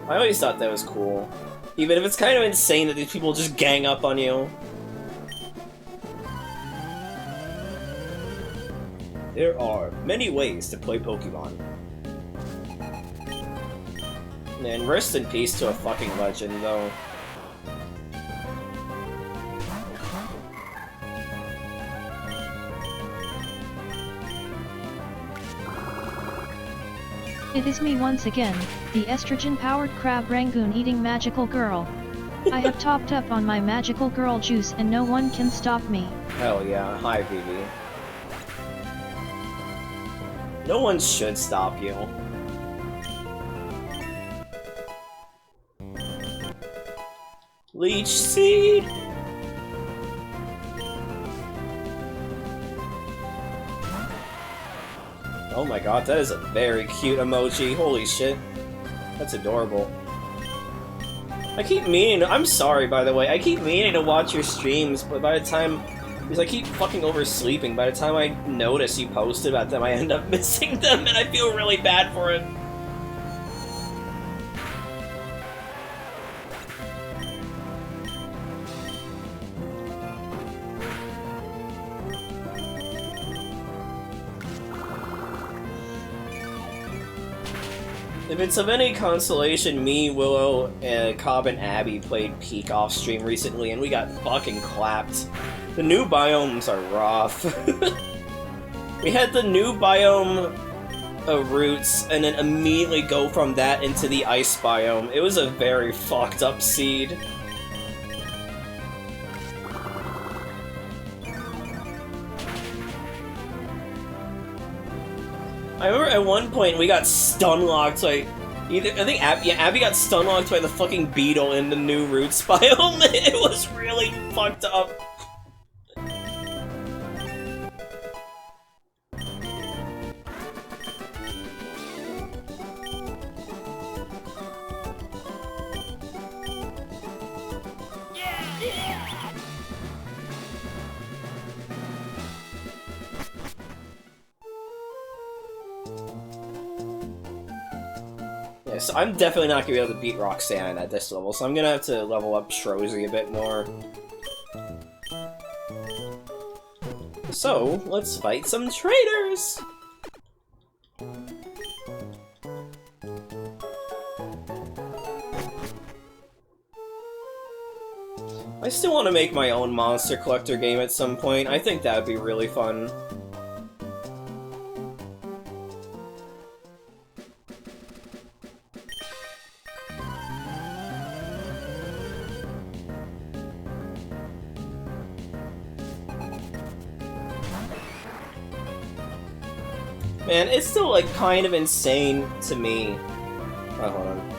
I always thought that was cool. Even if it's kind of insane that these people just gang up on you. There are many ways to play Pokemon. And rest in peace to a fucking legend, though. It is me once again, the estrogen-powered crab rangoon-eating magical girl. I have topped up on my magical girl juice and no one can stop me. Hell yeah, hi Vivi. No one should stop you. Leech Seed! Oh my god, that is a very cute emoji. Holy shit. That's adorable. I keep meaning to, I'm sorry by the way, I keep meaning to watch your streams, but by the time, because I keep fucking oversleeping, by the time I notice you posted about them, I end up missing them, and I feel really bad for it. If it's of any consolation, me, Willow, Cobb, and Abby played Peak off stream recently, and we got fucking clapped. The new biomes are rough. We had the new biome roots, and then immediately go from that into the ice biome. It was a very fucked up seed. I remember at one point we got stunlocked by Abby got stunlocked by the fucking beetle in the new roots biome. It was really fucked up. Yeah, so I'm definitely not gonna be able to beat Roxanne at this level, so I'm gonna have to level up Shrosy a bit more. So, let's fight some traitors! I still want to make my own monster collector game at some point. I think that would be really fun. Man, it's still, like, kind of insane to me. Oh, hold on.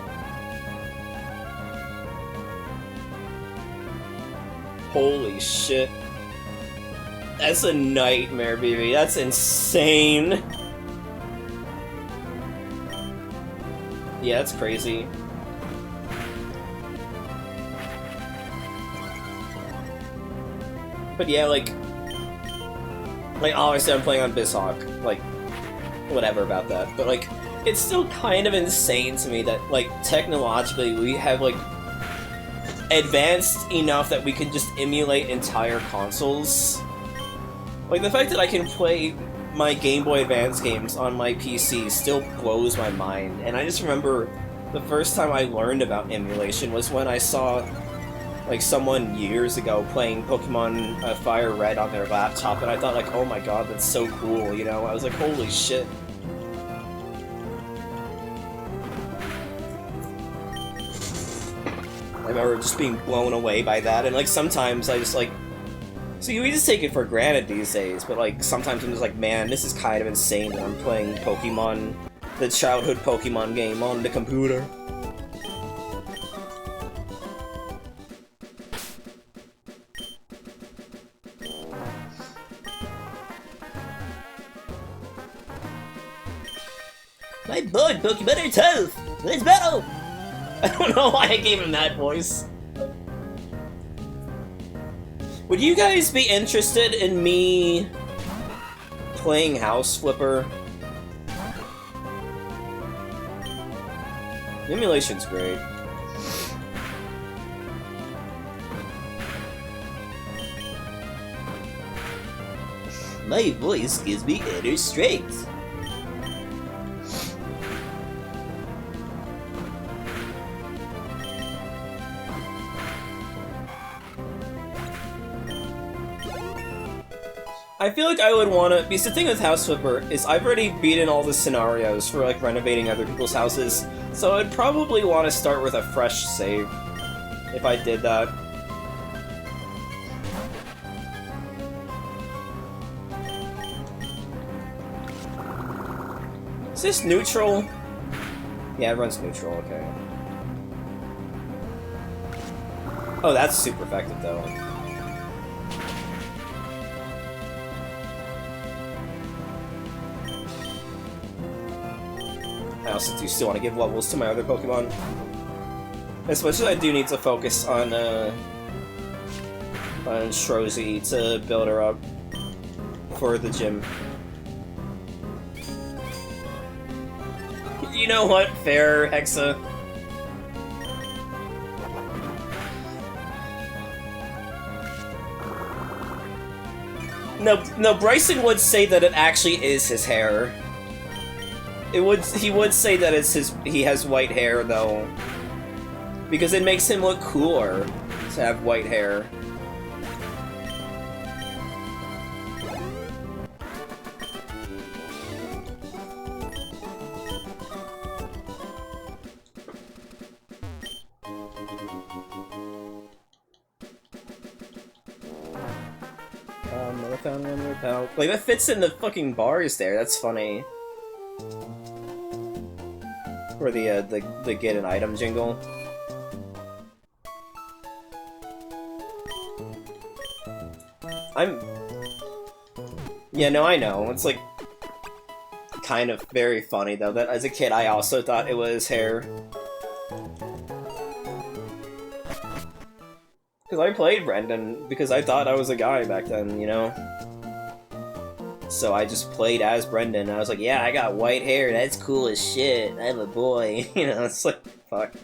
Holy shit. That's a nightmare, baby. That's insane. Yeah, that's crazy. But yeah, like obviously I'm playing on BizHawk, like, whatever about that, but like, it's still kind of insane to me that, like, technologically we have, like, advanced enough that we can just emulate entire consoles. Like, the fact that I can play my Game Boy Advance games on my PC still blows my mind, and I just remember the first time I learned about emulation was when I saw, like, someone years ago playing Pokemon Fire Red on their laptop, and I thought, like, oh my god, that's so cool, you know? I was like, holy shit. I remember just being blown away by that, and, like, sometimes I just, like... So we just take it for granted these days, but, like, sometimes I'm just like, man, this is kind of insane that I'm playing Pokemon, the childhood Pokemon game on the computer. My boy, Pokemon are tough! Let's battle! I don't know why I gave him that voice. Would you guys be interested in me playing House Flipper? Emulation's great. My voice gives me inner strength. I feel like I would want to, because the thing with House Flipper is I've already beaten all the scenarios for, like, renovating other people's houses, so I'd probably want to start with a fresh save if I did that. Is this neutral? Yeah, it runs neutral, okay. Oh, that's super effective, though. I also do still want to give levels to my other Pokemon. As much as I do need to focus on Shrosy to build her up for the gym. You know what? Fair, Hexa. No, Bryson would say that it actually is his hair. He would say that he has white hair, though. Because it makes him look cooler to have white hair. Like, that fits in the fucking bars there, that's funny. For the get an item jingle. Yeah, no, I know. It's, like, kind of very funny, though, that as a kid I also thought it was hair. Because I played Brendan because I thought I was a guy back then, you know? So I just played as Brendan. I was like, yeah, I got white hair. That's cool as shit. I'm a boy. You know, it's like, fuck.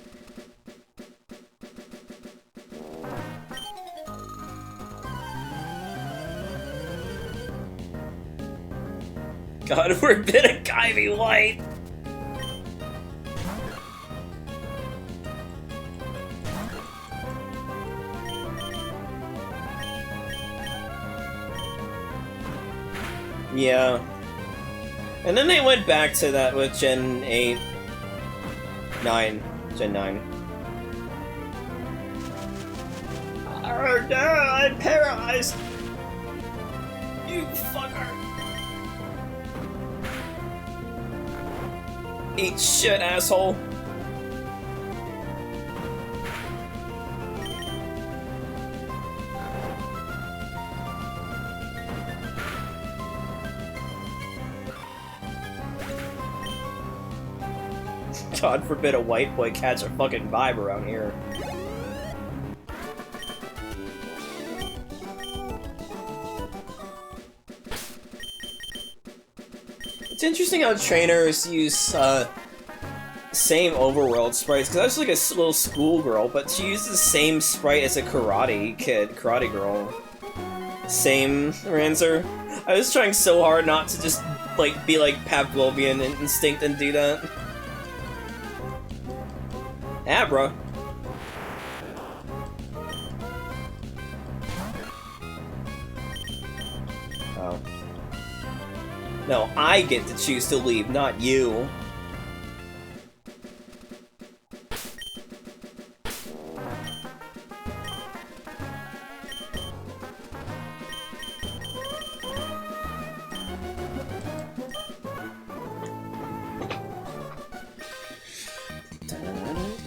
God, we're a bit of Cammy white. Yeah. And then they went back to that with Gen 8. 9. Gen 9. Oh no, I'm paralyzed! You fucker! Eat shit, asshole! God forbid a white boy catch a fucking vibe around here. It's interesting how trainers use, same overworld sprites, because I was like a little schoolgirl, but she uses the same sprite as a karate girl. Same, Ranzer. I was trying so hard not to just, like, be like Pavlovian instinct and do that. Abra. Oh. No, I get to choose to leave, not you.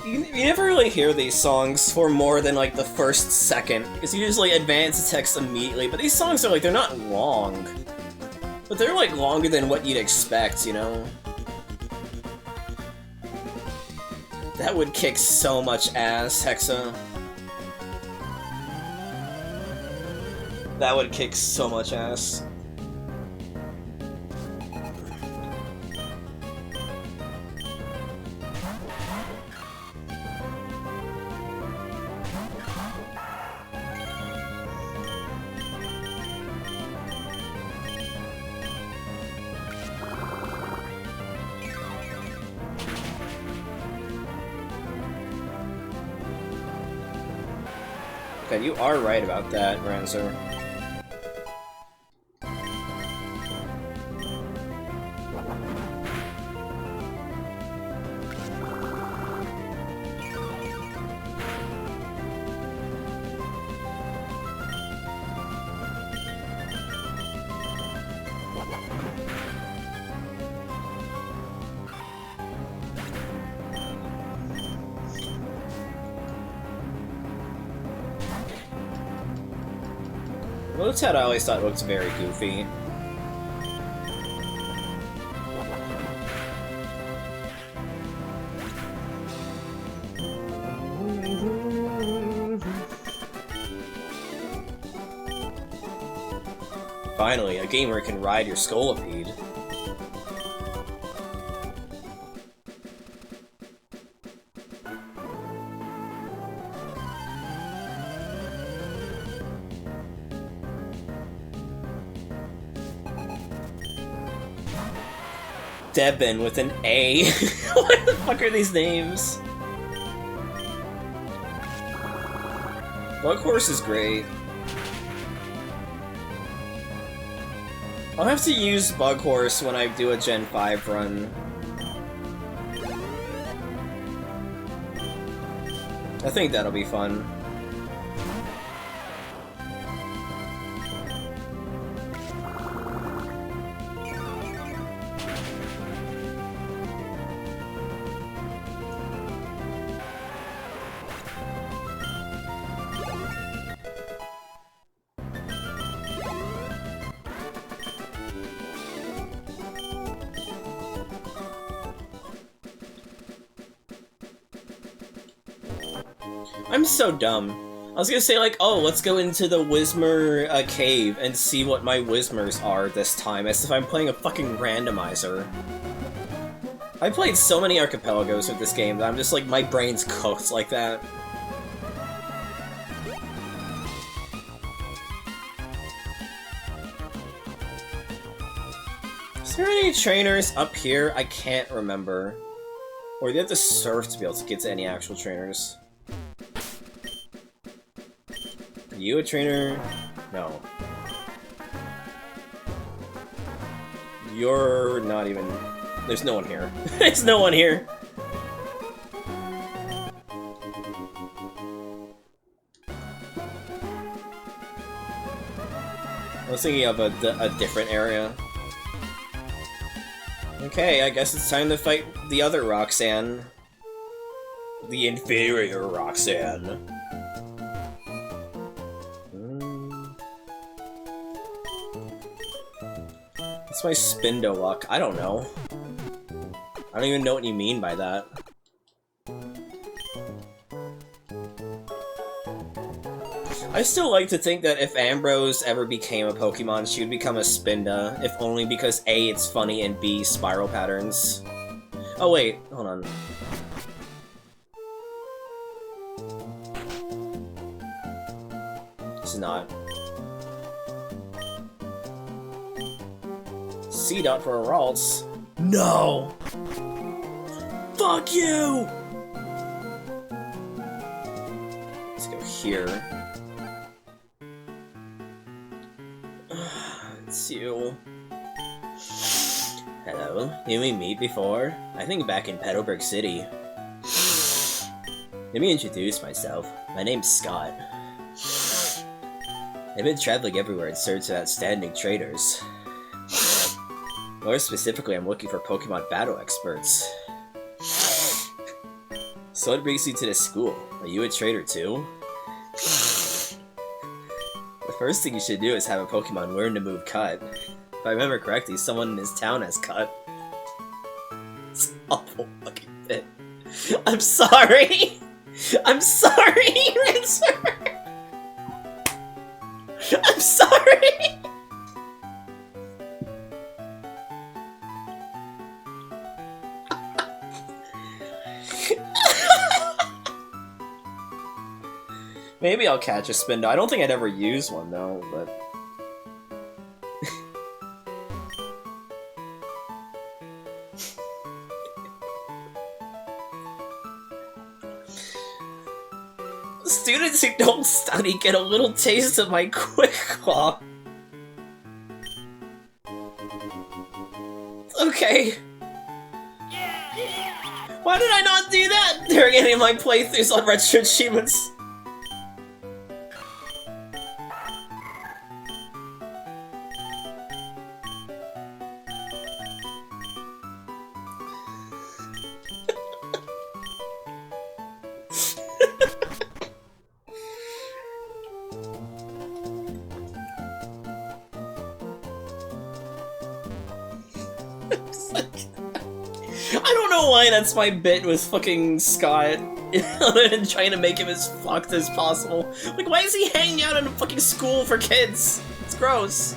You never really hear these songs for more than like the first second, because you usually advance the text immediately, but these songs are like, they're not long. But they're like longer than what you'd expect, you know? That would kick so much ass, Hexa. That would kick so much ass. Okay, you are right about that, Ranzer. Lotad I always thought looked very goofy. Finally, a game where it can ride your Scolipede. Devin with an A. What the fuck are these names? Bug Horse is great. I'll have to use Bug Horse when I do a Gen 5 run. I think that'll be fun. I'm so dumb. I was gonna say, like, oh, let's go into the Whismer cave and see what my Whismers are this time, as if I'm playing a fucking randomizer. I played so many archipelagos with this game that I'm just like, my brain's cooked like that. Is there any trainers up here? I can't remember. Or do you have to surf to be able to get to any actual trainers? Are you a trainer? No. You're not even... There's no one here. There's no one here! I was thinking of a different area. Okay, I guess it's time to fight the other Roxanne. The inferior Roxanne. What's my Spindo luck? I don't know. I don't even know what you mean by that. I still like to think that if Ambrose ever became a Pokemon, she would become a Spinda, if only because A, it's funny, and B, spiral patterns. Oh wait, hold on. It's not. C-Dot for a Ralts. No! Fuck you! Let's go here. It's you. Hello, did we meet before? I think back in Petalburg City. Let me introduce myself. My name's Scott. I've been traveling everywhere in search of outstanding traders. More specifically, I'm looking for Pokemon battle experts. So what brings you to this school? Are you a trader too? The first thing you should do is have a Pokemon learn to move Cut. If I remember correctly, someone in this town has Cut. It's an awful fucking bit. I'm sorry! I'm sorry, Rancer! I'm sorry! Maybe I'll catch a Spindo. I don't think I'd ever use one though, but... Students who don't study get a little taste of my Quick Claw. Okay. Why did I not do that during any of my playthroughs on Retro Achievements? I don't know why that's my bit with fucking Scott, other than trying to make him as fucked as possible. Like, why is he hanging out in a fucking school for kids? It's gross.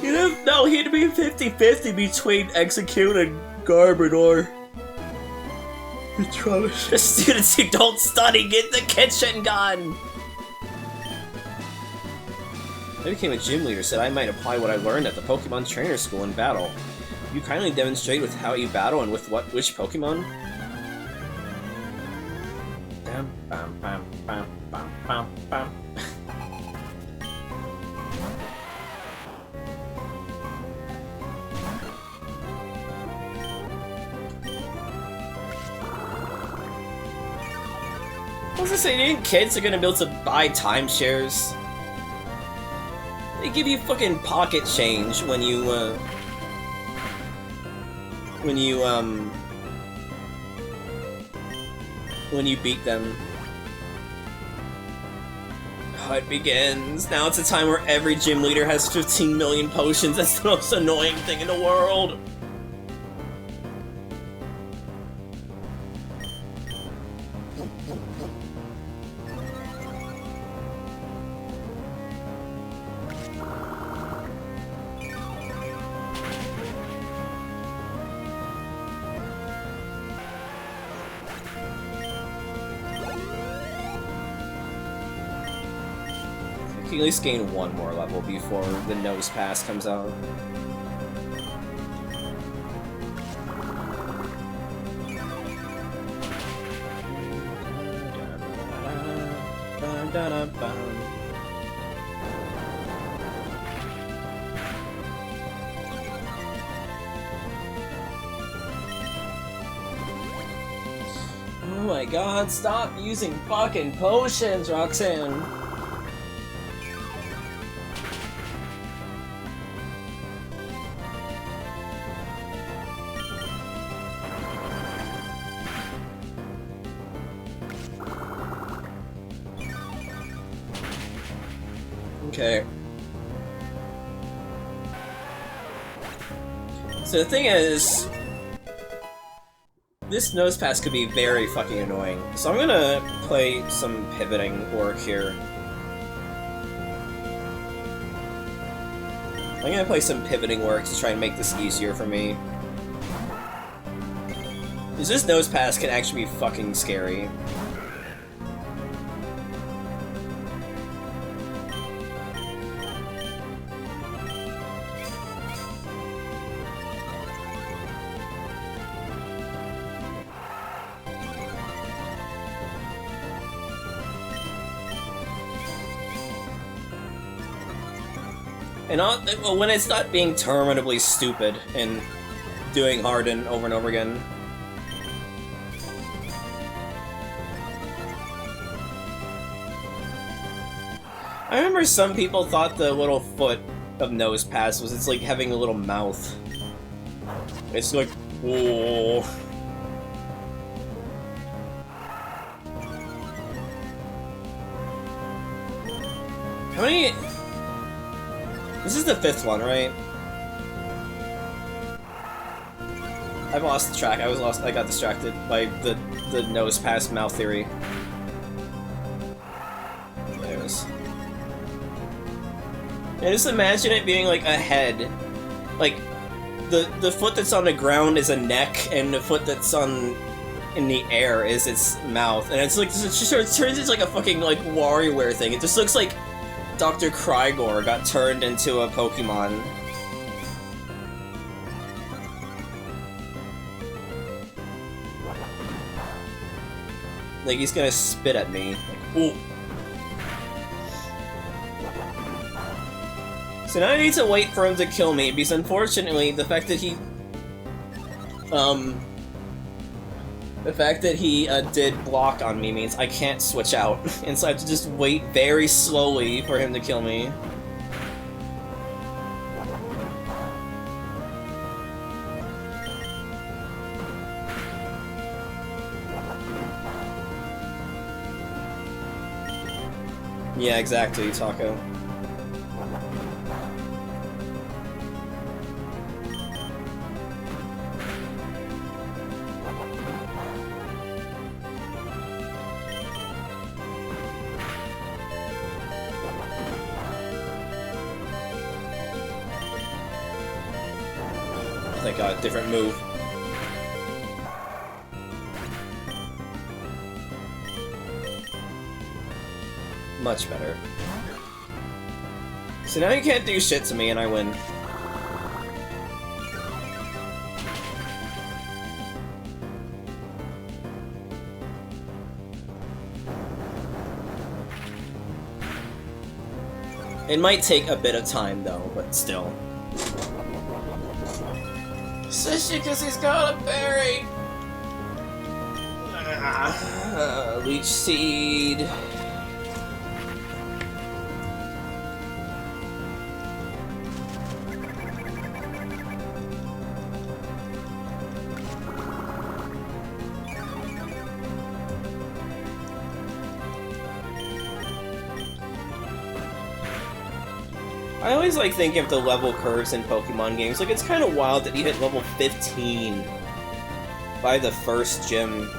You know, no, he'd be 50-50 between Execute and Garbodor. The students who don't study get the kitchen gun! I became a gym leader, said I might apply what I learned at the Pokemon Trainer School in battle. You kindly demonstrate with how you battle and with which Pokemon? Bam, bam, bam, bam, bam, bam, bam. I was gonna say, do you think kids are gonna be able to buy timeshares? They give you fucking pocket change when you beat them. It begins. Now it's a time where every gym leader has 15 million potions. That's the most annoying thing in the world. You can at least gain one more level before the nose pass comes out. Oh my god, stop using fucking potions, Roxanne! Okay. So the thing is, this nose pass could be very fucking annoying. So I'm gonna play some pivoting work here. I'm gonna play some pivoting work to try and make this easier for me. Because this nose pass can actually be fucking scary. And well, when it's not being terminably stupid and doing Harden over and over again. I remember some people thought the little foot of nose pass was it's like having a little mouth. It's like, whoa. How many? This is the 5th one, right? I've lost track. I got distracted by the nose pass mouth theory. There it is. Yeah, just imagine it being like a head. Like the foot that's on the ground is a neck, and the foot that's in the air is its mouth. And it's like it turns into like a fucking like WarioWare thing. It just looks like Dr. Krygor got turned into a Pokemon. Like, he's gonna spit at me. Like, ooh. So now I need to wait for him to kill me, because unfortunately, the fact that he did block on me means I can't switch out, and so I have to just wait very slowly for him to kill me. Yeah, exactly, Taco. Thank God, different move. Much better. So now you can't do shit to me and I win. It might take a bit of time though, but still. Especially because he's got a berry! Leech Seed. I always like thinking of the level curves in Pokemon games. Like, it's kind of wild that you hit level 15 by the first gym.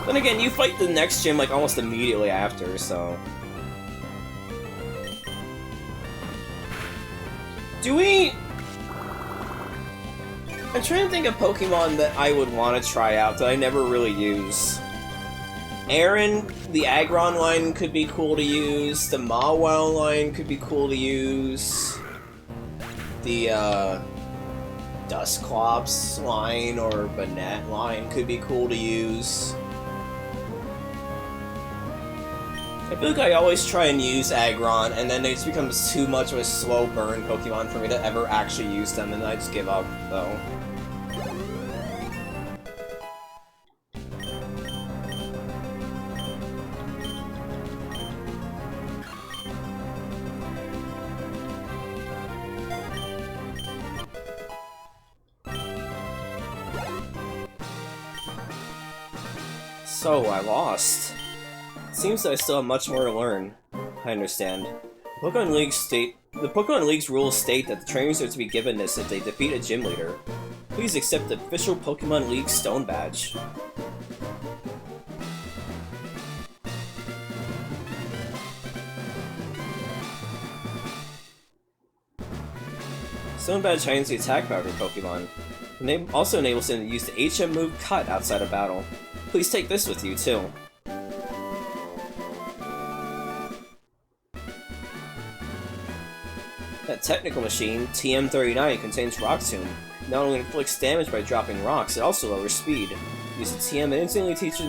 Then again, you fight the next gym, like, almost immediately after, so... Do we... I'm trying to think of Pokemon that I would want to try out that I never really use. Aaron, the Aggron line could be cool to use. The Mawile line could be cool to use. The, Dusclops line or Banette line could be cool to use. I feel like I always try and use Aggron, and then it just becomes too much of a slow burn Pokemon for me to ever actually use them, and I just give up, though. So, I lost. Seems that I still have much more to learn. I understand. The Pokemon League's rules state that the trainers are to be given this if they defeat a gym leader. Please accept the official Pokemon League Stone Badge. Stone Badge heightens the attack power of your Pokemon. It also enables them to use the HM move Cut outside of battle. Please take this with you, too. That technical machine, TM39, contains Rock Tomb. Not only inflicts damage by dropping rocks, it also lowers speed. Use the TM and instantly teaches...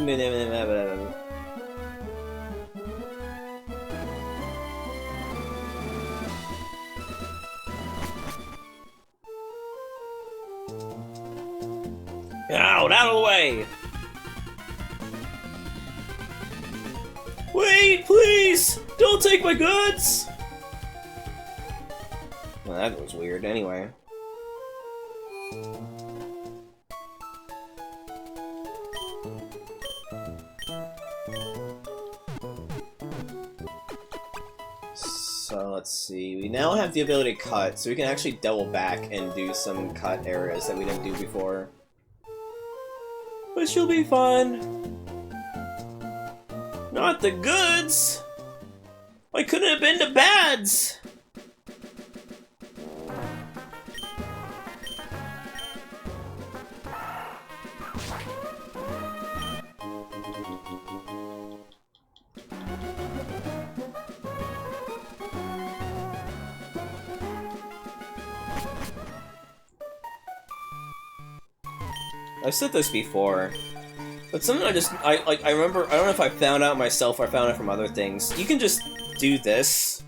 Out of the way! Wait, please! Don't take my goods! Well, that was weird, anyway. So, let's see. We now have the ability to cut, so we can actually double back and do some cut areas that we didn't do before. Which will be fun. Not the goods! Why couldn't it have been the bads? I've said this before, but something I remember, I don't know if I found out myself or I found it from other things. You can just do this.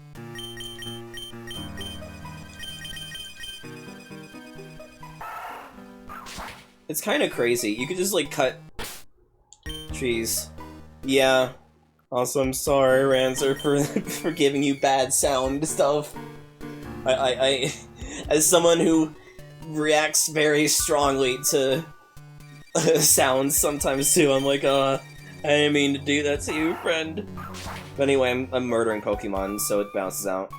It's kind of crazy. You could just, like, cut trees. Yeah. Also, I'm sorry, Ranzer, for giving you bad sound stuff. I as someone who reacts very strongly to sounds sometimes too, I'm like, I didn't mean to do that to you, friend. But anyway, I'm murdering Pokemon, so it bounces out.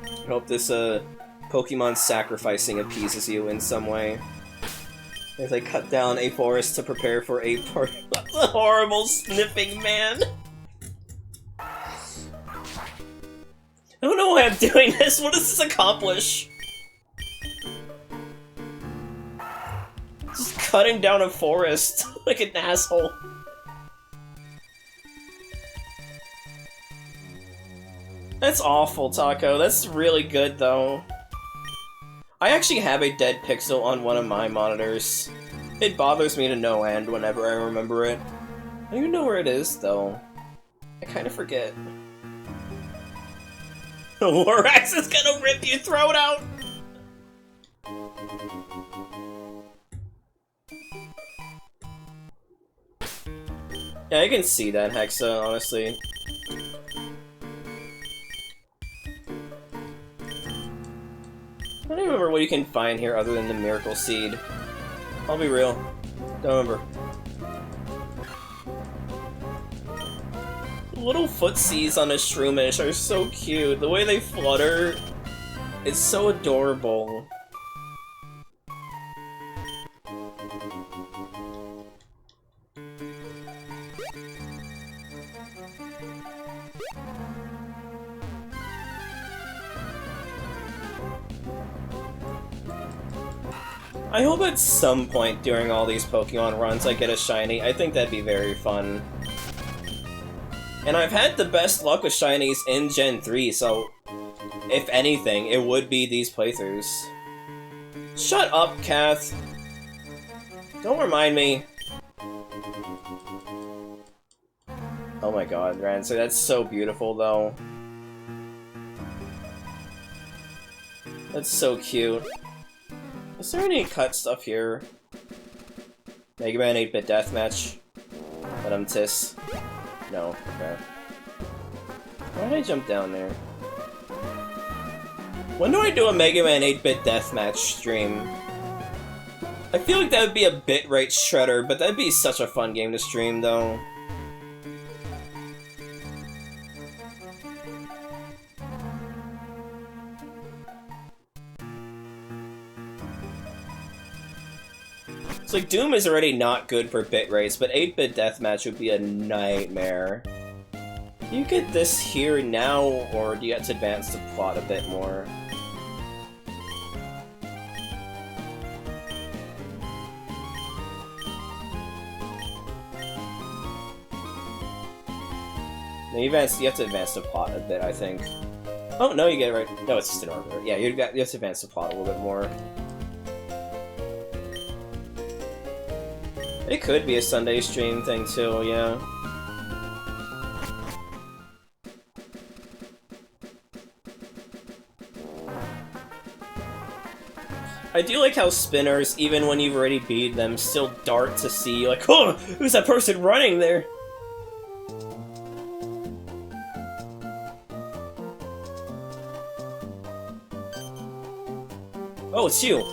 I hope this, Pokemon sacrificing appeases you in some way. As I cut down a forest to prepare for a party. That's a horrible sniffing man! I don't know why I'm doing this. What does this accomplish? Just cutting down a forest like an asshole. That's awful, Taco. That's really good, though. I actually have a dead pixel on one of my monitors. It bothers me to no end whenever I remember it. I don't even know where it is, though. I kind of forget. Lorax is gonna rip your throat out! Yeah, I can see that, Hexa, honestly. I don't remember what you can find here other than the Miracle Seed. I'll be real. Don't remember. little footsies on a Shroomish are so cute. The way they flutter, it's so adorable. I hope at some point during all these Pokemon runs I get a shiny. I think that'd be very fun. And I've had the best luck with shinies in Gen 3, so if anything, it would be these playthroughs. Shut up, Kath. Don't remind me. Oh my god, Rancer, that's so beautiful though. That's so cute. Is there any cut stuff here? Mega Man 8-bit deathmatch? Let him tiss. No, okay. Why did I jump down there? When do I do a Mega Man 8-bit deathmatch stream? I feel like that would be a bitrate shredder, but that'd be such a fun game to stream though. It's like, Doom is already not good for bit rates, but 8-bit deathmatch would be a nightmare. Do you get this here now, or do you have to advance the plot a bit more? No, you have to advance the plot a bit, I think. Oh, no, you get it right. No, it's just an order. Yeah, you have to advance the plot a little bit more. It could be a Sunday stream thing too, yeah. I do like how spinners, even when you've already beat them, still dart to see, like, oh, who's that person running there? Oh, it's you!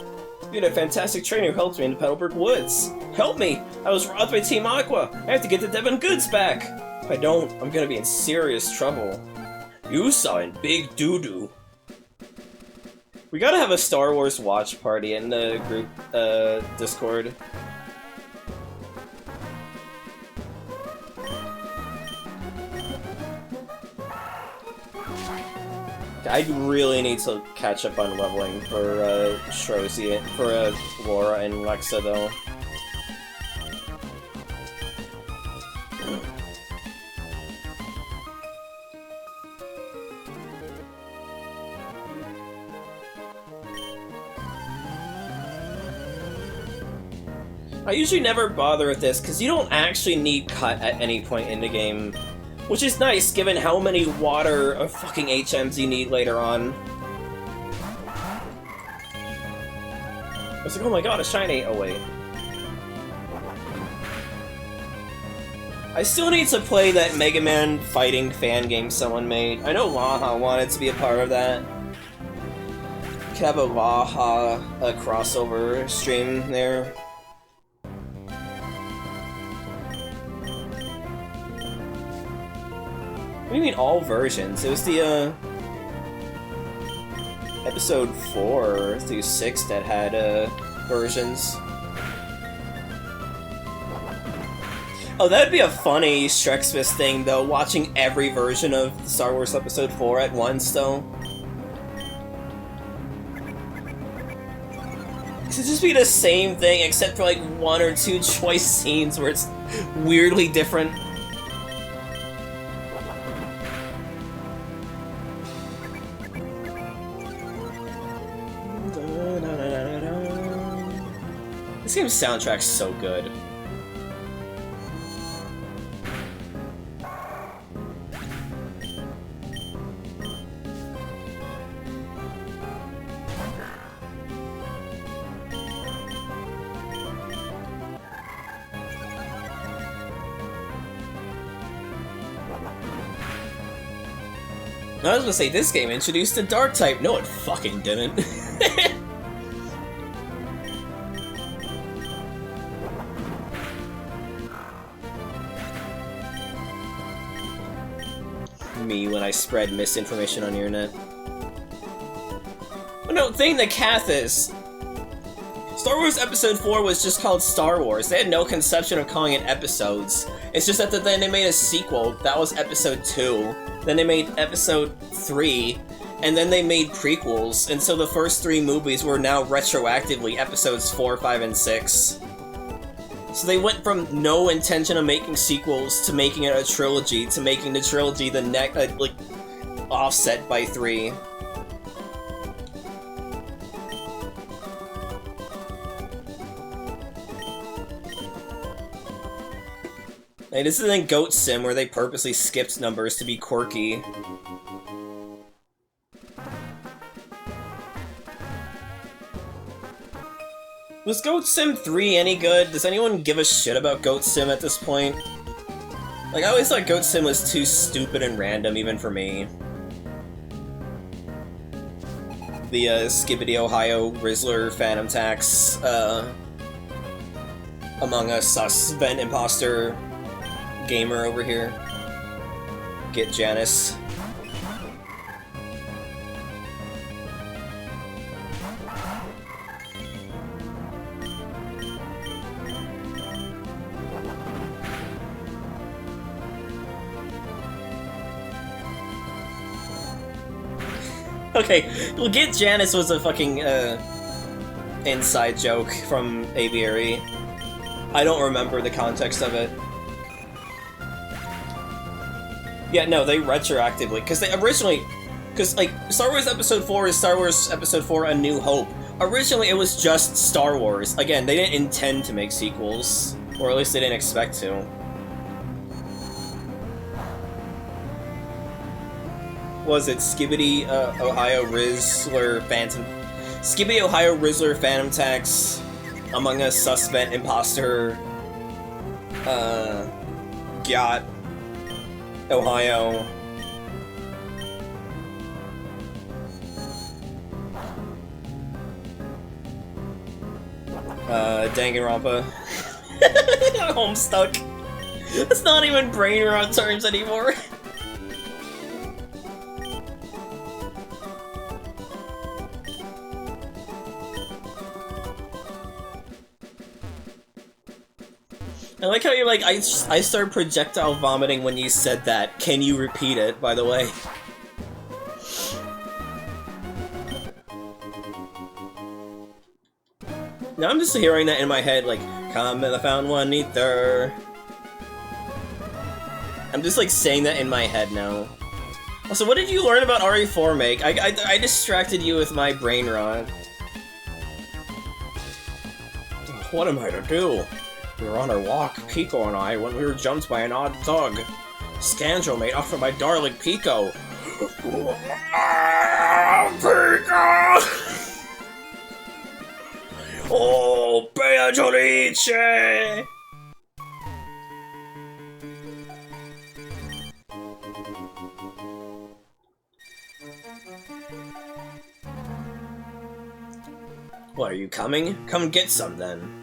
You're that fantastic trainer who helped me in the Petalburg Woods. Help me! I was robbed by Team Aqua! I have to get the Devon goods back! If I don't, I'm gonna be in serious trouble. You saw in big doo-doo. We gotta have a Star Wars watch party in the group, Discord. I really need to catch up on leveling for, Shrozy, for, Laura and Lexa, though. I usually never bother with this, because you don't actually need cut at any point in the game. Which is nice, given how many water or fucking HMs you need later on. I was like, oh my god, a shiny! Oh wait. I still need to play that Mega Man fighting fan game someone made. I know Laha wanted to be a part of that. Could have a Laha crossover stream there. What do you mean all versions? It was the, episode 4 through 6 that had, versions. Oh, that'd be a funny Shrexmas thing, though, watching every version of Star Wars Episode 4 at once, though. Cause it'd just be the same thing, except for, like, 1 or 2 choice scenes where it's weirdly different. This game's soundtrack's so good. I was gonna say, this game introduced a dark type. No, it fucking didn't. me when I spread misinformation on the internet. But no, thing the Kath is, Star Wars Episode 4 was just called Star Wars. They had no conception of calling it episodes. It's just that then they made a sequel, that was Episode 2. Then they made Episode 3, and then they made prequels, and so the first 3 movies were now retroactively Episodes 4, 5, and 6. So they went from no intention of making sequels to making it a trilogy to making the trilogy the next, like, offset by 3. Like, this isn't Goat Sim where they purposely skipped numbers to be quirky. Was Goat Sim 3 any good? Does anyone give a shit about Goat Sim at this point? Like, I always thought Goat Sim was too stupid and random, even for me. The, Skibbity Ohio Rizzler Phantom Tax, Among Us Sus Vent Imposter Gamer over here. Get Janice. Okay, well, Get Janice was a fucking, inside joke from Aviary. I don't remember the context of it. Yeah, no, they retroactively, because they originally... Because, like, Star Wars Episode 4 is Star Wars Episode 4 A New Hope. Originally, it was just Star Wars. Again, they didn't intend to make sequels. Or at least they didn't expect to. Was it Skibbity Ohio Rizzler Phantom... Skibbity Ohio Rizzler Phantom Tax, Among Us Suspect Imposter, Got Ohio. Danganronpa. Homestuck. It's not even brain rot terms anymore. I like how you're like, I started projectile vomiting when you said that. Can you repeat it, by the way? Now I'm just hearing that in my head, like, come and I found one ether. I'm just like saying that in my head now. Also, what did you learn about RE4 make? I distracted you with my brain rot. What am I to do? We were on our walk, Pico and I, when we were jumped by an odd thug. Scandal made off of my darling Pico. Pico! Oh, Beatrice! What, are you coming? Come get some, then.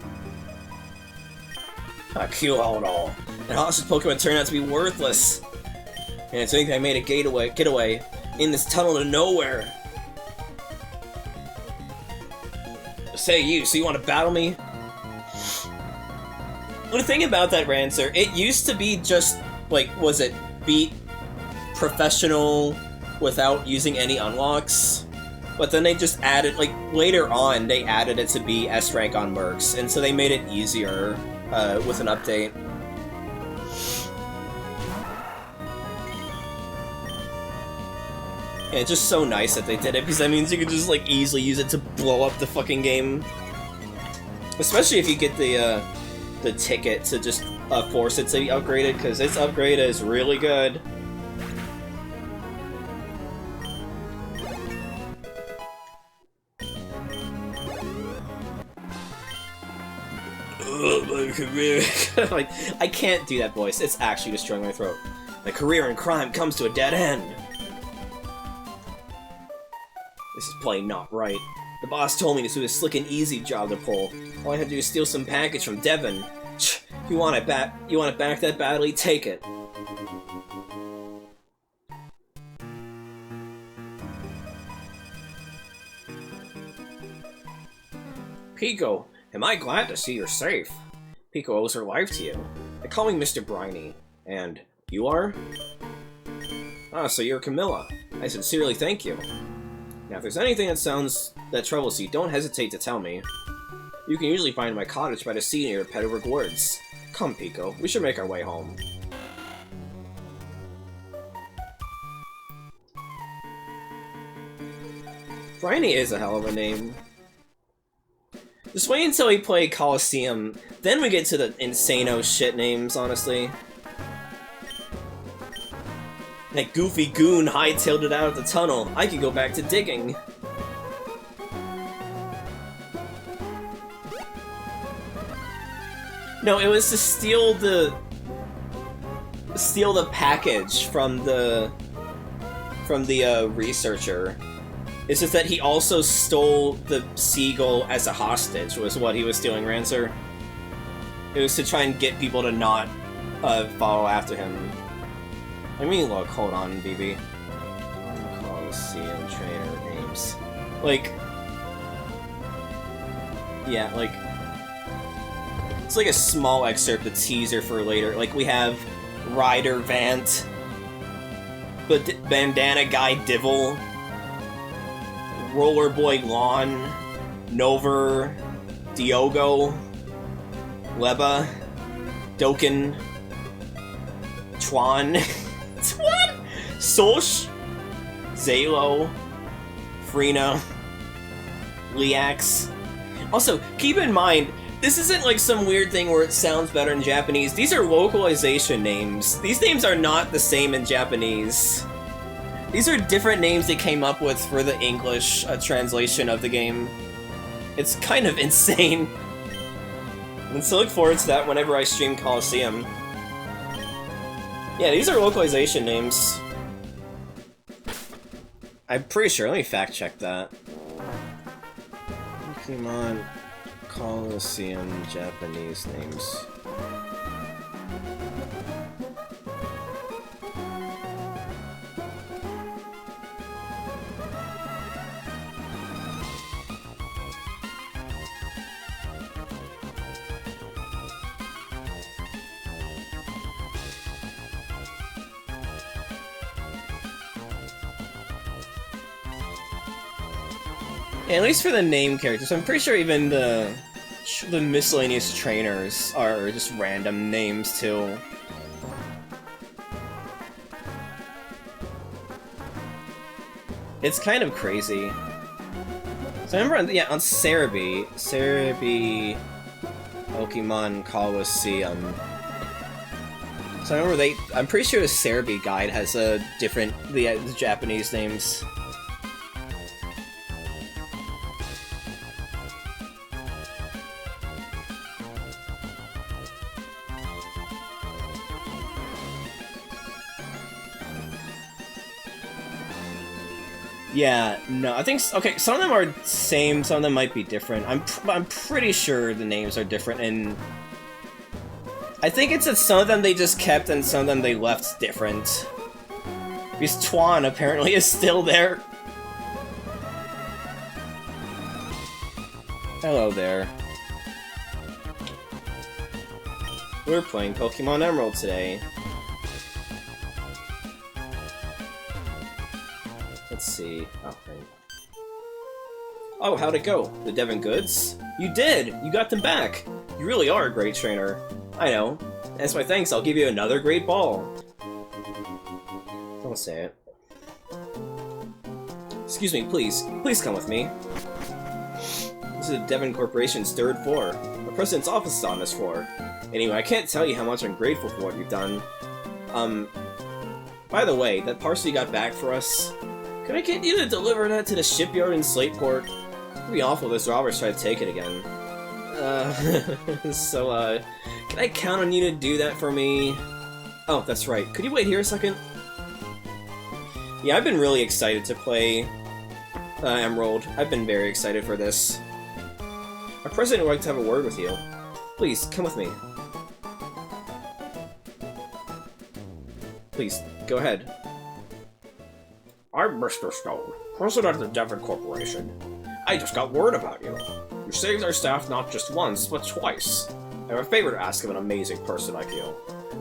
Ah, cute all. And hostage Pokemon turned out to be worthless. And I think I made a getaway in this tunnel to nowhere. Say you, so you want to battle me? Well, the thing about that, Rancer, it used to be just, like, was it beat professional without using any unlocks? But then they just added, like, later on, they added it to be S rank on Mercs, and so they made it easier. With an update. Yeah, it's just so nice that they did it, because that means you can just, like, easily use it to blow up the fucking game. Especially if you get the ticket to just force it to be upgraded, because its upgrade is really good. My career. Like, I can't do that voice. It's actually destroying my throat. My career in crime comes to a dead end. This is plain not right. The boss told me this was a slick and easy job to pull. All I had to do is steal some package from Devon. If you want it back that badly, take it. Pico, am I glad to see you're safe. Pico owes her life to you. They call me Mr. Briny. And you are? Ah, so you're Camilla. I sincerely thank you. Now, if there's anything that troubles you, don't hesitate to tell me. You can usually find my cottage by the sea near Pettibrick Woods. Come, Pico, we should make our way home. Briny is a hell of a name. Just wait until we play Coliseum, then we get to the insano shit names, honestly. That goofy goon hightailed it out of the tunnel. I could go back to digging. No, it was to steal the package from the researcher. It's just that he also stole the seagull as a hostage, was what he was stealing, Rancer. It was to try and get people to not follow after him. Let me look, hold on, BB. Coliseum trainer names. Like... yeah, like... it's like a small excerpt, a teaser for later. Like, we have Ryder Vant, Bandana Guy Divil, Rollerboy Lawn, Nover, Diogo, Leba, Doken, Twan, Solsh, Zalo, Frina, Liax. Also, keep in mind, this isn't like some weird thing where it sounds better in Japanese. These are localization names. These names are not the same in Japanese. These are different names they came up with for the English translation of the game. It's kind of insane. And so look forward to that whenever I stream Coliseum. Yeah, these are localization names. I'm pretty sure, let me fact check that. Pokemon Coliseum Japanese names. Yeah, at least for the name characters, I'm pretty sure even the miscellaneous trainers are just random names too. It's kind of crazy. So I remember on Cerebi Pokemon Coliseum. So I remember I'm pretty sure the Cerebi guide has a different the Japanese names. Yeah, no, I think, okay, some of them are same, some of them might be different. I'm pretty sure the names are different, and I think it's that some of them they just kept and some of them they left different. Because Twan apparently is still there. Hello there. We're playing Pokemon Emerald today. Let's see. Oh, right. Oh, how'd it go? The Devon goods? You did! You got them back! You really are a great trainer. I know. As my thanks, I'll give you another great ball. Don't say it. Excuse me, please. Please come with me. This is the Devon Corporation's third floor. The president's office is on this floor. Anyway, I can't tell you how much I'm grateful for what you've done. By the way, that parcel you got back for us, can I get you to deliver that to the shipyard in Slateport? It'd be awful if those robbers try to take it again. Can I count on you to do that for me? Oh, that's right. Could you wait here a second? Yeah, I've been really excited to play Emerald. I've been very excited for this. Our president would like to have a word with you. Please, come with me. Please, go ahead. I'm Mr. Stone, president of the Devon Corporation. I just got word about you. You saved our staff not just once, but twice. I have a favor to ask of an amazing person like you.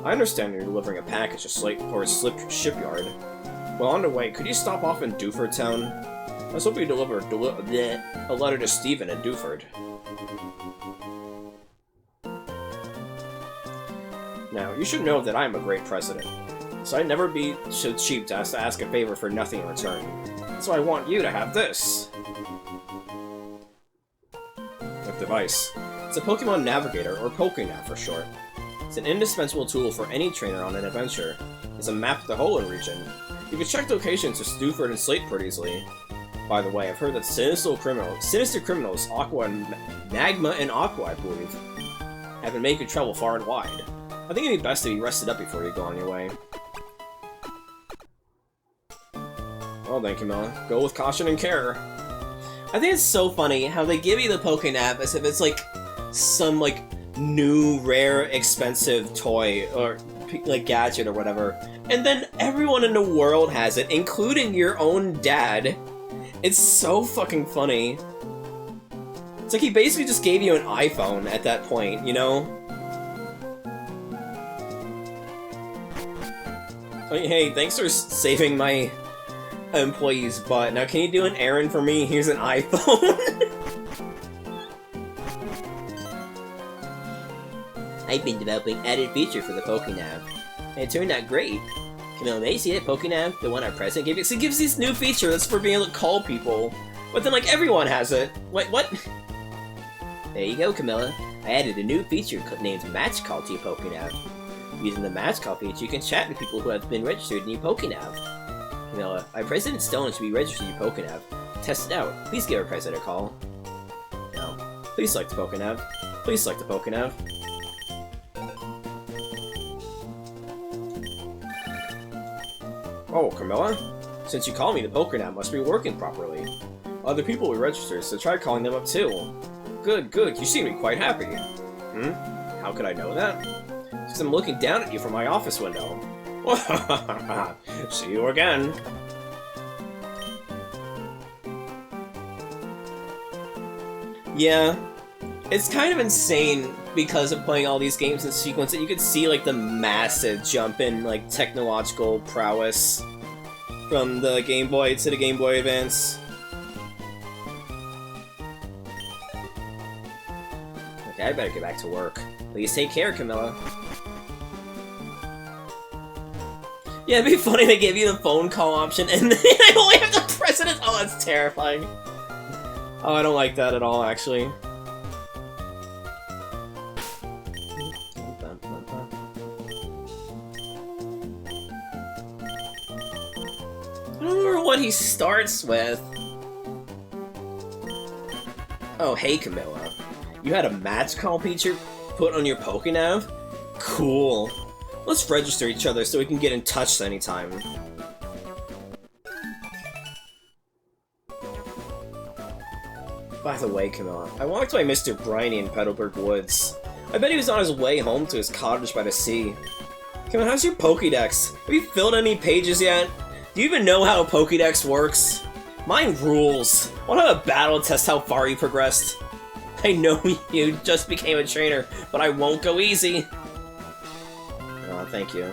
I understand you're delivering a package to Slip Shipyard. While on the way, could you stop off in Dewford Town? I was hoping you deliver a letter to Stephen in Dewford. Now, you should know that I am a great president, so I'd never be so cheap to ask a favor for nothing in return. So I want you to have this. What device? It's a Pokemon Navigator, or Pokénav for short. It's an indispensable tool for any trainer on an adventure. It's a map of the Hoenn region. You can check locations to Dewford and Slateport easily. By the way, I've heard that sinister criminals, Aqua and Magma and Aqua, I believe, have been making trouble far and wide. I think it'd be best to be rested up before you go on your way. Well then, Camilla, go with caution and care. I think it's so funny how they give you the Pokénav as if it's like some like new, rare, expensive toy or like gadget or whatever, and then everyone in the world has it, including your own dad. It's so fucking funny. It's like he basically just gave you an iPhone at that point, you know? Hey, thanks for saving my employee's butt. Now can you do an errand for me? Here's an iPhone. I've been developing added feature for the Pokénav, and it turned out great. Camilla, may you see that Pokénav, the one our president gave you? So it gives this new feature that's for being able to call people, but then like everyone has it. Wait, what? There you go, Camilla. I added a new feature named Match Call to your Pokénav. Using the Match Call feature, you can chat with people who have been registered in your Pokénav. Camilla, our President Stone to be registered in your Pokénav. Test it out. Please give our president a call. No. Please select the Pokénav. Please select the Pokénav. Oh, Camilla? Since you called me, the Pokénav must be working properly. Other people will register, so try calling them up too. Good, good. You seem to be quite happy. How could I know that? Because I'm looking down at you from my office window. See you again. Yeah, it's kind of insane because of playing all these games in sequence that you could see like the massive jump in like technological prowess from the Game Boy to the Game Boy Advance. Okay, I better get back to work. Please take care, Camilla. Yeah, it'd be funny they give you the phone call option and then I only have the president. Oh, that's terrifying. Oh, I don't like that at all, actually. I don't remember what he starts with. Oh, hey, Camilla. You had a match call feature put on your Pokénav? Cool. Let's register each other so we can get in touch anytime. By the way, Camilla, I walked by Mr. Briny in Petalburg Woods. I bet he was on his way home to his cottage by the sea. Camilla, how's your Pokédex? Have you filled any pages yet? Do you even know how a Pokédex works? Mine rules. Want to have a battle to test how far you progressed? I know you just became a trainer, but I won't go easy. Oh, thank you.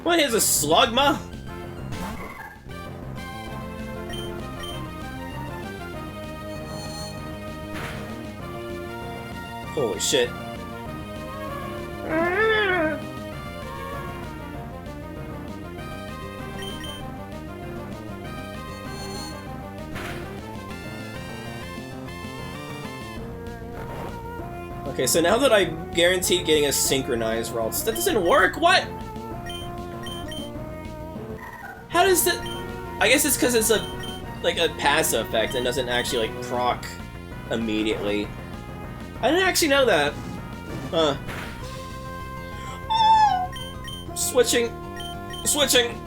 What is a Slugma? Holy shit. Okay, so now that I'm guaranteed getting a synchronized roll, that doesn't work? What? How does it? I guess it's because it's a like a passive effect and doesn't actually like proc immediately. I didn't actually know that. Huh. Switching. Switching.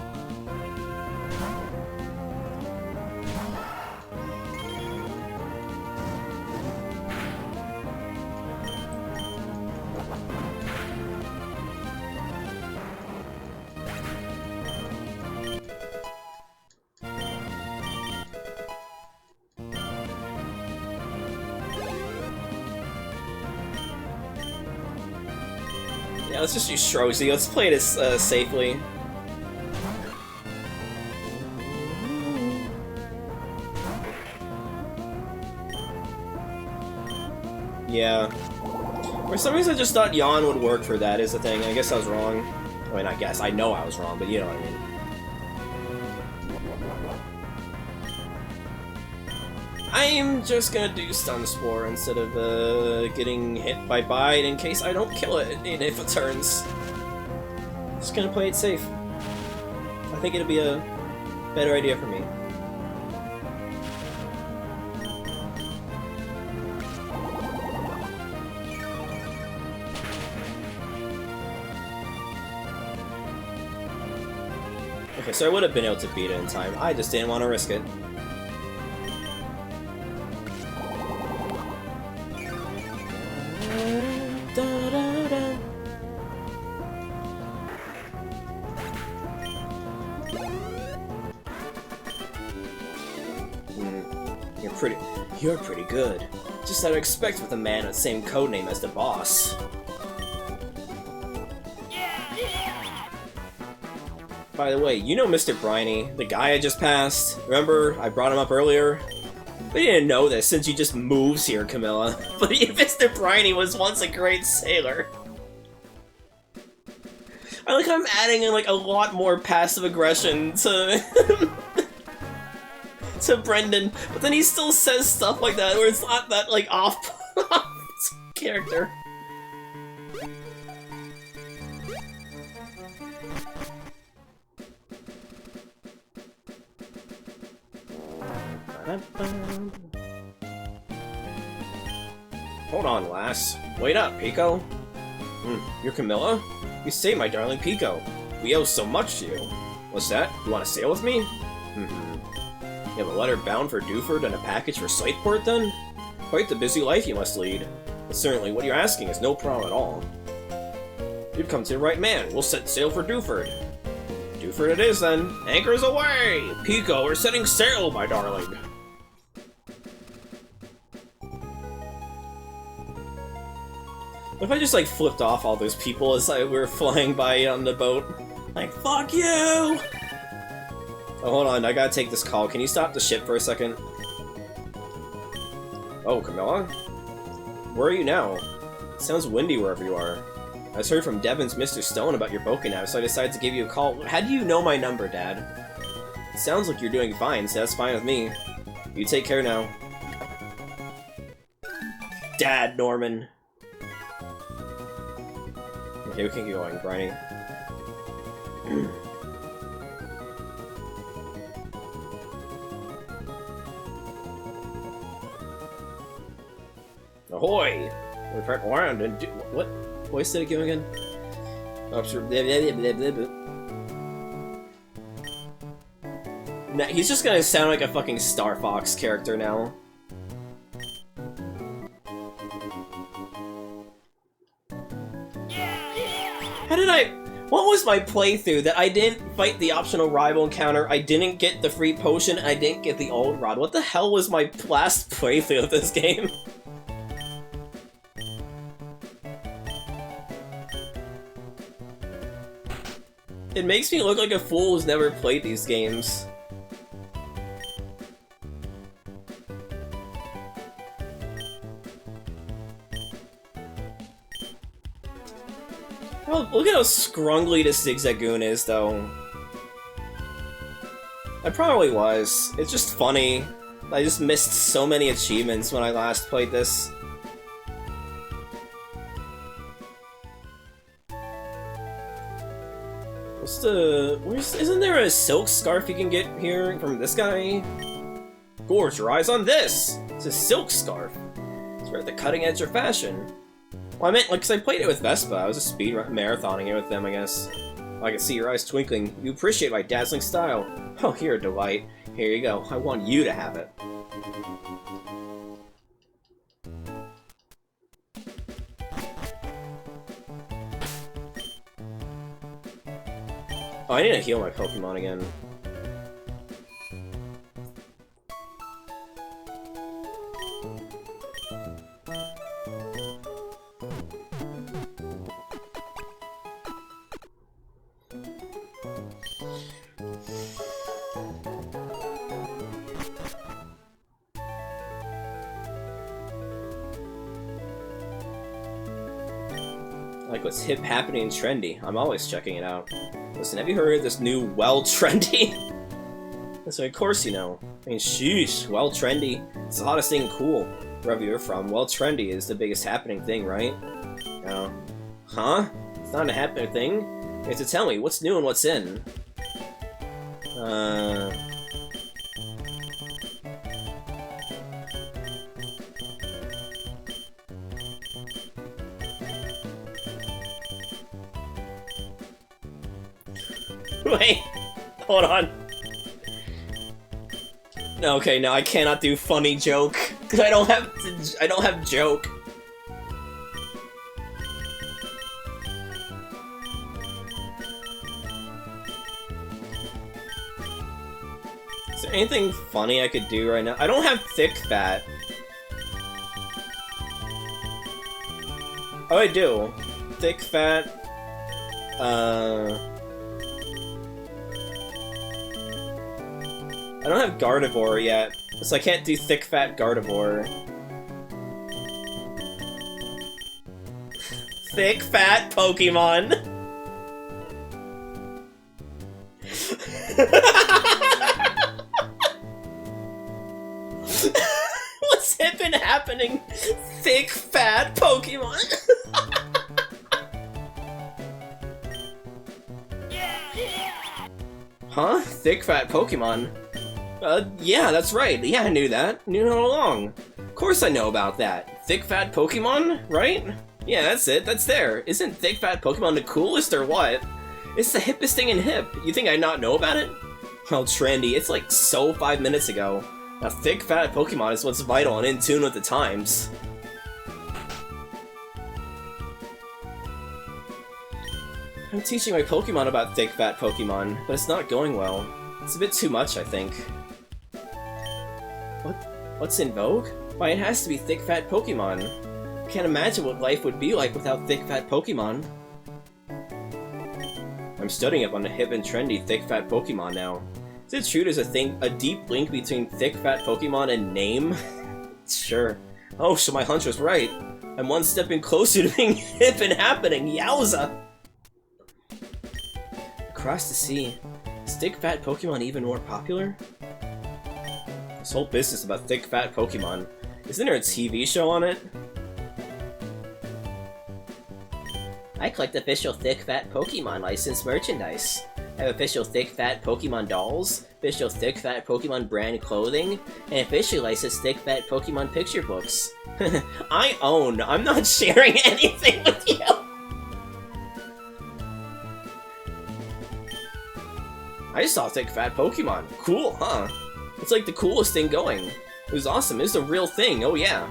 Yeah, let's just use Shrozy. Let's play this safely. Yeah. For some reason I just thought Yawn would work for that is the thing. I guess I was wrong. I mean, I guess. I know I was wrong, but you know what I mean. I'm just gonna do Stun Spore instead of getting hit by Bite in case I don't kill it if it turns. Just gonna play it safe. I think it'll be a better idea for me. Okay, so I would have been able to beat it in time. I just didn't want to risk it. You're pretty good. Just what I'd expect with a man with the same codename as the boss. By the way, you know Mr. Briny, the guy I just passed? Remember, I brought him up earlier? We didn't know this since he just moves here, Camilla. But Mr. Briny was once a great sailor. I like how I'm adding in like a lot more passive aggression to to Brendan, but then he still says stuff like that where it's not that like off character. Hold on, lass. Wait up, Pico. You're Camilla? You say, my darling Pico. We owe so much to you. What's that? You want to sail with me? You have a letter bound for Dewford and a package for Sightport, then? Quite the busy life you must lead. But certainly, what you're asking is no problem at all. You've come to the right man. We'll set sail for Dewford. Dewford it is, then. Anchors away! Pico, we're setting sail, my darling. What if I just, like, flipped off all those people as we were flying by on the boat? Like, fuck you! Oh, hold on, I gotta take this call. Can you stop the ship for a second? Oh, Camilla? Where are you now? It sounds windy wherever you are. I just heard from Devon's Mr. Stone about your Pokénav, so I decided to give you a call. How do you know my number, Dad? It sounds like you're doing fine, so that's fine with me. You take care now. Dad, Norman. Okay, we can keep going, Briny. Ahoy! We're trying around and do what voice did it go again? Nah, he's just gonna sound like a fucking Star Fox character now. How did I... What was my playthrough that I didn't fight the optional rival encounter, I didn't get the free potion, I didn't get the old rod? What the hell was my last playthrough of this game? It makes me look like a fool who's never played these games. Oh, look at how scrungly this Zigzagoon is, though. I probably was. It's just funny. I just missed so many achievements when I last played this. Isn't there a silk scarf you can get here from this guy? Gorge your eyes on this! It's a silk scarf. It's right at the cutting edge of fashion. Well, I meant, like, 'cause I played it with Vespa. I was a speed marathoning it with them, I guess. I can see your eyes twinkling. You appreciate my dazzling style. Oh, you're a delight. Here you go. I want you to have it. Oh, I need to heal my Pokemon again. Like what's hip, happening, and trendy. I'm always checking it out. Listen, have you heard of this new well trendy? So of course you know. I mean, sheesh, well trendy. It's the hottest thing cool. Wherever you're from, well trendy is the biggest happening thing, right? No. Huh? It's not a happening thing? You have to tell me, what's new and what's in? Wait, hold on. No, okay, no, I cannot do funny joke because I don't have joke. Is there anything funny I could do right now? I don't have thick fat. Oh, I do. Thick fat. I don't have Gardevoir yet, so I can't do thick fat Gardevoir. Thick fat Pokemon! What's hip and happening? Thick fat Pokemon! Huh? Thick fat Pokemon? Yeah, that's right. Yeah, I knew that. Knew it all along. Of course I know about that. Thick fat Pokemon, right? Yeah, that's it. That's there. Isn't thick fat Pokemon the coolest or what? It's the hippest thing in hip. You think I'd not know about it? Well, trendy. It's like so 5 minutes ago. Now, thick fat Pokemon is what's vital and in tune with the times. I'm teaching my Pokemon about thick fat Pokemon, but it's not going well. It's a bit too much, I think. What's in vogue? Why, it has to be thick fat Pokemon. I can't imagine what life would be like without thick fat Pokemon. I'm studying up on the hip and trendy thick fat Pokemon now. Is it true there's a deep link between thick fat Pokemon and name? Sure. Oh, so my hunch was right. I'm one stepping closer to being hip and happening, yowza! Across the sea, is thick fat Pokemon even more popular? This whole business about thick fat Pokemon, isn't there a TV show on it? I collect official thick fat Pokemon licensed merchandise. I have official thick fat Pokemon dolls, official thick fat Pokemon brand clothing, and officially licensed thick fat Pokemon picture books. I'm not sharing anything with you! I just saw thick fat Pokemon. Cool, huh? It's like the coolest thing going. It was awesome. It's a real thing. Oh yeah.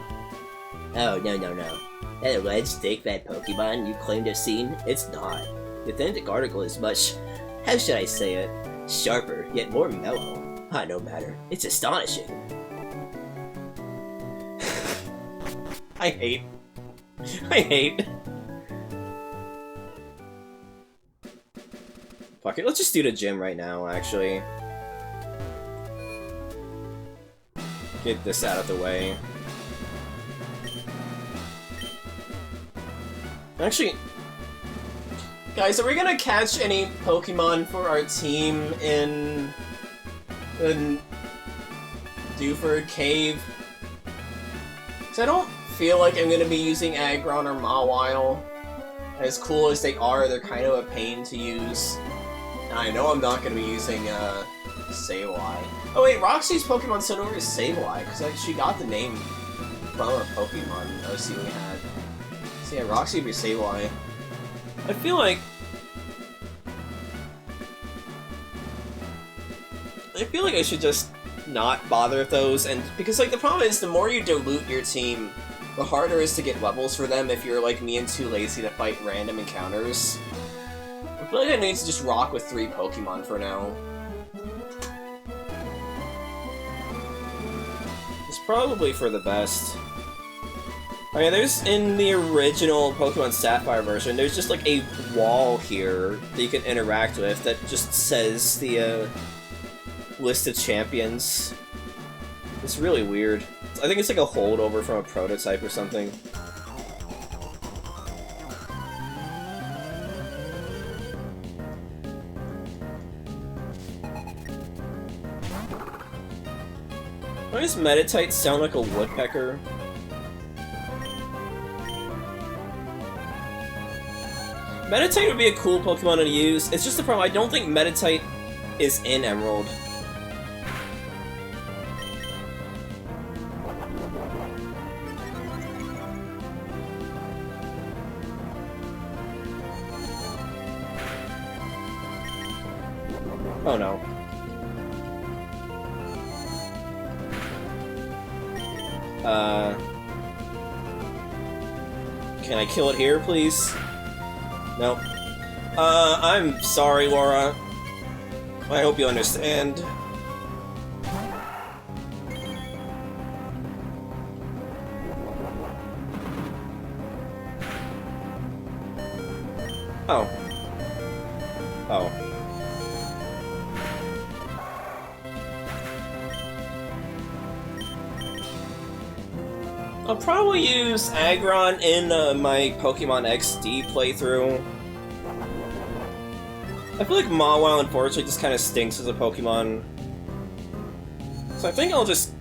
Oh, no. That alleged thick fat Pokemon you claim to have seen, it's not. The authentic article is much, how should I say it, sharper, yet more mellow. No matter. It's astonishing. I hate. Fuck it, let's just do the gym right now, actually. Get this out of the way. Actually, guys, are we gonna catch any Pokemon for our team in Dewford Cave? Because I don't feel like I'm gonna be using Aggron or Mawile. As cool as they are, they're kind of a pain to use. And I know I'm not gonna be using Sableye. Oh wait, Roxy's Pokemon sent over to Sableye, because she got the name from a Pokemon OC we had. So yeah, Roxy would be Sableye. I feel like I should just not bother with those, and because like the problem is the more you dilute your team, the harder it is to get levels for them if you're like me and too lazy to fight random encounters. I feel like I need to just rock with 3 Pokemon for now. It's probably for the best. Okay, there's, in the original Pokemon Sapphire version, there's just like a wall here that you can interact with that just says the list of champions. It's really weird. I think it's like a holdover from a prototype or something. does Meditite sound like a woodpecker? Meditite would be a cool Pokemon to use. It's just the problem, I don't think Meditite is in Emerald. Oh no. Can I kill it here, please? Nope. I'm sorry, Laura. I hope you understand. Oh. Oh. I'll probably use Aggron in my Pokemon XD playthrough. I feel like Mawile unfortunately just kind of stinks as a Pokemon. So I think I'll just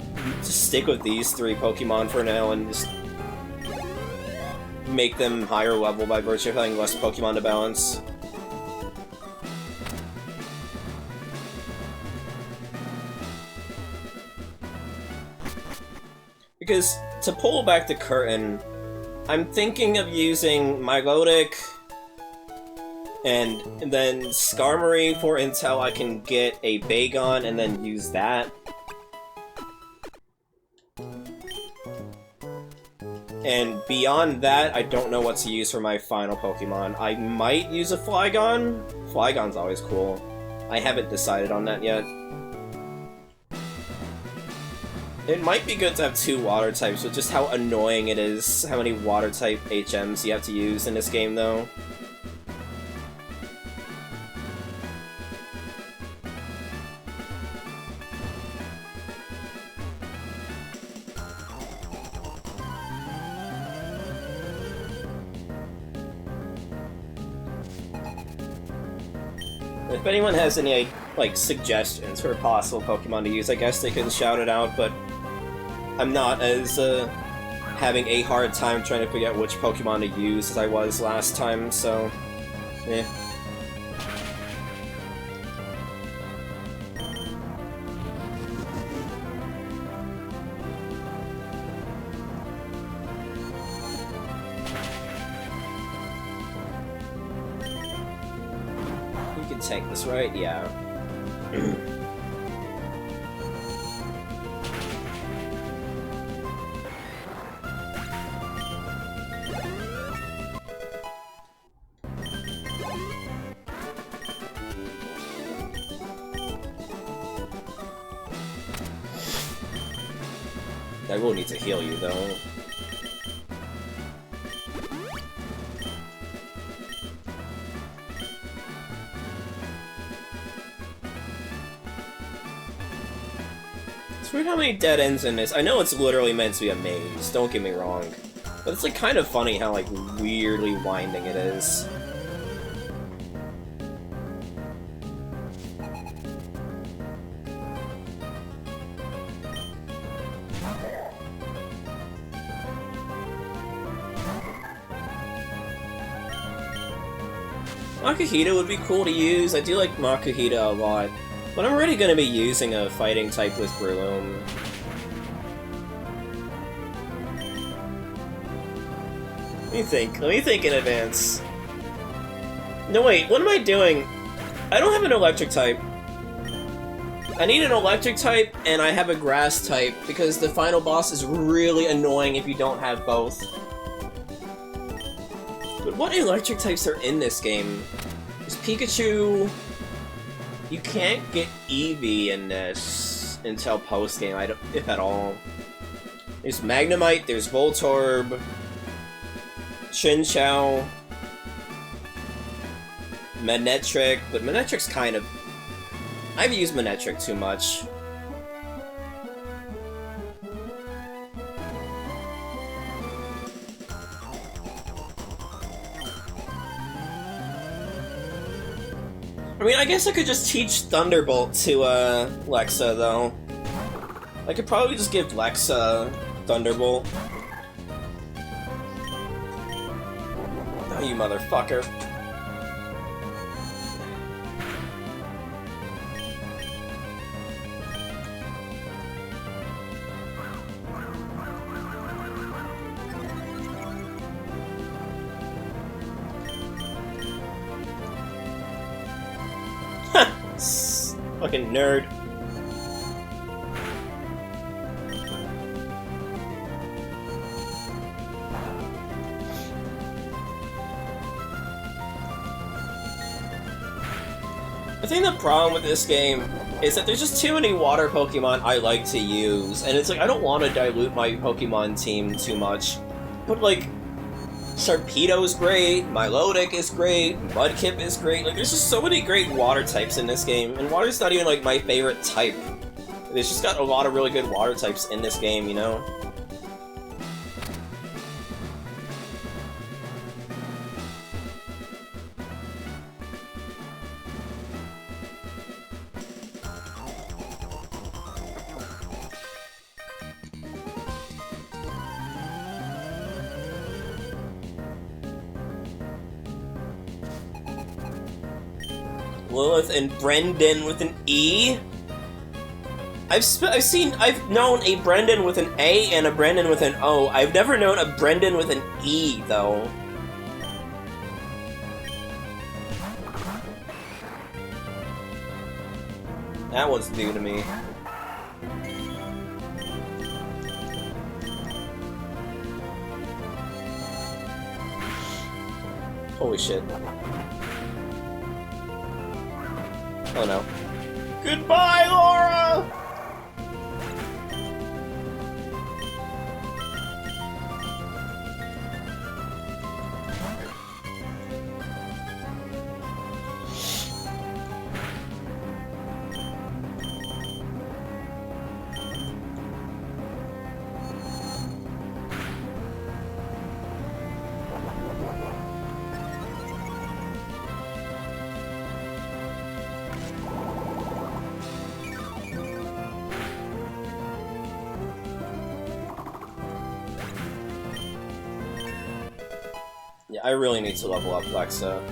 stick with these 3 Pokemon for now and just make them higher level by virtue of having less Pokemon to balance. Because, to pull back the curtain, I'm thinking of using Milotic and then Skarmory for until I can get a Bagon and then use that. And beyond that, I don't know what to use for my final Pokemon. I might use a Flygon. Flygon's always cool. I haven't decided on that yet. It might be good to have 2 water types, but just how annoying it is how many water type HMs you have to use in this game, though. If anyone has any, like, suggestions for possible Pokemon to use, I guess they can shout it out, but I'm not as, having a hard time trying to figure out which Pokemon to use as I was last time, so, eh. You can tank this, right? Yeah. I will need to heal you, though. It's weird how many dead ends in this. I know it's literally meant to be a maze, don't get me wrong. But it's like kind of funny how like weirdly winding it is. Makuhita would be cool to use. I do like Makuhita a lot. But I'm already going to be using a fighting type with Breloom. Let me think. Let me think in advance. No, wait. What am I doing? I don't have an electric type. I need an electric type, and I have a grass type, because the final boss is really annoying if you don't have both. But what electric types are in this game? There's Pikachu. You can't get Eevee in this until post-game, if at all. There's Magnemite, there's Voltorb, Chinchou, Manectric, but Manectric's kind of... I've used Manectric too much. I mean, I guess I could just teach Thunderbolt to, Lexa, though. I could probably just give Lex Thunderbolt. Oh, you motherfucker. Fucking nerd. I think the problem with this game is that there's just too many water Pokemon I like to use, and it's like, I don't want to dilute my Pokemon team too much, but like, Sharpedo's great, Milotic is great, Mudkip is great, like there's just so many great water types in this game, and water's not even like my favorite type. There's just got a lot of really good water types in this game, you know? Lilith and Brendan with an E? I've known a Brendan with an A and a Brendan with an O. I've never known a Brendan with an E, though. That one's new to me. Holy shit. Oh no. Goodbye, Laura! Yeah, I really need to level up Lexa.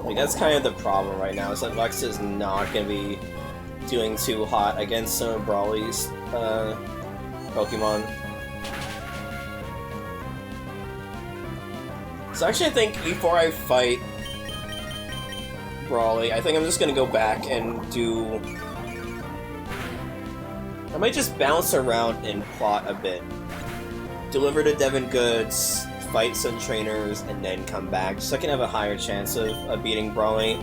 Like, that's kind of the problem right now, is that Lexa's not gonna be doing too hot against some of Brawly's Pokemon. So actually, I think before I fight Brawly, I think I'm just gonna go back and do... I might just bounce around and plot a bit. Deliver to Devin Goods, fight some trainers, and then come back, just so I can have a higher chance of beating Brawly.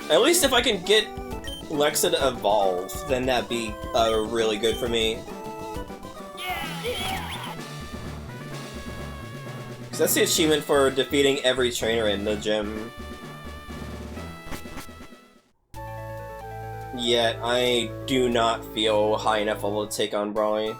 At least if I can get Lexa to evolve, then that'd be really good for me. Because that's the achievement for defeating every trainer in the gym. Yet, I do not feel high enough level to take on Brawly.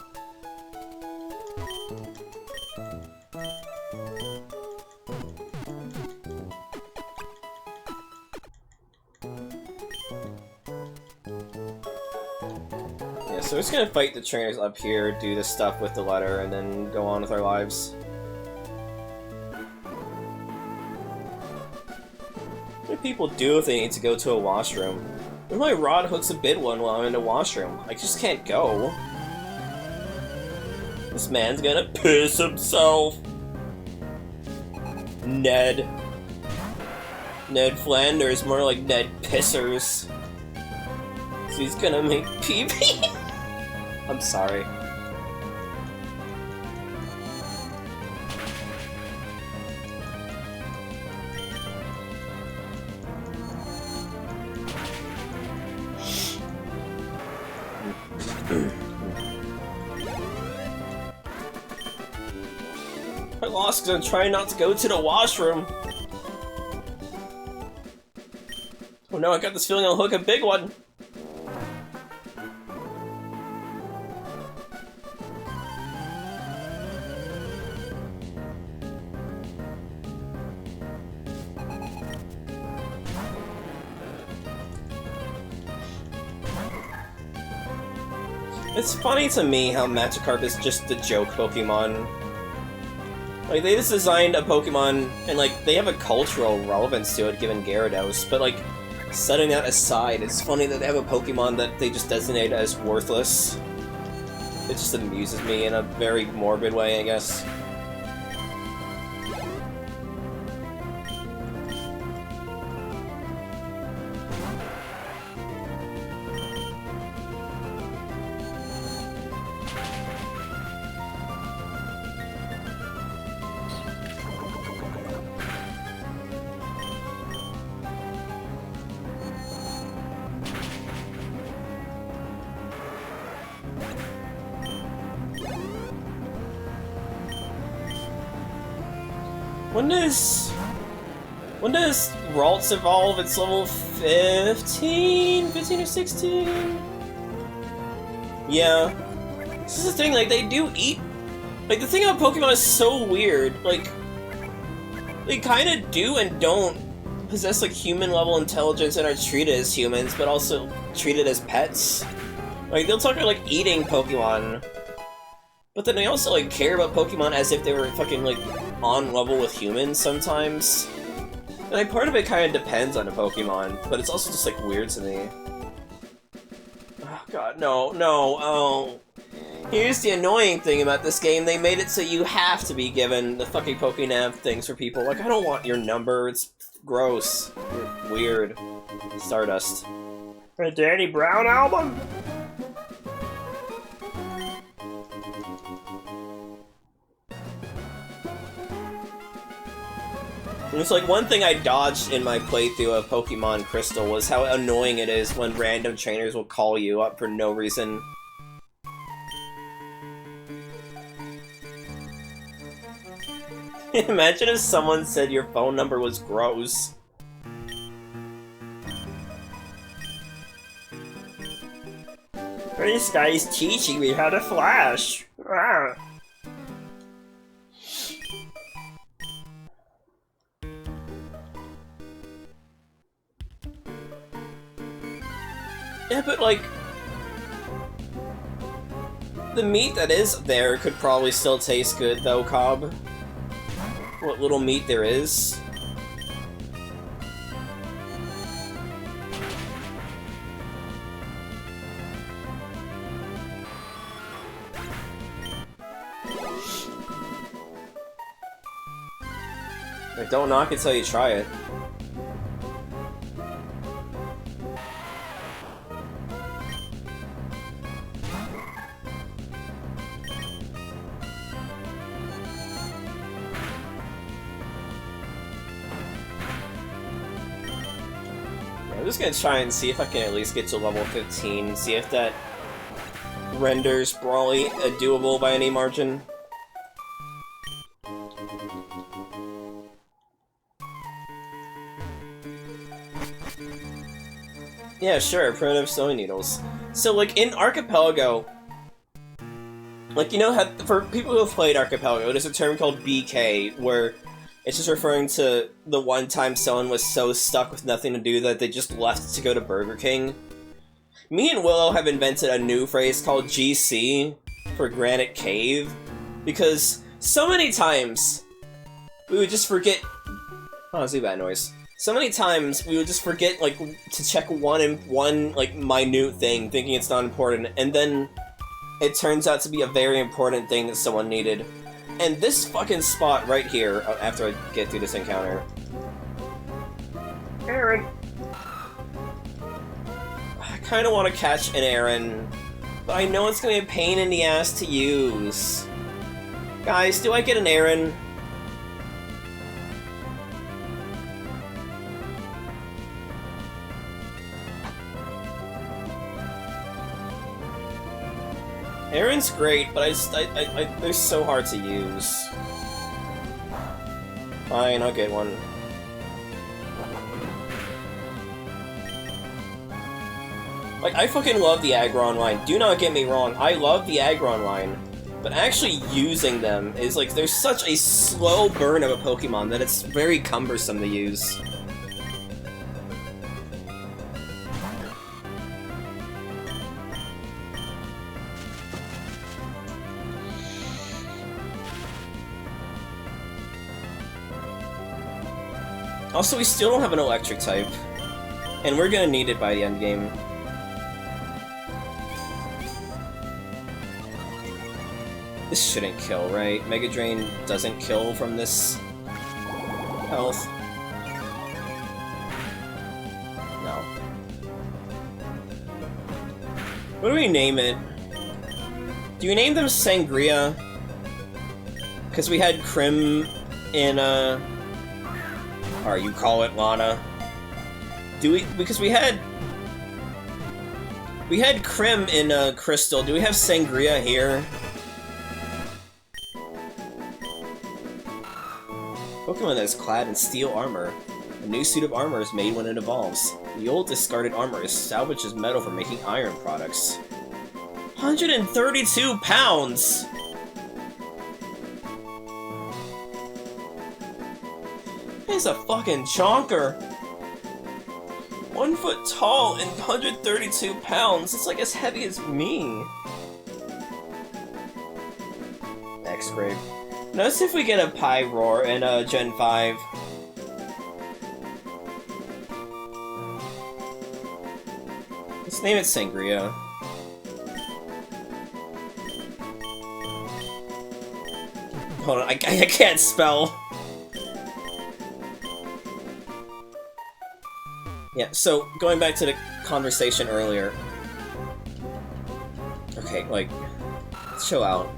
Yeah, so we're just gonna fight the trainers up here, do the stuff with the letter, and then go on with our lives. What do people do if they need to go to a washroom? What if my rod hooks a bid one while I'm in the washroom? I just can't go. This man's gonna piss himself. Ned. Ned Flanders, more like Ned Pissers. So he's gonna make pee-pee. I'm sorry. I lost because I'm trying not to go to the washroom. Oh no, I got this feeling I'll hook a big one. It's funny to me how Magikarp is just the joke Pokemon. Like, they just designed a Pokemon, and like, they have a cultural relevance to it given Gyarados, but like, setting that aside, it's funny that they have a Pokemon that they just designate as worthless. It just amuses me in a very morbid way, I guess. When does Ralts evolve? It's level 15? 15 or 16? Yeah. This is the thing, like, they do eat... Like, the thing about Pokemon is so weird, like... They kinda do and don't possess, like, human-level intelligence and are treated as humans, but also treated as pets. Like, they'll talk about, like, eating Pokemon, but then they also, like, care about Pokemon as if they were fucking, like, on level with humans sometimes. And like, part of it kind of depends on the Pokemon, but it's also just, like, weird to me. Oh god, no, oh. Here's the annoying thing about this game, they made it so you have to be given the fucking Pokénav things for people. Like, I don't want your number, it's gross. You're weird. Stardust. A Danny Brown album? It's like, one thing I dodged in my playthrough of Pokemon Crystal was how annoying it is when random trainers will call you up for no reason. Imagine if someone said your phone number was gross. This guy's teaching me how to flash. Ah. Yeah, but like, the meat that is there could probably still taste good though, Cobb. What little meat there is. Like, don't knock it till you try it. I'm just gonna try and see if I can at least get to level 15, see if that renders Brawly doable by any margin. Yeah, sure, primitive sewing needles. So, like, in Archipelago, like, you know how, for people who have played Archipelago, there's a term called BK, where it's just referring to the one time someone was so stuck with nothing to do that they just left to go to Burger King. Me and Willow have invented a new phrase called GC, for Granite Cave, because so many times we would just forget... Oh, that's a bad noise. So many times we would just forget, like, to check one like, minute thing, thinking it's not important, and then it turns out to be a very important thing that someone needed. And this fucking spot right here, after I get through this encounter... Aaron! I kinda want to catch an Aaron, but I know it's gonna be a pain in the ass to use. Guys, do I get an Aaron? Aaron's great, but they're so hard to use. Fine, I'll get one. Like, I fucking love the Aggron line. Do not get me wrong, I love the Aggron line. But actually using them is like, there's such a slow burn of a Pokemon that it's very cumbersome to use. Also, we still don't have an electric type. And we're gonna need it by the end game. This shouldn't kill, right? Mega Drain doesn't kill from this health. No. What do we name it? Do you name them Sangria? Because we had Crim in, or you call it Lana. Do we, because we had Crim in, Crystal. Do we have Sangria here? Pokemon that is clad in steel armor. A new suit of armor is made when it evolves. The old discarded armor is salvaged as metal for making iron products. 132 pounds! He's a fucking chonker! 1 foot tall and 132 pounds. It's like as heavy as me. X-Grade. Notice if we get a Pyroar in Gen 5. Let's name it Sangria. Hold on, I can't spell. Yeah, so, going back to the conversation earlier. Okay, like, chill out.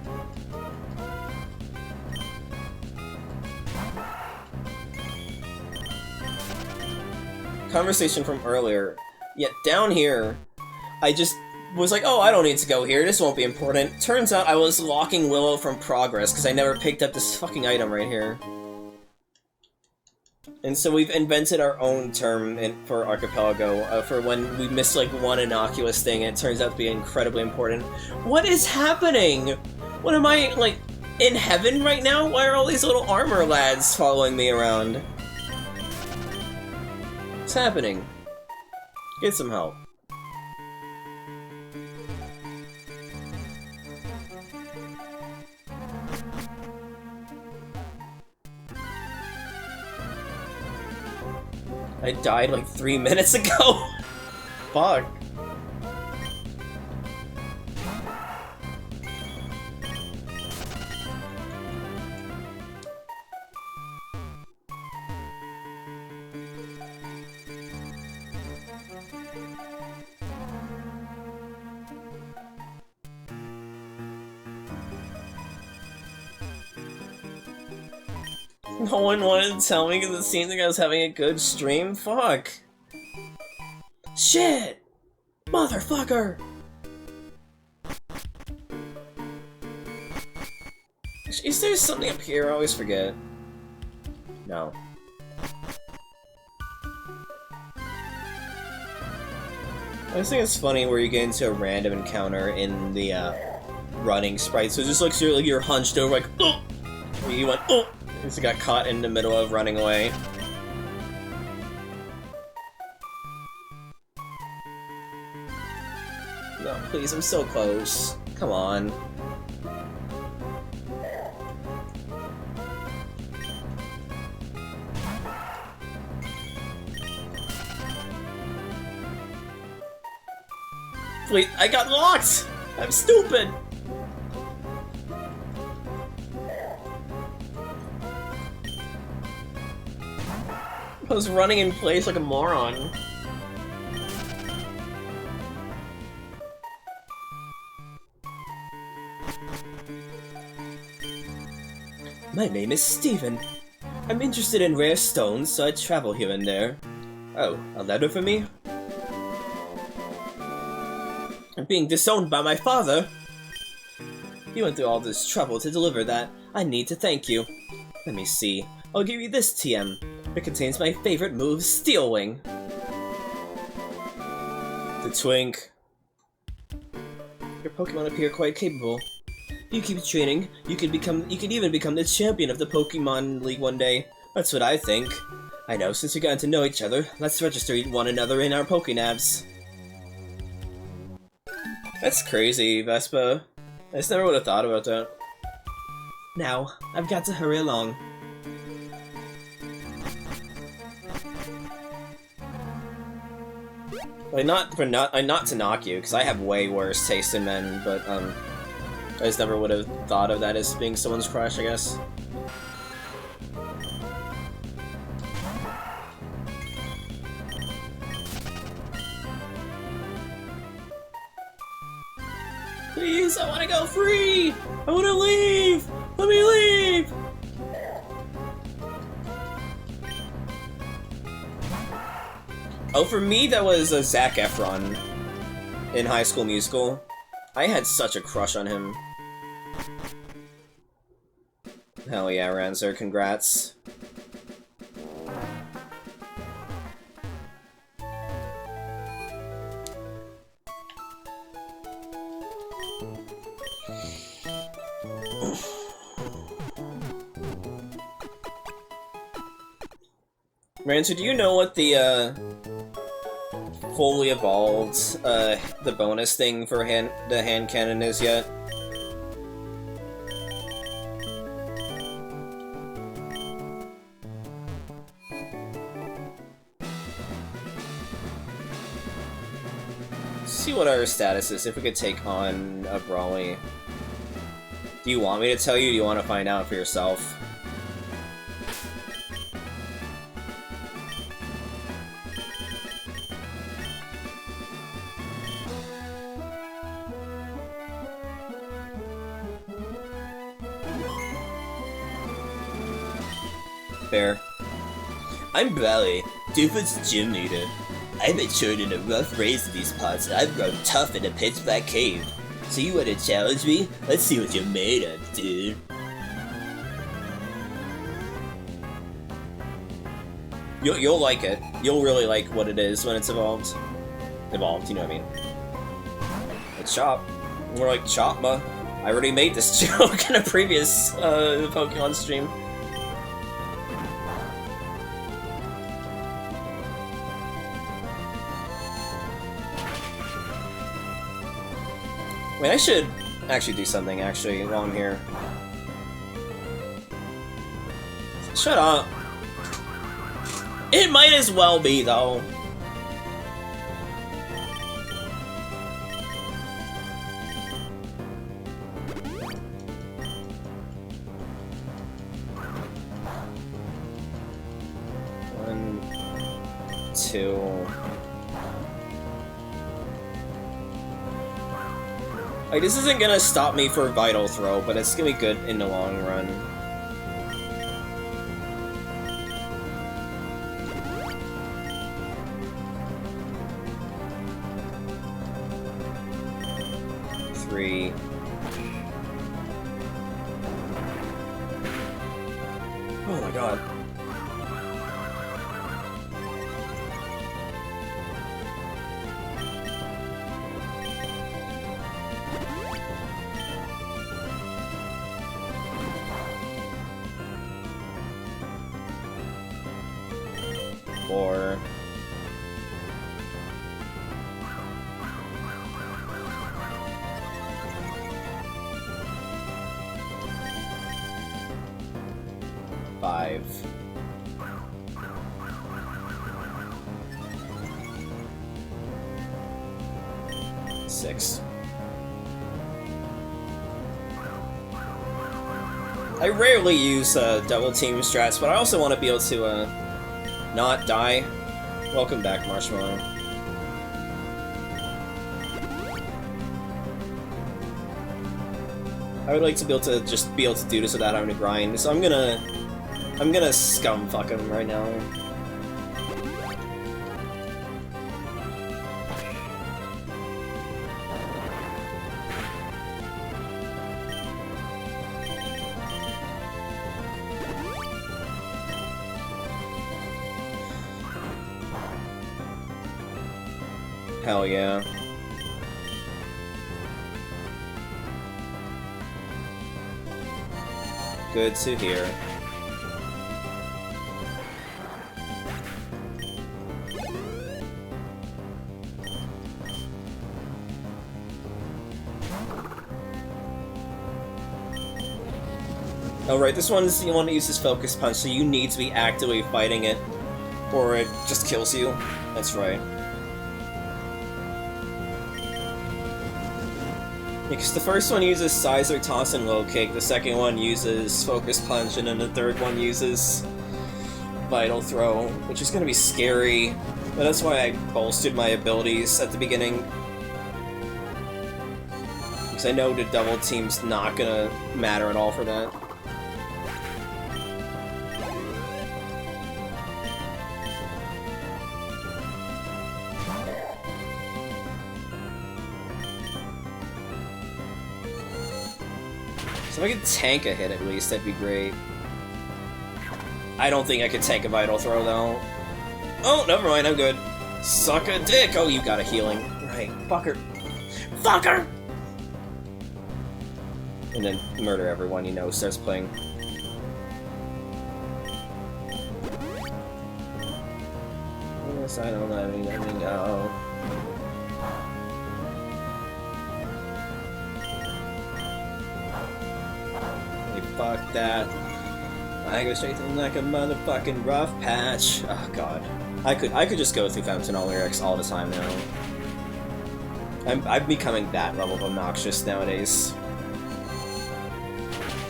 Conversation from earlier. Yeah, down here, I just was like, oh, I don't need to go here, this won't be important. Turns out I was locking Willow from progress because I never picked up this fucking item right here. And so we've invented our own term for Archipelago, for when we miss like one innocuous thing and it turns out to be incredibly important. What is happening? What am I, like, in heaven right now? Why are all these little armor lads following me around? What's happening? Get some help. I died like 3 minutes ago. Fuck. No one wanted to tell me because it seemed like I was having a good stream? Fuck. Shit! Motherfucker! Is there something up here? I always forget. No. I just think it's funny where you get into a random encounter in the running sprite, so it just looks like you're hunched over like, oh! You went, oh! Just got caught in the middle of running away. No, please, I'm so close. Come on. Wait, I got locked! I'm stupid! I was running in place like a moron. My name is Steven. I'm interested in rare stones, so I travel here and there. Oh, a letter for me? I'm being disowned by my father! You went through all this trouble to deliver that. I need to thank you. Let me see. I'll give you this TM. It contains my favorite move, Steel Wing. The Twink. Your Pokemon appear quite capable. You keep training, you could even become the champion of the Pokemon League one day. That's what I think. I know, since we've gotten to know each other, let's register one another in our Pokénavs. That's crazy, Vespa. I just never would have thought about that. Now, I've got to hurry along. Like, not to knock you, because I have way worse taste in men, but, I just never would have thought of that as being someone's crush, I guess. Please, I want to go free! I want to leave! Let me leave! Oh, for me, that was Zac Efron in High School Musical. I had such a crush on him. Hell yeah, Ranzer, congrats. Ranzer, do you know what the, fully evolved, the bonus thing for the hand cannon is yet? Let's see what our status is, if we could take on a Brawly. Do you want me to tell you, or do you want to find out for yourself? Fair. I'm Brawly, Doofus gym leader. I've matured in a rough race in these parts, and I've grown tough in a pitch black cave. So you wanna challenge me? Let's see what you're made of, dude. You'll like it. You'll really like what it is when it's evolved. Evolved, you know what I mean. It's Chop. More like Chopma. I already made this joke in a previous Pokemon stream. Wait, I should actually do something, actually, while I'm here. Shut up. It might as well be, though. One, two... Like, this isn't gonna stop me for Vital Throw, but it's gonna be good in the long run. Three. Oh my god. Four. Five. Six. I rarely use double team strats, but I also want to be able to not die. Welcome back, Marshmallow. I would like to be able to just be able to do this without having to grind, so I'm gonna scum fuck him right now. Hell yeah. Good to hear. Oh right, this one's, you want to use this focus punch, so you need to be actively fighting it, or it just kills you. That's right. Because the first one uses Sizer, Toss, and Low Kick, the second one uses Focus Punch, and then the third one uses Vital Throw, which is gonna be scary. But that's why I bolstered my abilities at the beginning. Because I know the double team's not gonna matter at all for that. So if I could tank a hit at least, that'd be great. I don't think I could tank a Vital Throw, though. Oh, never mind, I'm good. Suck a dick! Oh, you got a healing. Right, fucker. Fucker! And then murder everyone, you know, starts playing. Yes, I don't let me go. Fuck that. I go straight through like a motherfucking rough patch. Oh god. I could just go through Fountain Lyrics all the time now. I'm becoming that level of obnoxious nowadays.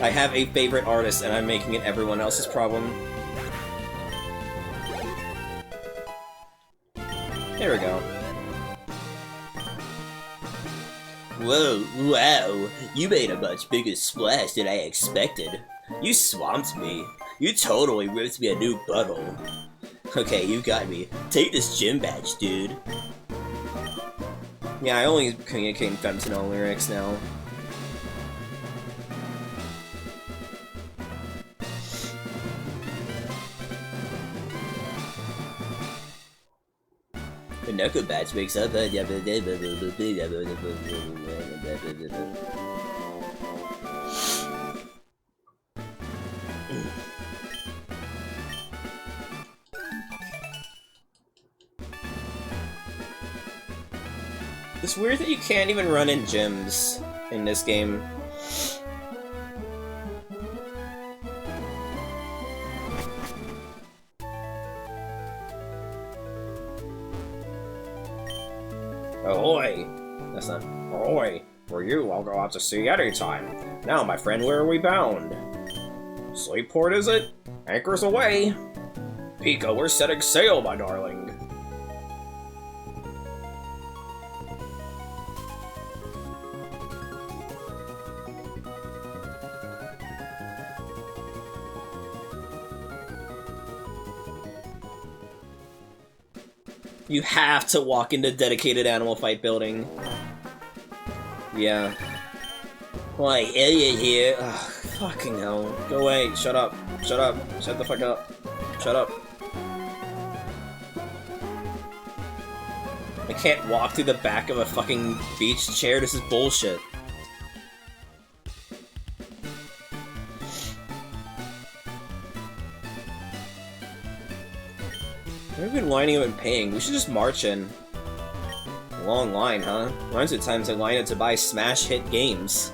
I have a favorite artist and I'm making it everyone else's problem. There we go. Whoa, wow, you made a much bigger splash than I expected. You swamped me. You totally ripped me a new butthole. Okay, you got me. Take this gym badge, dude. Yeah, I only communicate in Fountain Lyrics now. The knuckle badge wakes up. It's weird that you can't even run in gyms in this game. Ahoy! That's not... Ahoy! For you, I'll go out to sea anytime. Now, my friend, where are we bound? Sleepport, is it? Anchors away! Pico, we're setting sail, my darling. You have to walk into dedicated animal fight building. Yeah. Why, Elliot here? Ugh, fucking hell. Go away. Shut up. Shut up. Shut the fuck up. Shut up. I can't walk through the back of a fucking beach chair. This is bullshit. We've been lining up and paying. We should just march in. Long line, huh? Reminds me of times I lined up to buy smash hit games.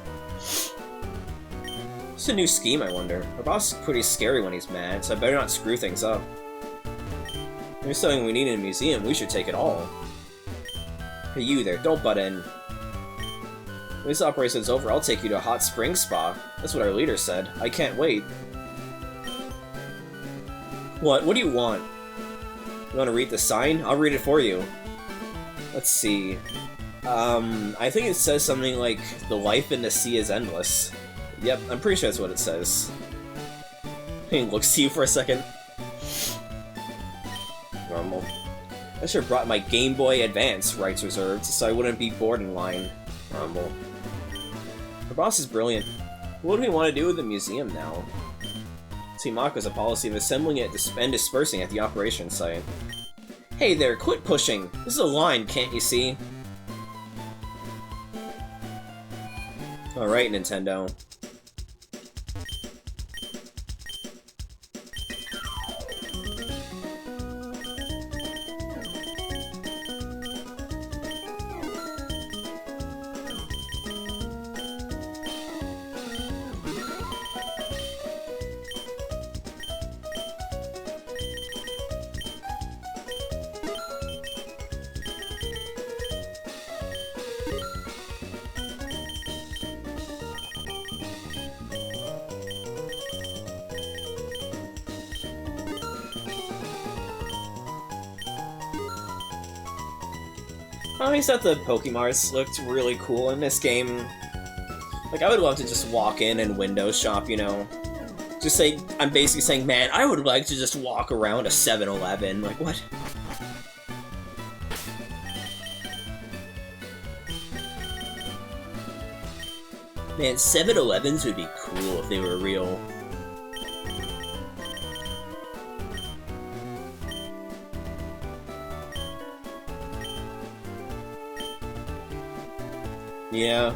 It's a new scheme, I wonder. Our boss is pretty scary when he's mad, so I better not screw things up. If there's something we need in a museum, we should take it all. Hey, you there, don't butt in. When this operation's over, I'll take you to a hot spring spa. That's what our leader said. I can't wait. What? What do you want? You want to read the sign? I'll read it for you. Let's see. I think it says something like, the life in the sea is endless. Yep, I'm pretty sure that's what it says. He looks to you for a second. Normal. I should have brought my Game Boy Advance rights reserved, so I wouldn't be bored in line. Normal. Our boss is brilliant. What do we want to do with the museum now? Team Aqua's a policy of assembling it and dispersing at the operation site. Hey there, quit pushing! This is a line, can't you see? Alright, Nintendo. I always thought the Pokémon looked really cool in this game. Like, I would love to just walk in and window shop, you know? Just say, I'm basically saying, man, I would like to just walk around a 7-Eleven. Like, what? Man, 7-Elevens would be cool if they were real. Yeah.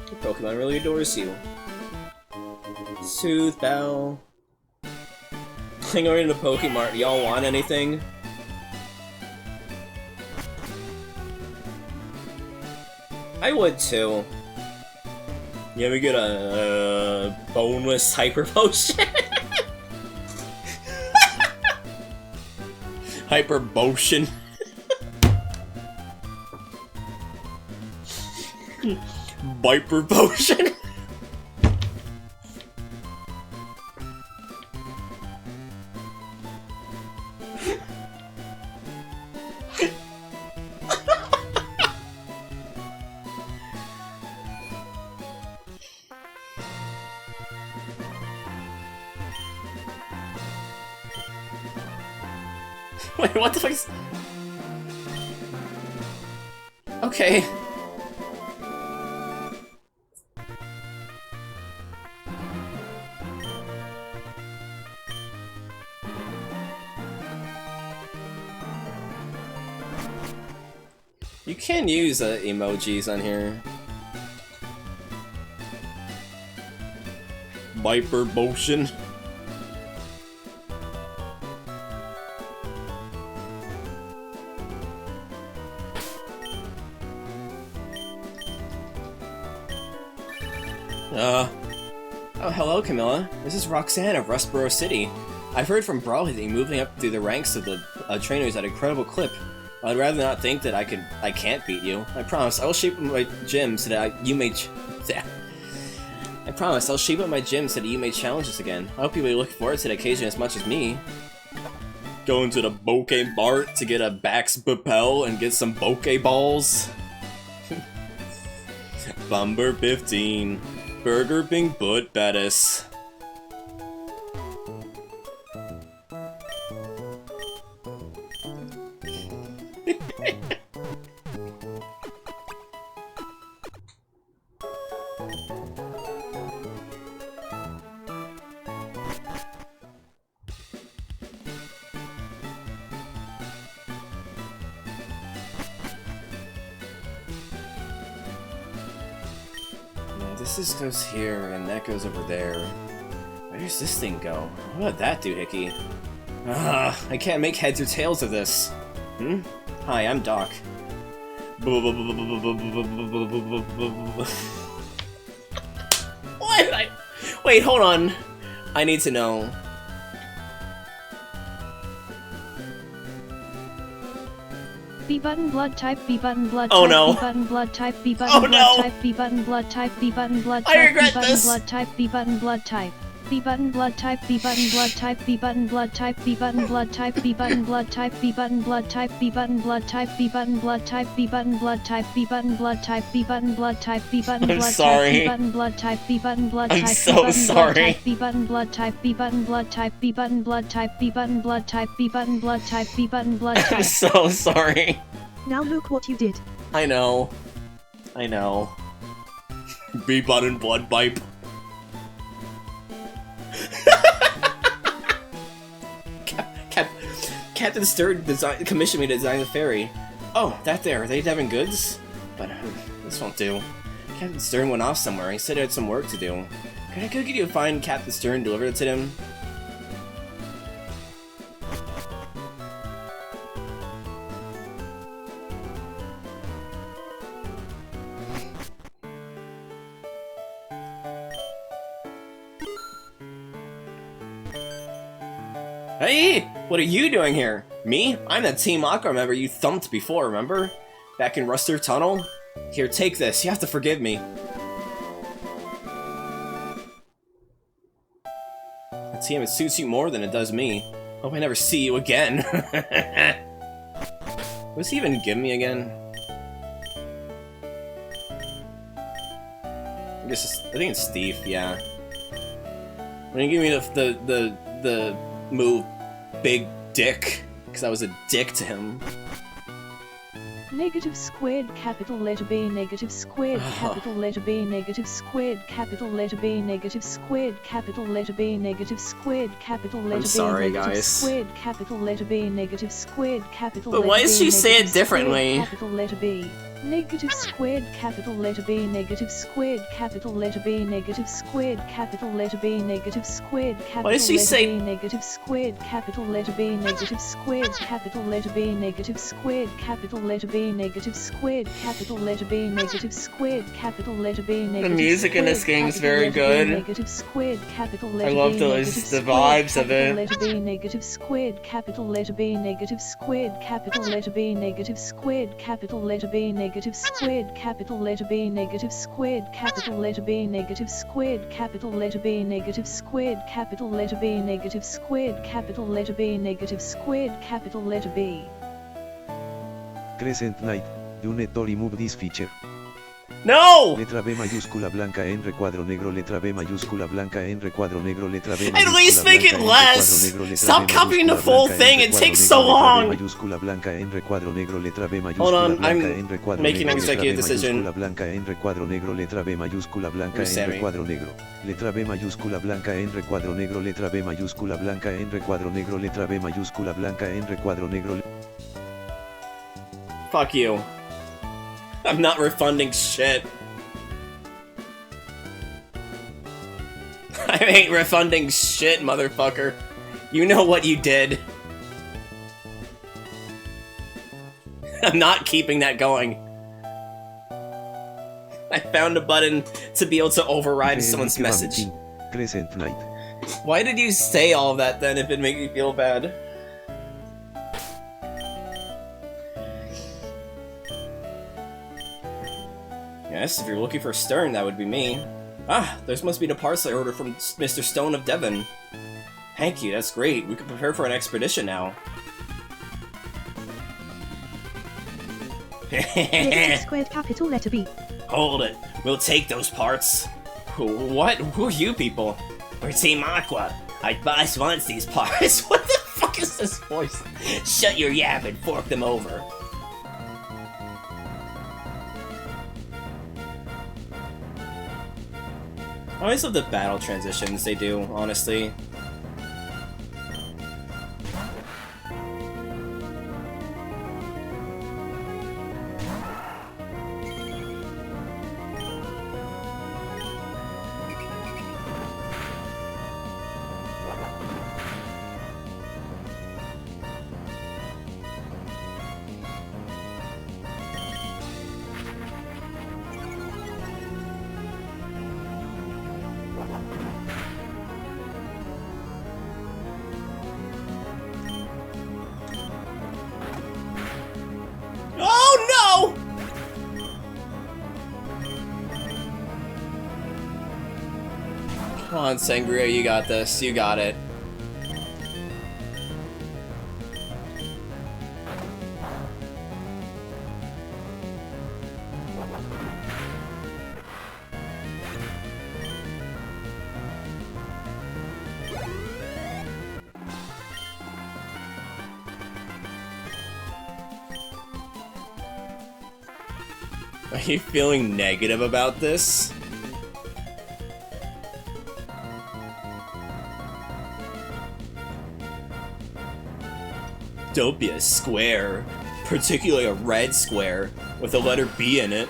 Your Pokemon really adores you. Soothe Bell. I'm going to Pokemart. Y'all want anything? I would too. Yeah, we get a boneless hyper potion. Hyper potion. Viper potion. Wait, what the fuck is... Okay. You can use emojis on here. Viper potion. Oh, hello, Camilla. This is Roxanne of Rustboro City. I've heard from Brawley that you're moving up through the ranks of the trainers at an incredible clip. I'd rather not think that I can't beat you. I promise, I will shape up my gym so that you may I promise, I'll shape up my gym so that you may challenge us again. I hope you will look forward to the occasion as much as me. Going to the Bokeh Mart to get a Bax Bupel and get some Pokeballs. Bumber 15. Burger Bing Butt Bettis. This goes here, and that goes over there. Where does this thing go? What about that doohickey? I can't make heads or tails of this. Hi, I'm Doc. What? Wait, hold on. I need to know. B button blood type B button blood Oh, type no. B button blood type B button Oh, blood no. type B button blood type B button blood I type regret B button this. blood type B button blood type B button blood type B button blood type B button blood type B button blood type B button blood type B button blood type B button blood type B button blood type B button blood type B button blood type B button blood type B button I'm blood type sorry. B button blood type B button blood I'm type so sorry. B button blood type B button blood type B button blood type B button blood type B button blood type B button blood I'm type. so sorry. Now look what you did. I know. I know. B-button blood pipe. Captain Stern commissioned me to design the ferry. Oh, that there. Are they Devin Goods? But this won't do. Captain Stern went off somewhere. He said he had some work to do. Could I go get you to find Captain Stern and deliver it to him? Hey! What are you doing here? Me? I'm that Team Aqua member you thumped before, remember? Back in Ruster Tunnel? Here, take this. You have to forgive me. Damn, it suits you more than it does me. Hope I never see you again. What does he even give me again? I think it's Steve, yeah. When he gave me the move Big Dick, because I was a dick to him. Negative squared capital letter B negative squared capital letter B negative squared capital letter B negative squared capital letter B negative squared capital letter B sorry, negative guys. squared capital letter B negative squared capital But letter why B does she say it negative differently? squared capital letter B negative squared capital letter B negative squared capital letter B negative squared capital letter B negative squared capital Why does she letter say- B negative squared capital letter B negative squared capital letter B negative squared capital letter B negative squared capital letter B negative squared capital letter B negative music in this squared game is capital very letter B good. negative squared capital letter love B those- negative the squared vibes of capital it. letter B negative squared capital letter B negative squared capital letter B negative squared capital letter B negative squared capital letter B negative squared capital letter B negative squared capital letter B negative squared capital letter B negative squared capital letter B negative squared capital letter B. Crescent Knight, do not to remove this feature. No! Letra B mayúscula blanca en recuadro negro, letra B mayúscula blanca en recuadro negro, letra B At least make it less! Stop copying the full thing, it takes so long! mayúscula blanca en recuadro negro, letra B Hold mayúscula on, blanca I'm en recuadro making an negro, letra B executive decision. mayúscula blanca en recuadro negro, letra B mayúscula blanca Where's en Sammy? recuadro negro, letra B mayúscula blanca en recuadro negro, letra B mayúscula blanca en recuadro negro, letra B mayúscula blanca en recuadro negro. Fuck you. I'm not refunding shit. I ain't refunding shit, motherfucker. You know what you did. I'm not keeping that going. I found a button to be able to override someone's message. Crescent Knight. Why did you say all of that then if it made me feel bad? Yes, if you're looking for Stern, that would be me. Ah, there must be the parcel order from Mr. Stone of Devon. Thank you, that's great. We can prepare for an expedition now. Negative squared capital letter B. Hold it. We'll take those parts. What? Who are you people? We're Team Aqua. Our boss wants these parts. What the fuck is this voice? Shut your yap and fork them over. I always love the battle transitions they do, honestly. Oh no! Come on, Sangria, you got this. You got it. Are you feeling negative about this? Don't be a square, particularly a red square, with a letter B in it.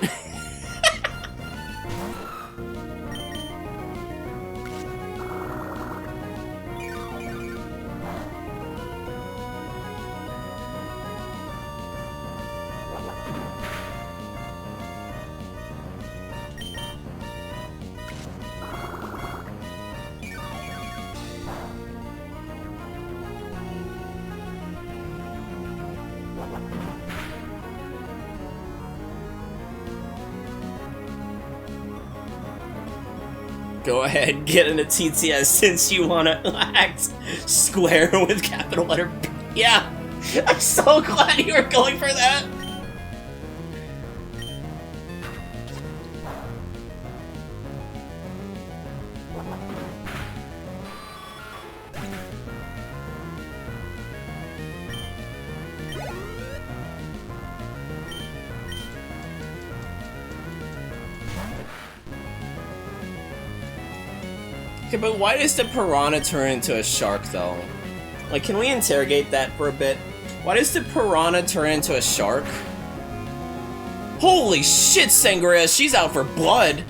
Go ahead, get into TTS since you wanna act square with capital letter B. Yeah! I'm so glad you were going for that! Okay, but why does the piranha turn into a shark, though? Like, can we interrogate that for a bit? Why does the piranha turn into a shark? Holy shit, Sangria, she's out for blood!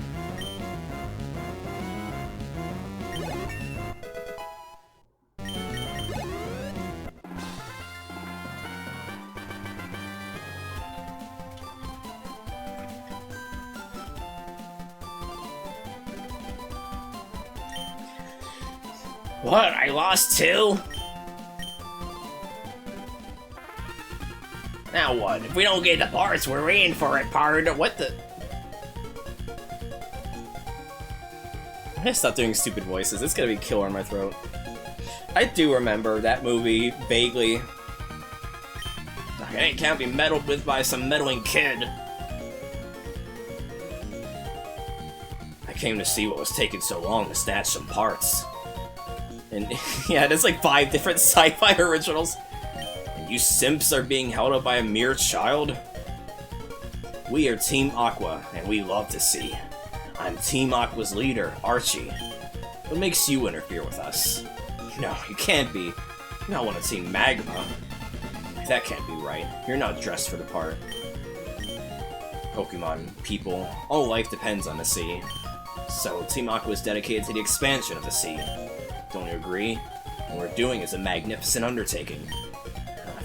What? I lost too? Now what? If we don't get the parts, we're in for it, pard. What the? I gotta stop doing stupid voices. It's gonna be killer in my throat. I do remember that movie vaguely. It can't be meddled with by some meddling kid. I came to see what was taking so long to snatch some parts. And yeah, there's like 5 different sci-fi originals. And you simps are being held up by a mere child? We are Team Aqua, and we love to see. I'm Team Aqua's leader, Archie. What makes you interfere with us? No, you can't be. You're not one of Team Magma. That can't be right. You're not dressed for the part. Pokemon, people, all life depends on the sea. So, Team Aqua is dedicated to the expansion of the sea. Don't you agree? What we're doing is a magnificent undertaking.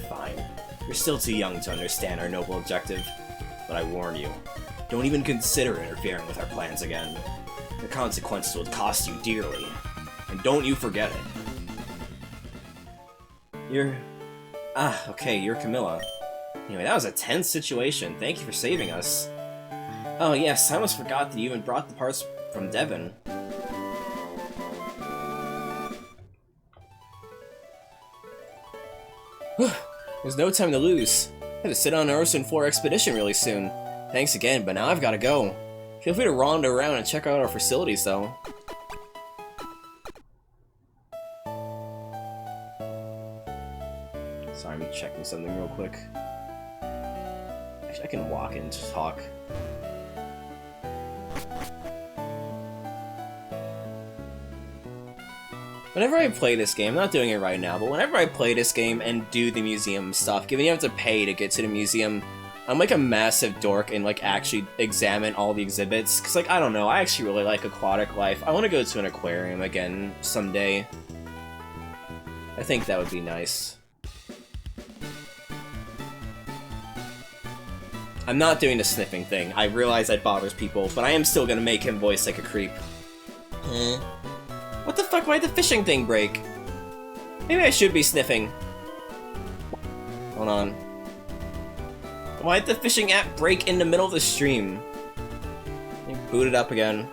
Fine. You're still too young to understand our noble objective. But I warn you, don't even consider interfering with our plans again. The consequences will cost you dearly. And don't you forget it. Okay, you're Camilla. Anyway, that was a tense situation. Thank you for saving us. Oh yes, I almost forgot that you even brought the parts from Devon. There's no time to lose. I have to sit on an Ocean 4 expedition really soon. Thanks again, but now I've gotta go. Feel free to wander around and check out our facilities, though. Sorry, I'm checking something real quick. Actually, I can walk and talk. Whenever I play this game, I'm not doing it right now, but whenever I play this game and do the museum stuff, given you have to pay to get to the museum, I'm like a massive dork and like actually examine all the exhibits. Cause like, I don't know, I actually really like aquatic life. I want to go to an aquarium again someday. I think that would be nice. I'm not doing the sniffing thing. I realize that bothers people, but I am still gonna make him voice like a creep. What the fuck, why'd the fishing thing break? Maybe I should be sniffing. Hold on. Why'd the fishing app break in the middle of the stream? Boot it up again.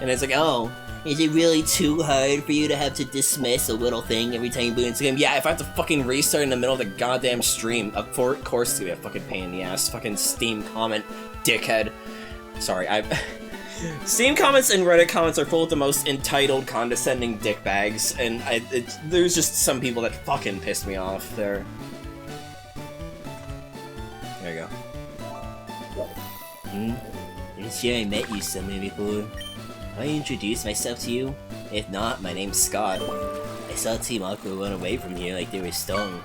And it's like, oh, is it really too hard for you to have to dismiss a little thing every time you boot into the game? Yeah, if I have to fucking restart in the middle of the goddamn stream, of course it's gonna be a fucking pain in the ass. Fucking Steam comment, dickhead. Sorry, Steam comments and Reddit comments are full of the most entitled, condescending dickbags, and there's just some people that fucking piss me off there. There you go. I'm sure I met you somewhere before. Have I introduced myself to you? If not, my name's Scott. I saw Team Aqua run away from here like they were stung.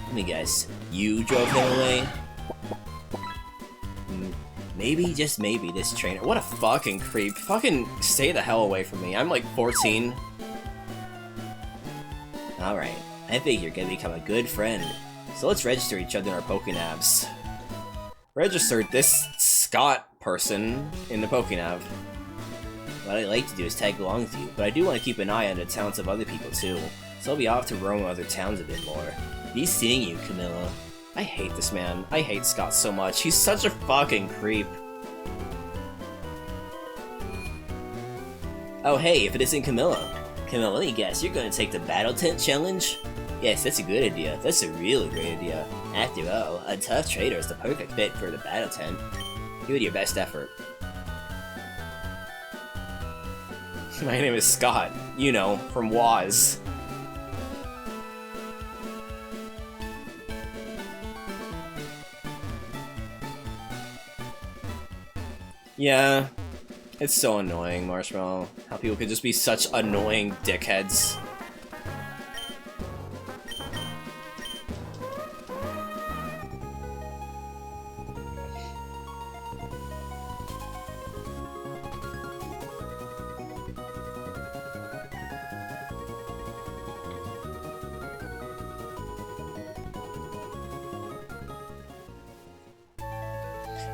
Let me guess, you drove them away? Maybe, just maybe, this trainer— what a fucking creep. Fucking stay the hell away from me. I'm like 14. Alright, I think you're gonna become a good friend. So let's register each other in our Pokénavs. Registered this Scott person in the Pokénav. What I'd like to do is tag along with you, but I do want to keep an eye on the talents of other people too. So I'll be off to roam other towns a bit more. Be seeing you, Camilla. I hate this man. I hate Scott so much. He's such a fucking creep. Oh hey, if it isn't Camilla. Camilla, let me guess, you're gonna take the battle tent challenge? Yes, that's a good idea. That's a really great idea. After all, a tough trader is the perfect fit for the battle tent. Give it your best effort. My name is Scott. You know, from Woz. Yeah, it's so annoying, Marshmallow. How people could just be such annoying dickheads.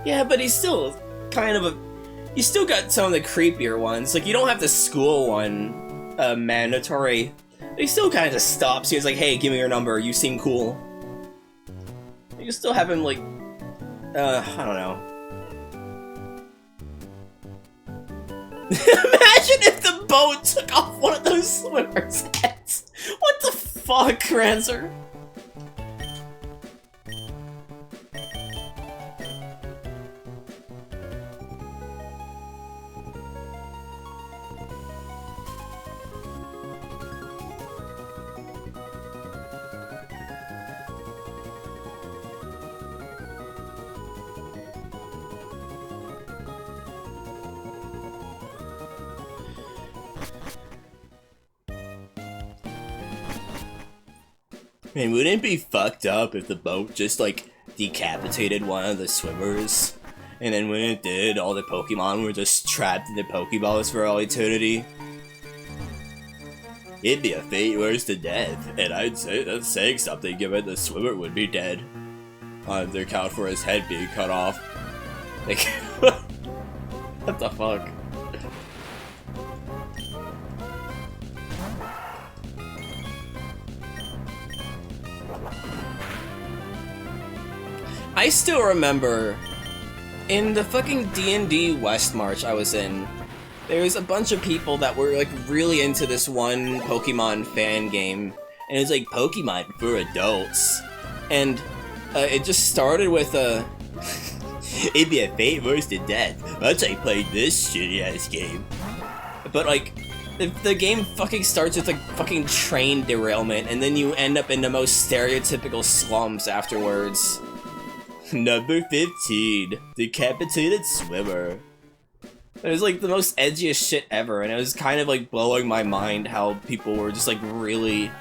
Yeah, but he's still kind of a... You still got some of the creepier ones. Like, you don't have the school one mandatory. But he still kind of just stops. He's like, hey, give me your number. You seem cool. You can still have him, like... I don't know. Imagine if the boat took off one of those swimmers' heads. What the fuck, Rancer? Man, wouldn't it be fucked up if the boat just, like, decapitated one of the swimmers? And then when it did, all the Pokemon were just trapped in the Pokeballs for all eternity? It'd be a fate worse than death, and I'd say that's saying something given the swimmer would be dead. On their account for his head being cut off. Like, what the fuck? I still remember, in the fucking D&D West March I was in, there was a bunch of people that were like really into this one Pokemon fan game, and it was like Pokemon for adults, and it just started with a it'd be a fate worse than death once I played this shitty ass game. But like, the game fucking starts with like fucking train derailment, and then you end up in the most stereotypical slums afterwards. Number 15, Decapitated Swimmer. It was like the most edgiest shit ever, and it was kind of like blowing my mind how people were just like really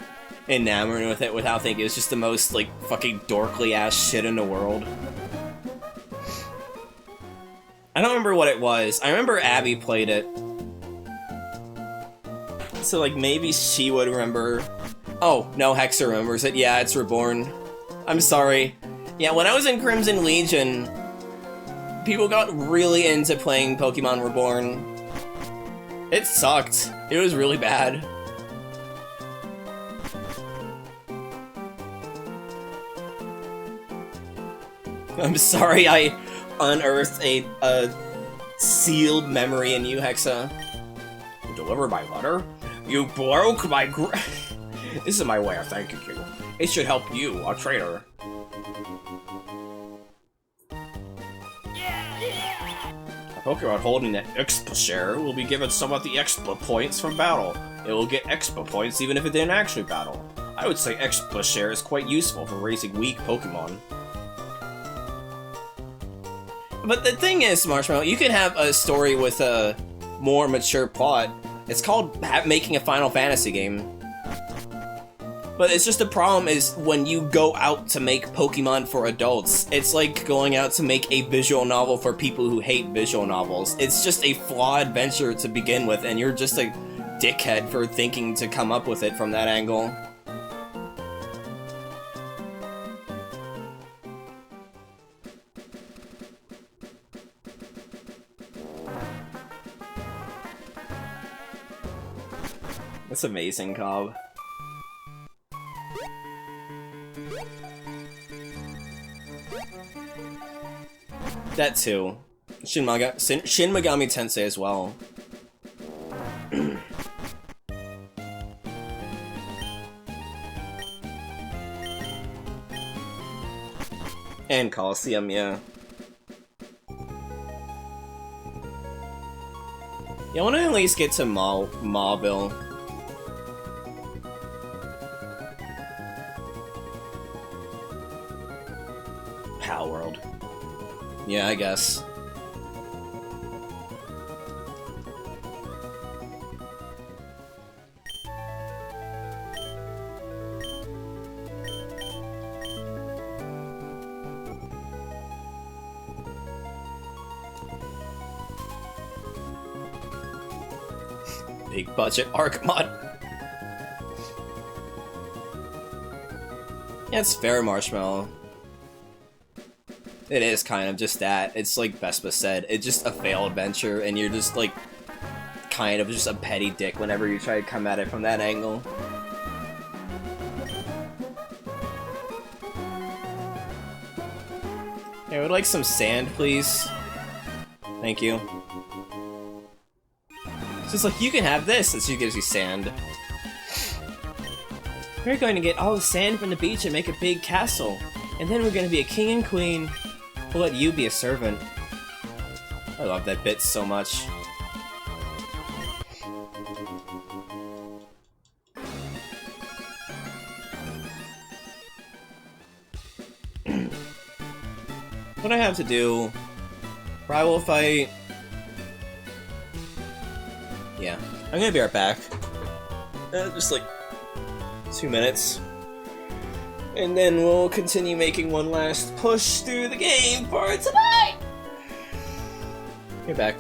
enamored with it without thinking it was just the most like fucking dorkly ass shit in the world. I don't remember what it was. I remember Abby played it. So like maybe she would remember. Oh, no, Hexer remembers it. Yeah, it's Reborn. I'm sorry. Yeah, when I was in Crimson Legion, people got really into playing Pokemon Reborn. It sucked. It was really bad. I'm sorry I unearthed a sealed memory in you, Hexa. You delivered my letter? You broke my This is my way of thanking you. It should help you, a traitor. A Pokemon holding the Expa share will be given some of the Expa points from battle. It will get Expa points even if it didn't actually battle. I would say Expa share is quite useful for raising weak Pokemon. But the thing is, Marshmallow, you can have a story with a more mature plot. It's called making a Final Fantasy game. But it's just the problem is when you go out to make Pokemon for adults, it's like going out to make a visual novel for people who hate visual novels. It's just a flawed venture to begin with, and you're just a dickhead for thinking to come up with it from that angle. That's amazing, Cobb. That too. Shin Megami Tensei as well. And Coliseum, yeah. Yeah, I want to at least get to Mauville. Pow World. Yeah, I guess. Big budget arc mod. Yeah, it's fair, Marshmallow. It is kind of just that. It's like Vespa said, it's just a fail adventure, and you're just like kind of just a petty dick whenever you try to come at it from that angle. Yeah, I would like some sand, please. Thank you. It's just like, you can have this, and she gives you sand. We're going to get all the sand from the beach and make a big castle. And then we're going to be a king and queen. We'll let you be a servant. I love that bit so much. What I have to do... Rival fight... Yeah, I'm gonna be right back. Just like 2 minutes. And then we'll continue making one last push through the game for tonight! Be back.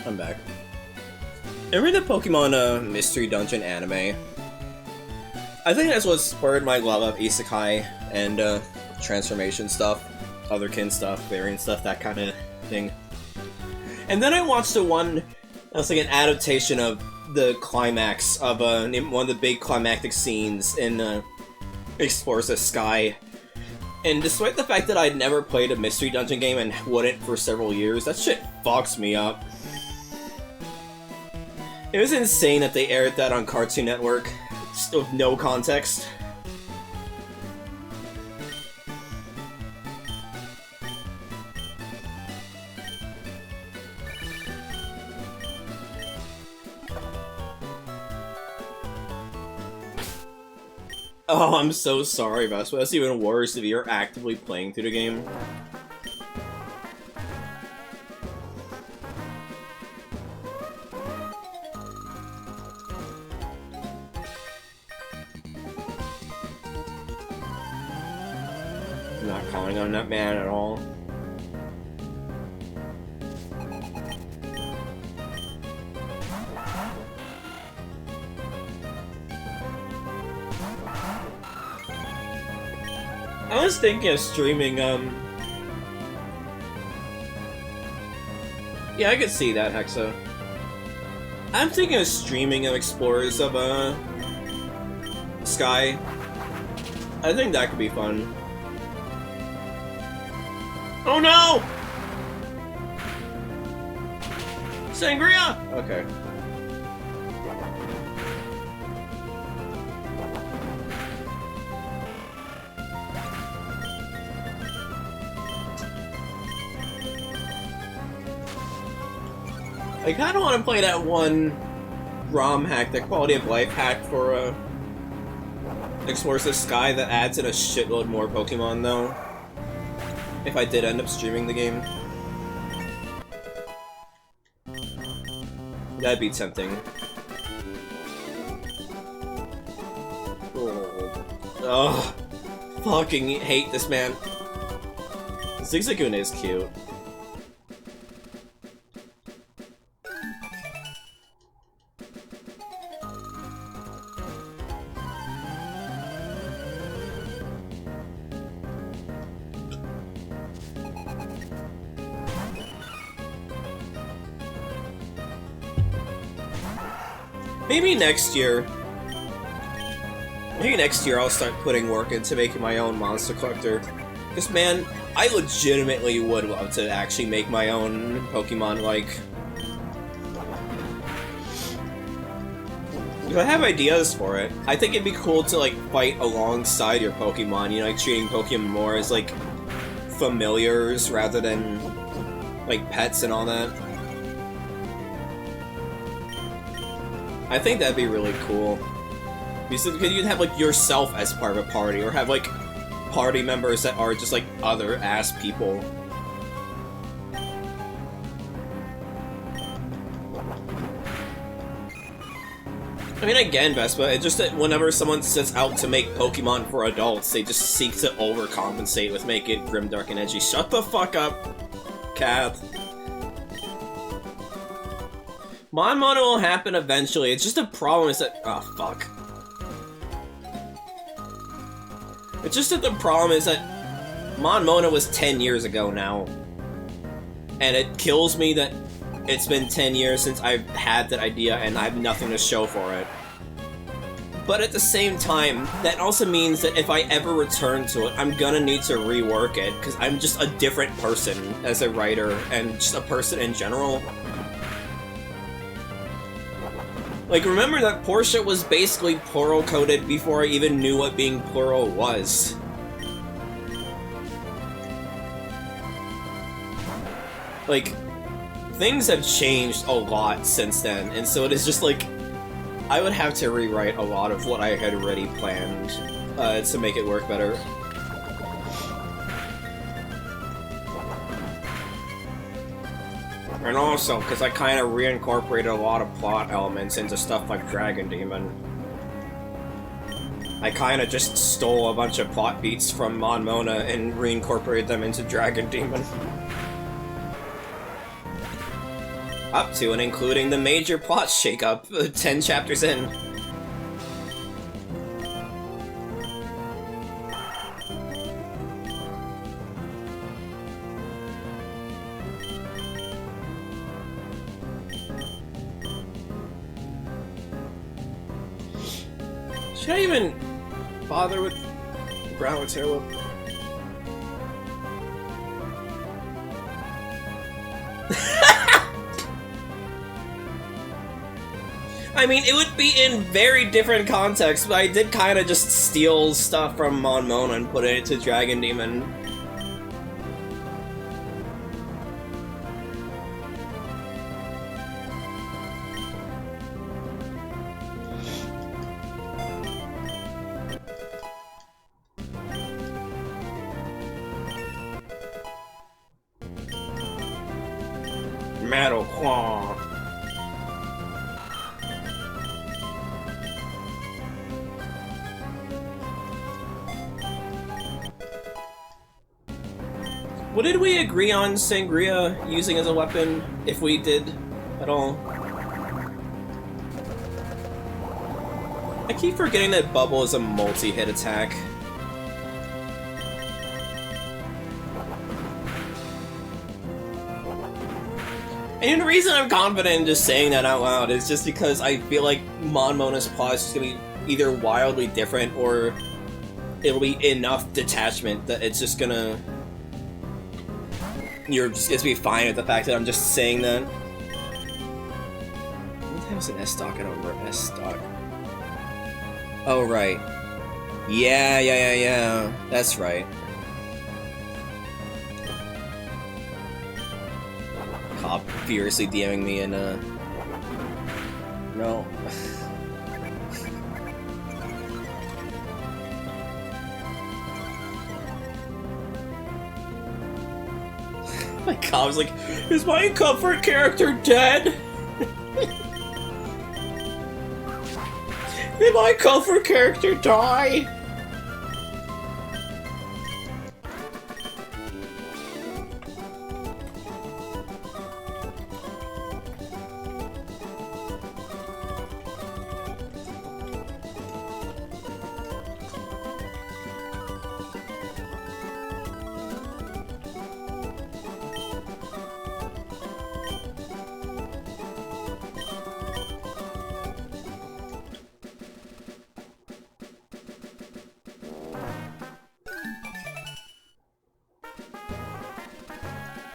I'm back. Remember the Pokemon Mystery Dungeon anime? I think that's what spurred my love of isekai and transformation stuff, otherkin stuff, variant stuff, that kind of thing. And then I watched the one that was like an adaptation of the climax of one of the big climactic scenes in Explores the Sky. And despite the fact that I'd never played a Mystery Dungeon game and wouldn't for several years, that shit fucks me up. It was insane that they aired that on Cartoon Network, with no context. Oh, I'm so sorry, Vespa. That's even worse if you're actively playing through the game. I'm not calling on that man at all. I was thinking of streaming, yeah, I could see that, Hexa. I'm thinking of streaming of Explorers of, Sky. I think that could be fun. Oh no! Sangria! Okay. I kinda wanna play that one ROM hack, that quality of life hack for, Explores the Sky that adds in a shitload more Pokemon, though. If I did end up streaming the game. That'd be tempting. Oh, fucking hate this man. Zigzagoon is cute. Maybe next year I'll start putting work into making my own monster collector. Because, man, I legitimately would love to actually make my own Pokemon, like... Because I have ideas for it. I think it'd be cool to, like, fight alongside your Pokemon, you know, like, treating Pokemon more as, like, familiars rather than, like, pets and all that. I think that'd be really cool. Because you'd have, like, yourself as part of a party, or have, like, party members that are just, like, other-ass people. I mean, again, Vespa, it's just that whenever someone sets out to make Pokemon for adults, they just seek to overcompensate with make it grim, dark, and edgy. Shut the fuck up, Kath. Mon-Mono will happen eventually, it's just the problem is that- oh, fuck. It's just that the problem is that Mon-Mono was 10 years ago now. And it kills me that it's been 10 years since I've had that idea and I have nothing to show for it. But at the same time, that also means that if I ever return to it, I'm gonna need to rework it, because I'm just a different person as a writer, and just a person in general. Like, remember that Portia was basically plural-coded before I even knew what being plural was. Like, things have changed a lot since then, and so it is just like, I would have to rewrite a lot of what I had already planned to make it work better. And also, because I kind of reincorporated a lot of plot elements into stuff like Dragon Demon. I kind of just stole a bunch of plot beats from Mon-Mona and reincorporated them into Dragon Demon. up to and including the major plot shakeup 10 chapters in. Should I even bother with Groundwood's hair look? I mean, it would be in very different contexts, but I did kind of just steal stuff from Mon and put it to Dragon Demon. Metal Claw. What did we agree on Sangria using as a weapon, if we did at all? I keep forgetting that Bubble is a multi-hit attack. And the reason I'm confident in just saying that out loud is just because I feel like Monmona's Paw is just gonna be either wildly different or it'll be enough detachment that it's just gonna... You're just gonna be fine with the fact that I'm just saying that. What the hell is an S-Stock? I don't remember S-Stock. Oh, right. Yeah. That's right. Cop furiously DMing me and, no. My God, was like, is my comfort character dead? Did my comfort character die?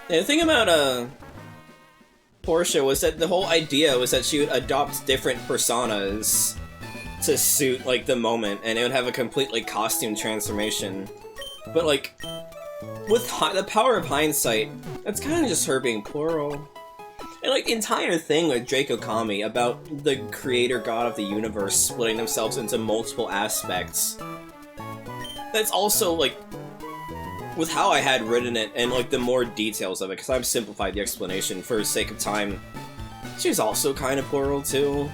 Yeah, the thing about, Portia was that the whole idea was that she would adopt different personas to suit, like, the moment, and it would have a completely costume transformation. But, like, with the power of hindsight, that's kind of just her being plural. And, like, the entire thing with Draco Kami about the creator god of the universe splitting themselves into multiple aspects, that's also, like, with how I had written it, and like the more details of it, because I've simplified the explanation for the sake of time, she's also kind of plural too.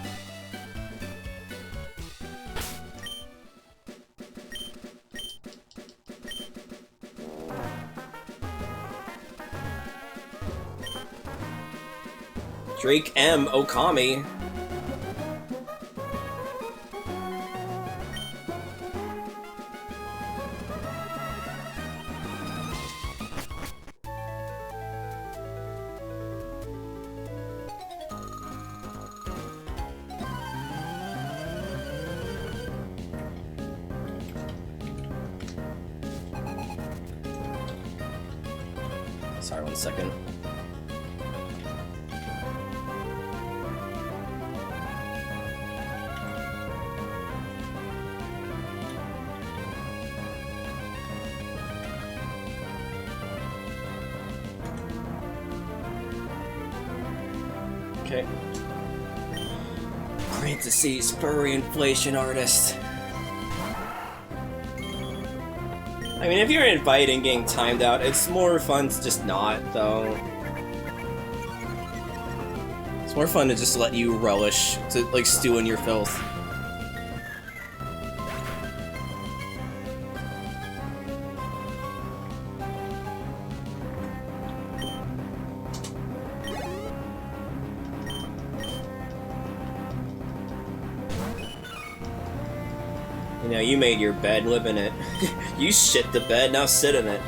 Drake M. Okami. Sorry, 1 second. Okay. Parentheses, furry inflation artist. I mean, if you're inviting getting timed out, it's more fun to just not, though. It's more fun to just let you relish, to, like, stew in your filth. You know, you made your bed, live in it. You shit the bed, now sit in it.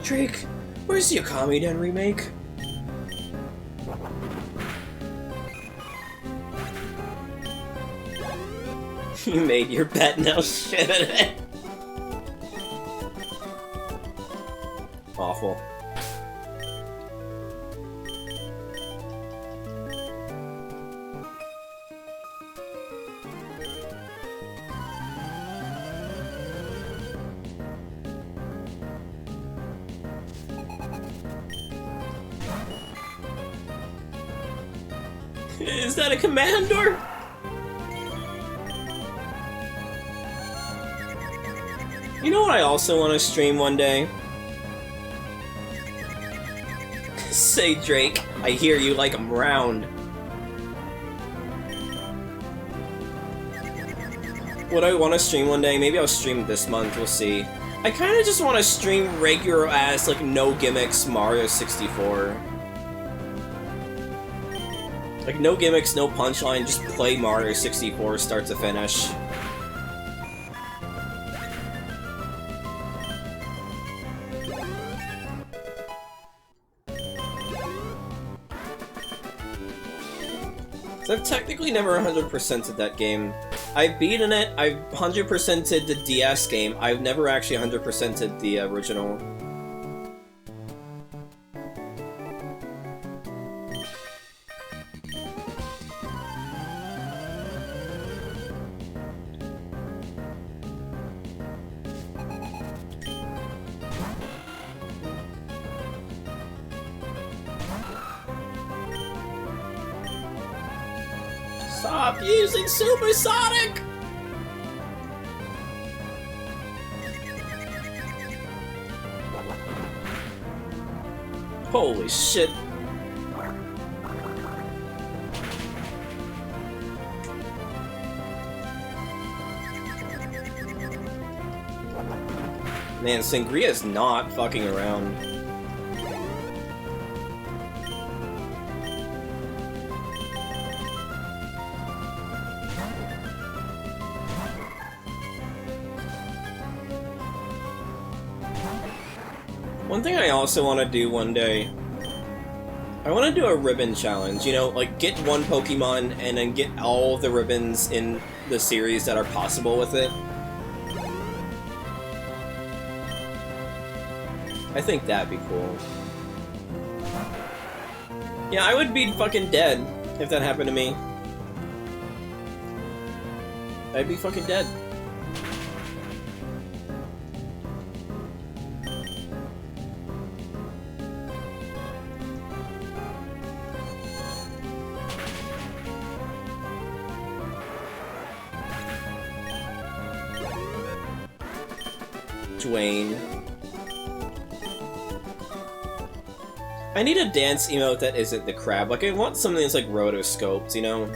Drake, where's the Cammy Den remake? You made your bet, now shit in it. Awful. Is that a commander? You know what I also want to stream one day? Say, Drake, I hear you like 'em round. What I want to stream one day, maybe I'll stream this month, we'll see. I kind of just want to stream regular ass, like, no gimmicks Mario 64. Like, no gimmicks, no punchline, just play Mario 64 start to finish. So I've technically never 100%ed that game. I've beaten it, I've 100%ed the DS game, I've never actually 100%ed the original. Stop using Supersonic! Holy shit. Man, Sangria's not fucking around. One thing I also want to do one day, I want to do a ribbon challenge, you know, like get one Pokemon and then get all the ribbons in the series that are possible with it. I think that'd be cool. Yeah, I would be fucking dead if that happened to me. I'd be fucking dead. Dwayne. I need a dance emote that isn't the crab. Like, I want something that's like rotoscoped, you know?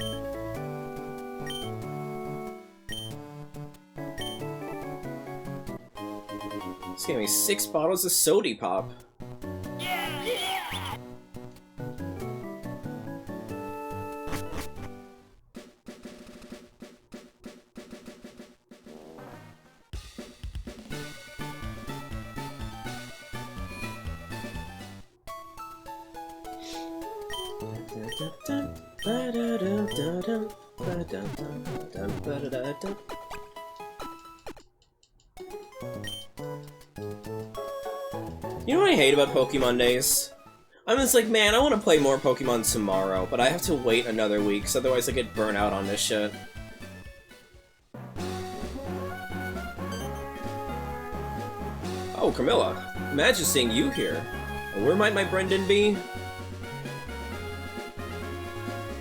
This gave me 6 bottles of Sody Pop. You know what I hate about Pokémondays? I'm just like, man, I want to play more Pokemon tomorrow, but I have to wait another week, so otherwise I get burnt out on this shit. Oh, Camilla. Imagine seeing you here. Where might my Brendan be?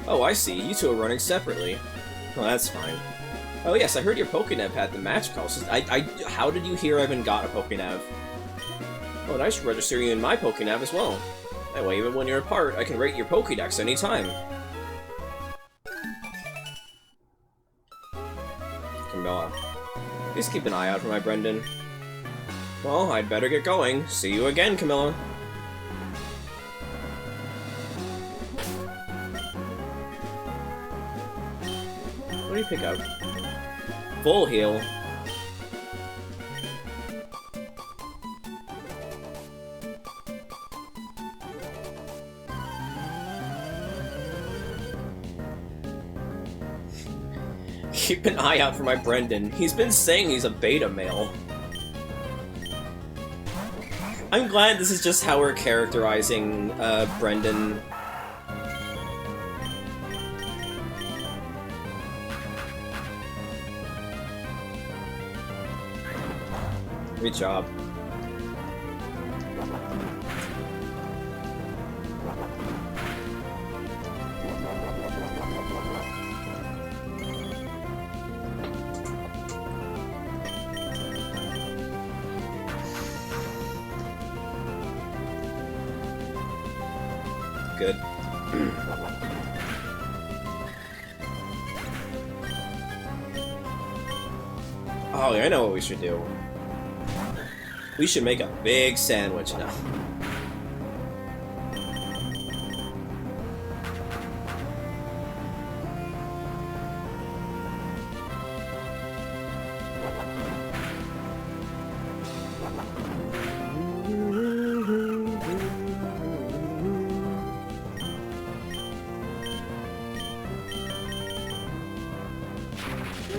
Oh, I see. You two are running separately. Well, that's fine. Oh yes, I heard your Pokénev had the match calls. How did you hear I even got a Pokénev? Oh, and I should register you in my Pokénev as well. That way, even when you're apart, I can rate your Pokédex anytime. Camilla. Please keep an eye out for my Brendan. Well, I'd better get going. See you again, Camilla. What do you pick up? Full heal. Keep an eye out for my Brendan. He's been saying he's a beta male. I'm glad this is just how we're characterizing Brendan. Good job. Good. Oh, I know what we should do. We should make a big sandwich now.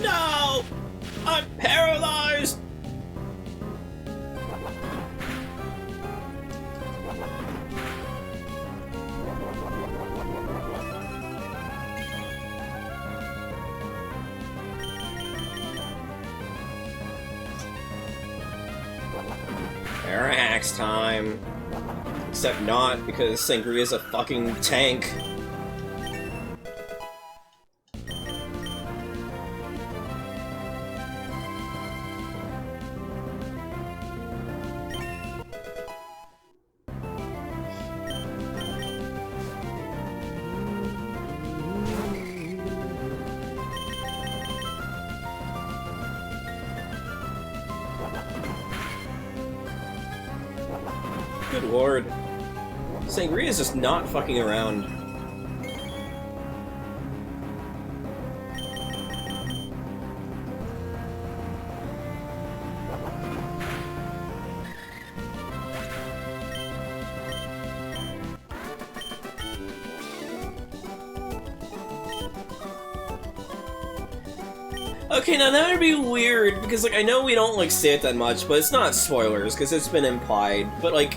No! I'm paralyzed! Parahax time. Except not, because Sangria's a fucking tank. Good lord. Sangria's just not fucking around. Okay, now that would be weird, because, like, I know we don't, like, say it that much, but it's not spoilers, because it's been implied, but, like,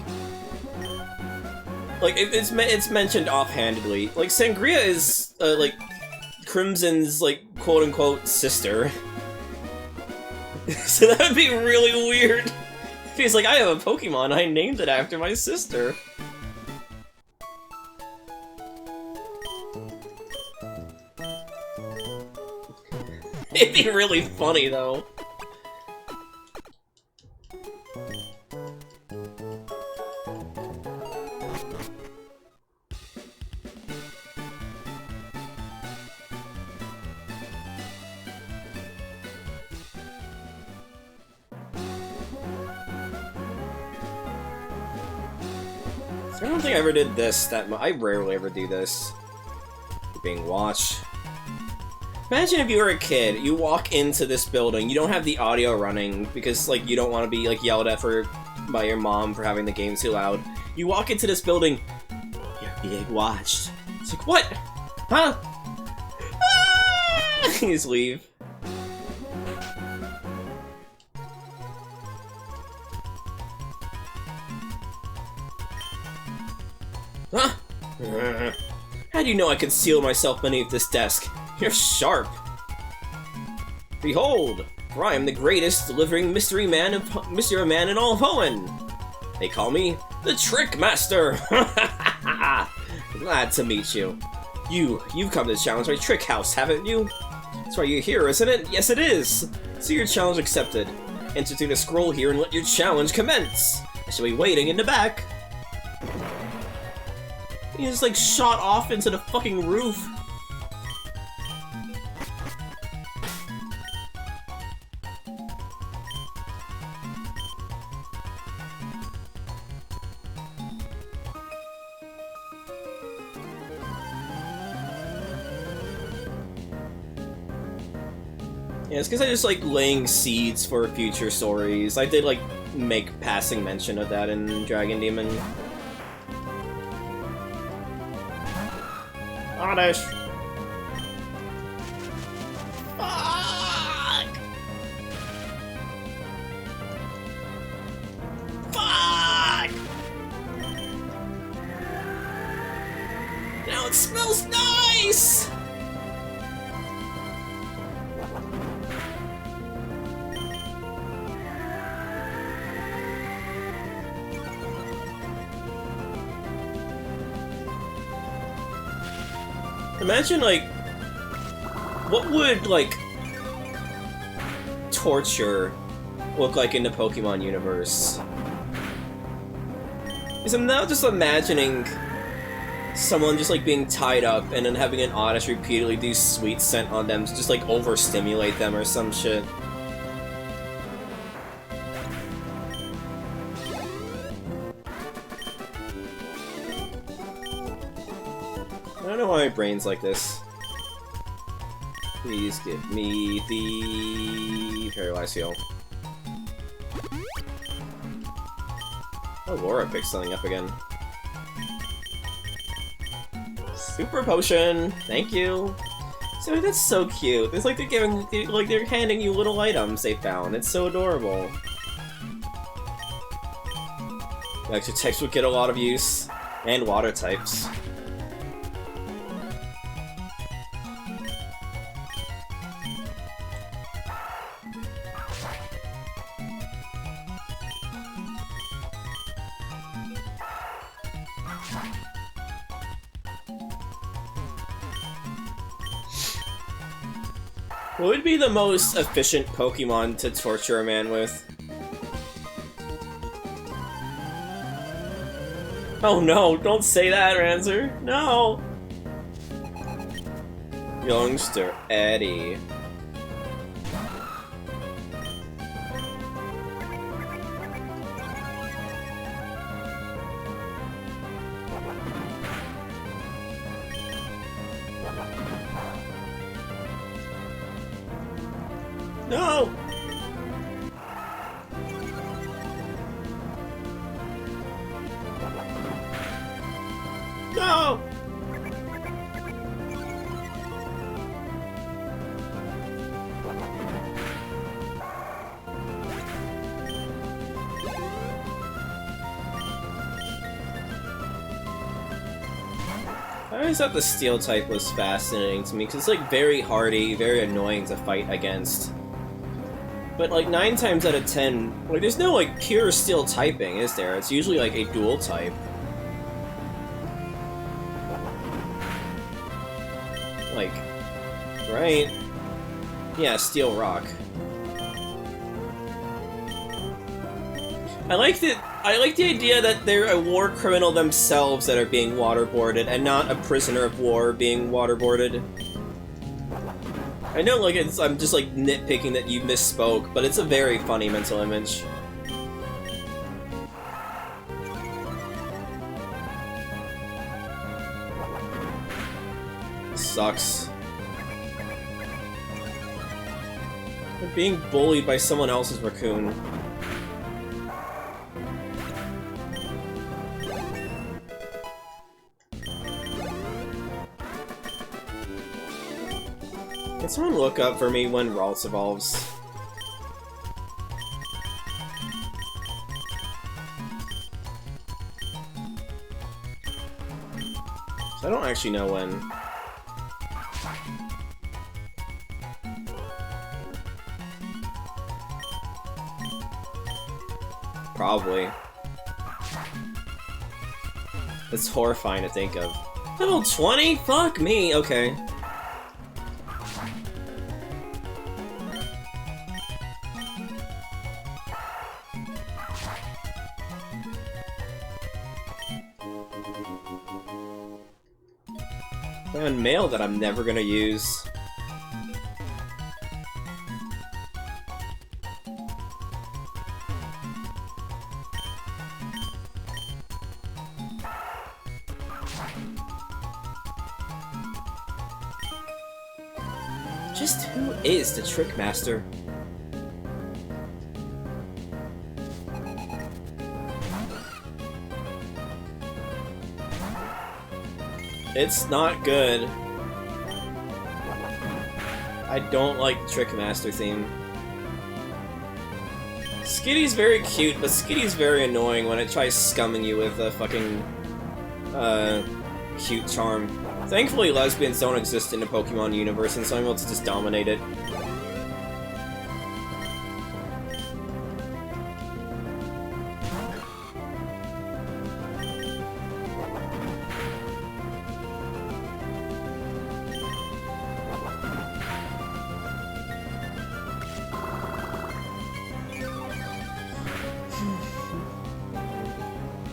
it's mentioned offhandedly. Like, Sangria is, like, Crimson's, like, quote-unquote sister. So that would be really weird. If he's like, I have a Pokemon, I named it after my sister. It'd be really funny, though. I don't think I ever did this that much. I rarely ever do this. Being watched. Imagine if you were a kid, you walk into this building, you don't have the audio running because, like, you don't want to be, like, yelled at by your mom for having the game too loud. You walk into this building, you're being watched. It's like, what? Huh? Ah! You just leave. Huh? How do you know I conceal myself beneath this desk? You're sharp! Behold! For I am the greatest delivering mystery man in all of Hoenn! They call me the Trick Master! Glad to meet you. You've come to challenge my trick house, haven't you? That's why you're here, isn't it? Yes, it is! So your challenge accepted. Enter through the scroll here and let your challenge commence! I shall be waiting in the back. He just, like, shot off into the fucking roof. Yeah, it's because I just like laying seeds for future stories. I did like make passing mention of that in Dragon Demon. Oddish! Fuck! Fuck! Now it smells nice! Imagine, like, what would, like, torture look like in the Pokemon universe? Because I'm now just imagining someone just, like, being tied up and then having an Oddish repeatedly do sweet scent on them to just, like, overstimulate them or some shit. I don't know why my brain's like this. Please give me the Paralyzed Heal. Oh, Laura picked something up again. Super Potion! Thank you! So that's so cute. It's like they're giving, like they're handing you little items they found. It's so adorable. Electric types would get a lot of use. And water types. What would be the most efficient Pokemon to torture a man with? Oh no, don't say that, Ranzer! No! Youngster Eddie. No! No! I always thought the Steel type was fascinating to me, because it's like very hardy, very annoying to fight against. But like 9 times out of 10, like there's no like pure Steel typing, is there? It's usually like a dual type. Like, right? Yeah, Steel Rock. I like the idea that they're a war criminal themselves that are being waterboarded, and not a prisoner of war being waterboarded. I know, like, I'm just, like, nitpicking that you misspoke, but it's a very funny mental image. Sucks. They're being bullied by someone else's raccoon. Can someone look up for me when Ralts evolves? I don't actually know when. Probably. It's horrifying to think of. Level 20? Fuck me! Okay. And mail that I'm never gonna use. Just who is the Trick Master? It's not good. I don't like the Trick Master theme. Skitty's very cute, but Skitty's very annoying when it tries scumming you with a fucking, cute charm. Thankfully, lesbians don't exist in the Pokemon universe, and so I'm able to just dominate it.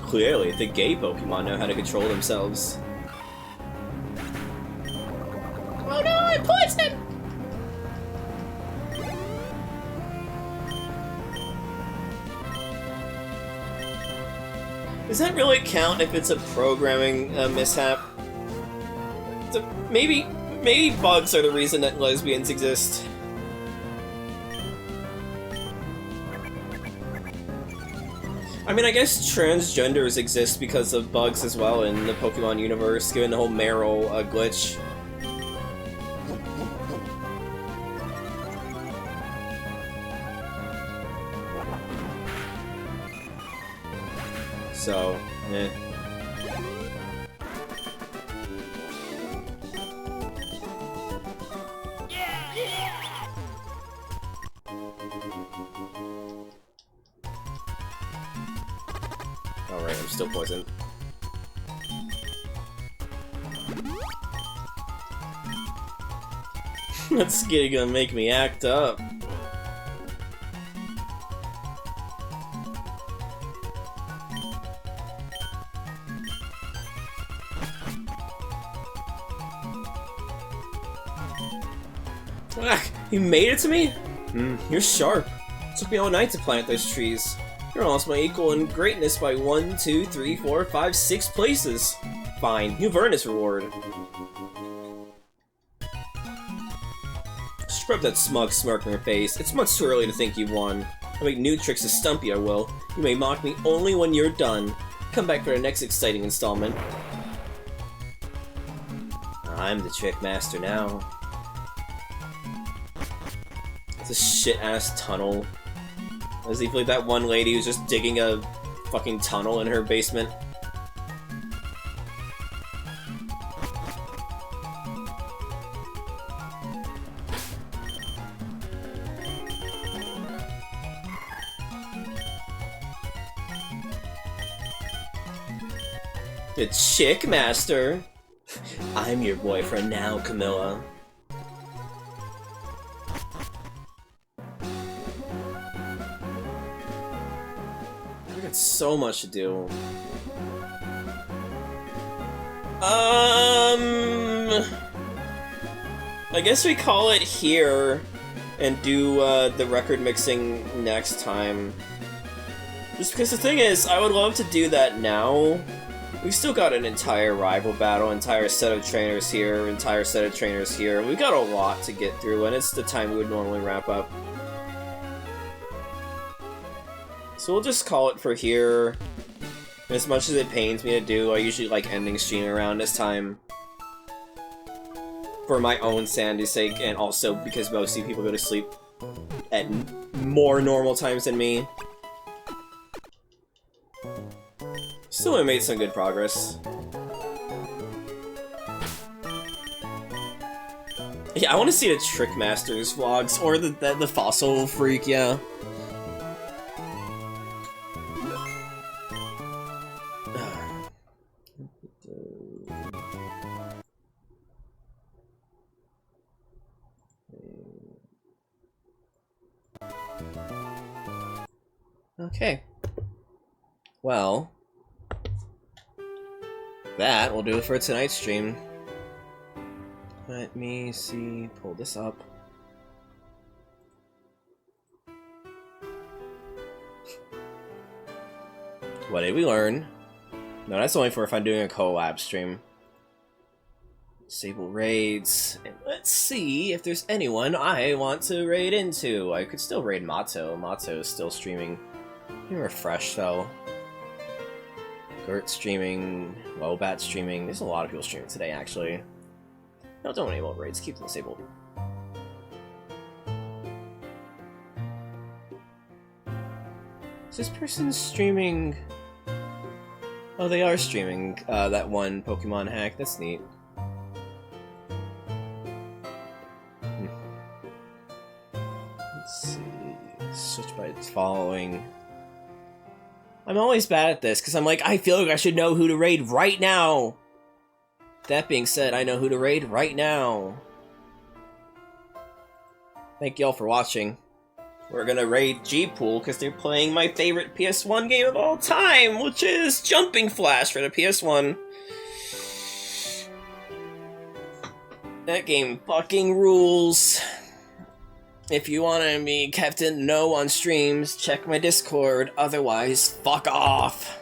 Clearly, the gay Pokemon know how to control themselves. Oh no, I'm poisoned! Does that really count if it's a programming mishap? So maybe bugs are the reason that lesbians exist. I mean, I guess transgenders exist because of bugs as well in the Pokemon universe, given the whole Meryl glitch. So, eh. Alright, I'm still poisoned. That's gonna make me act up. Ah, you made it to me? You're sharp. It took me all night to plant those trees. You're almost my equal in greatness by 1, 2, 3, 4, 5, 6 places. Fine, you've earned this reward. Scrub that smug smirk on your face. It's much too early to think you've won. I'll make new tricks to stump you, I will. You may mock me only when you're done. Come back for the next exciting installment. I'm the Trick Master now. It's a shit-ass tunnel. As if like that one lady who's just digging a fucking tunnel in her basement. The Chick Master! I'm your boyfriend now, Camilla. I got so much to do. I guess we call it here and do the record mixing next time. Just because the thing is, I would love to do that now. We've still got an entire rival battle, entire set of trainers here, entire set of trainers here. We've got a lot to get through, and it's the time we would normally wrap up. So we'll just call it for here. As much as it pains me to do, I usually like ending stream around this time. For my own sanity's sake, and also because mostly people go to sleep at more normal times than me. Still, I made some good progress. Yeah, I want to see the Trick Masters vlogs, or the Fossil Freak, yeah. Okay. Well, that will do it for tonight's stream. Let me see, pull this up. What did we learn? No, that's only for if I'm doing a collab stream. Disable raids. And let's see if there's anyone I want to raid into. I could still raid Mato. Mato is still streaming. Let me refresh though. Gert streaming. Wobat streaming. There's a lot of people streaming today actually. No, don't enable raids. Keep them disabled. Is this person streaming? Oh, they are streaming that one Pokemon hack. That's neat. Let's see. Switch by following. I'm always bad at this because I'm like, I feel like I should know who to raid right now. That being said, I know who to raid right now. Thank y'all for watching. We're gonna raid G-Pool because they're playing my favorite PS1 game of all time, which is Jumping Flash for the PS1. That game fucking rules. If you want to be kept in the know on streams, check my Discord. Otherwise, fuck off.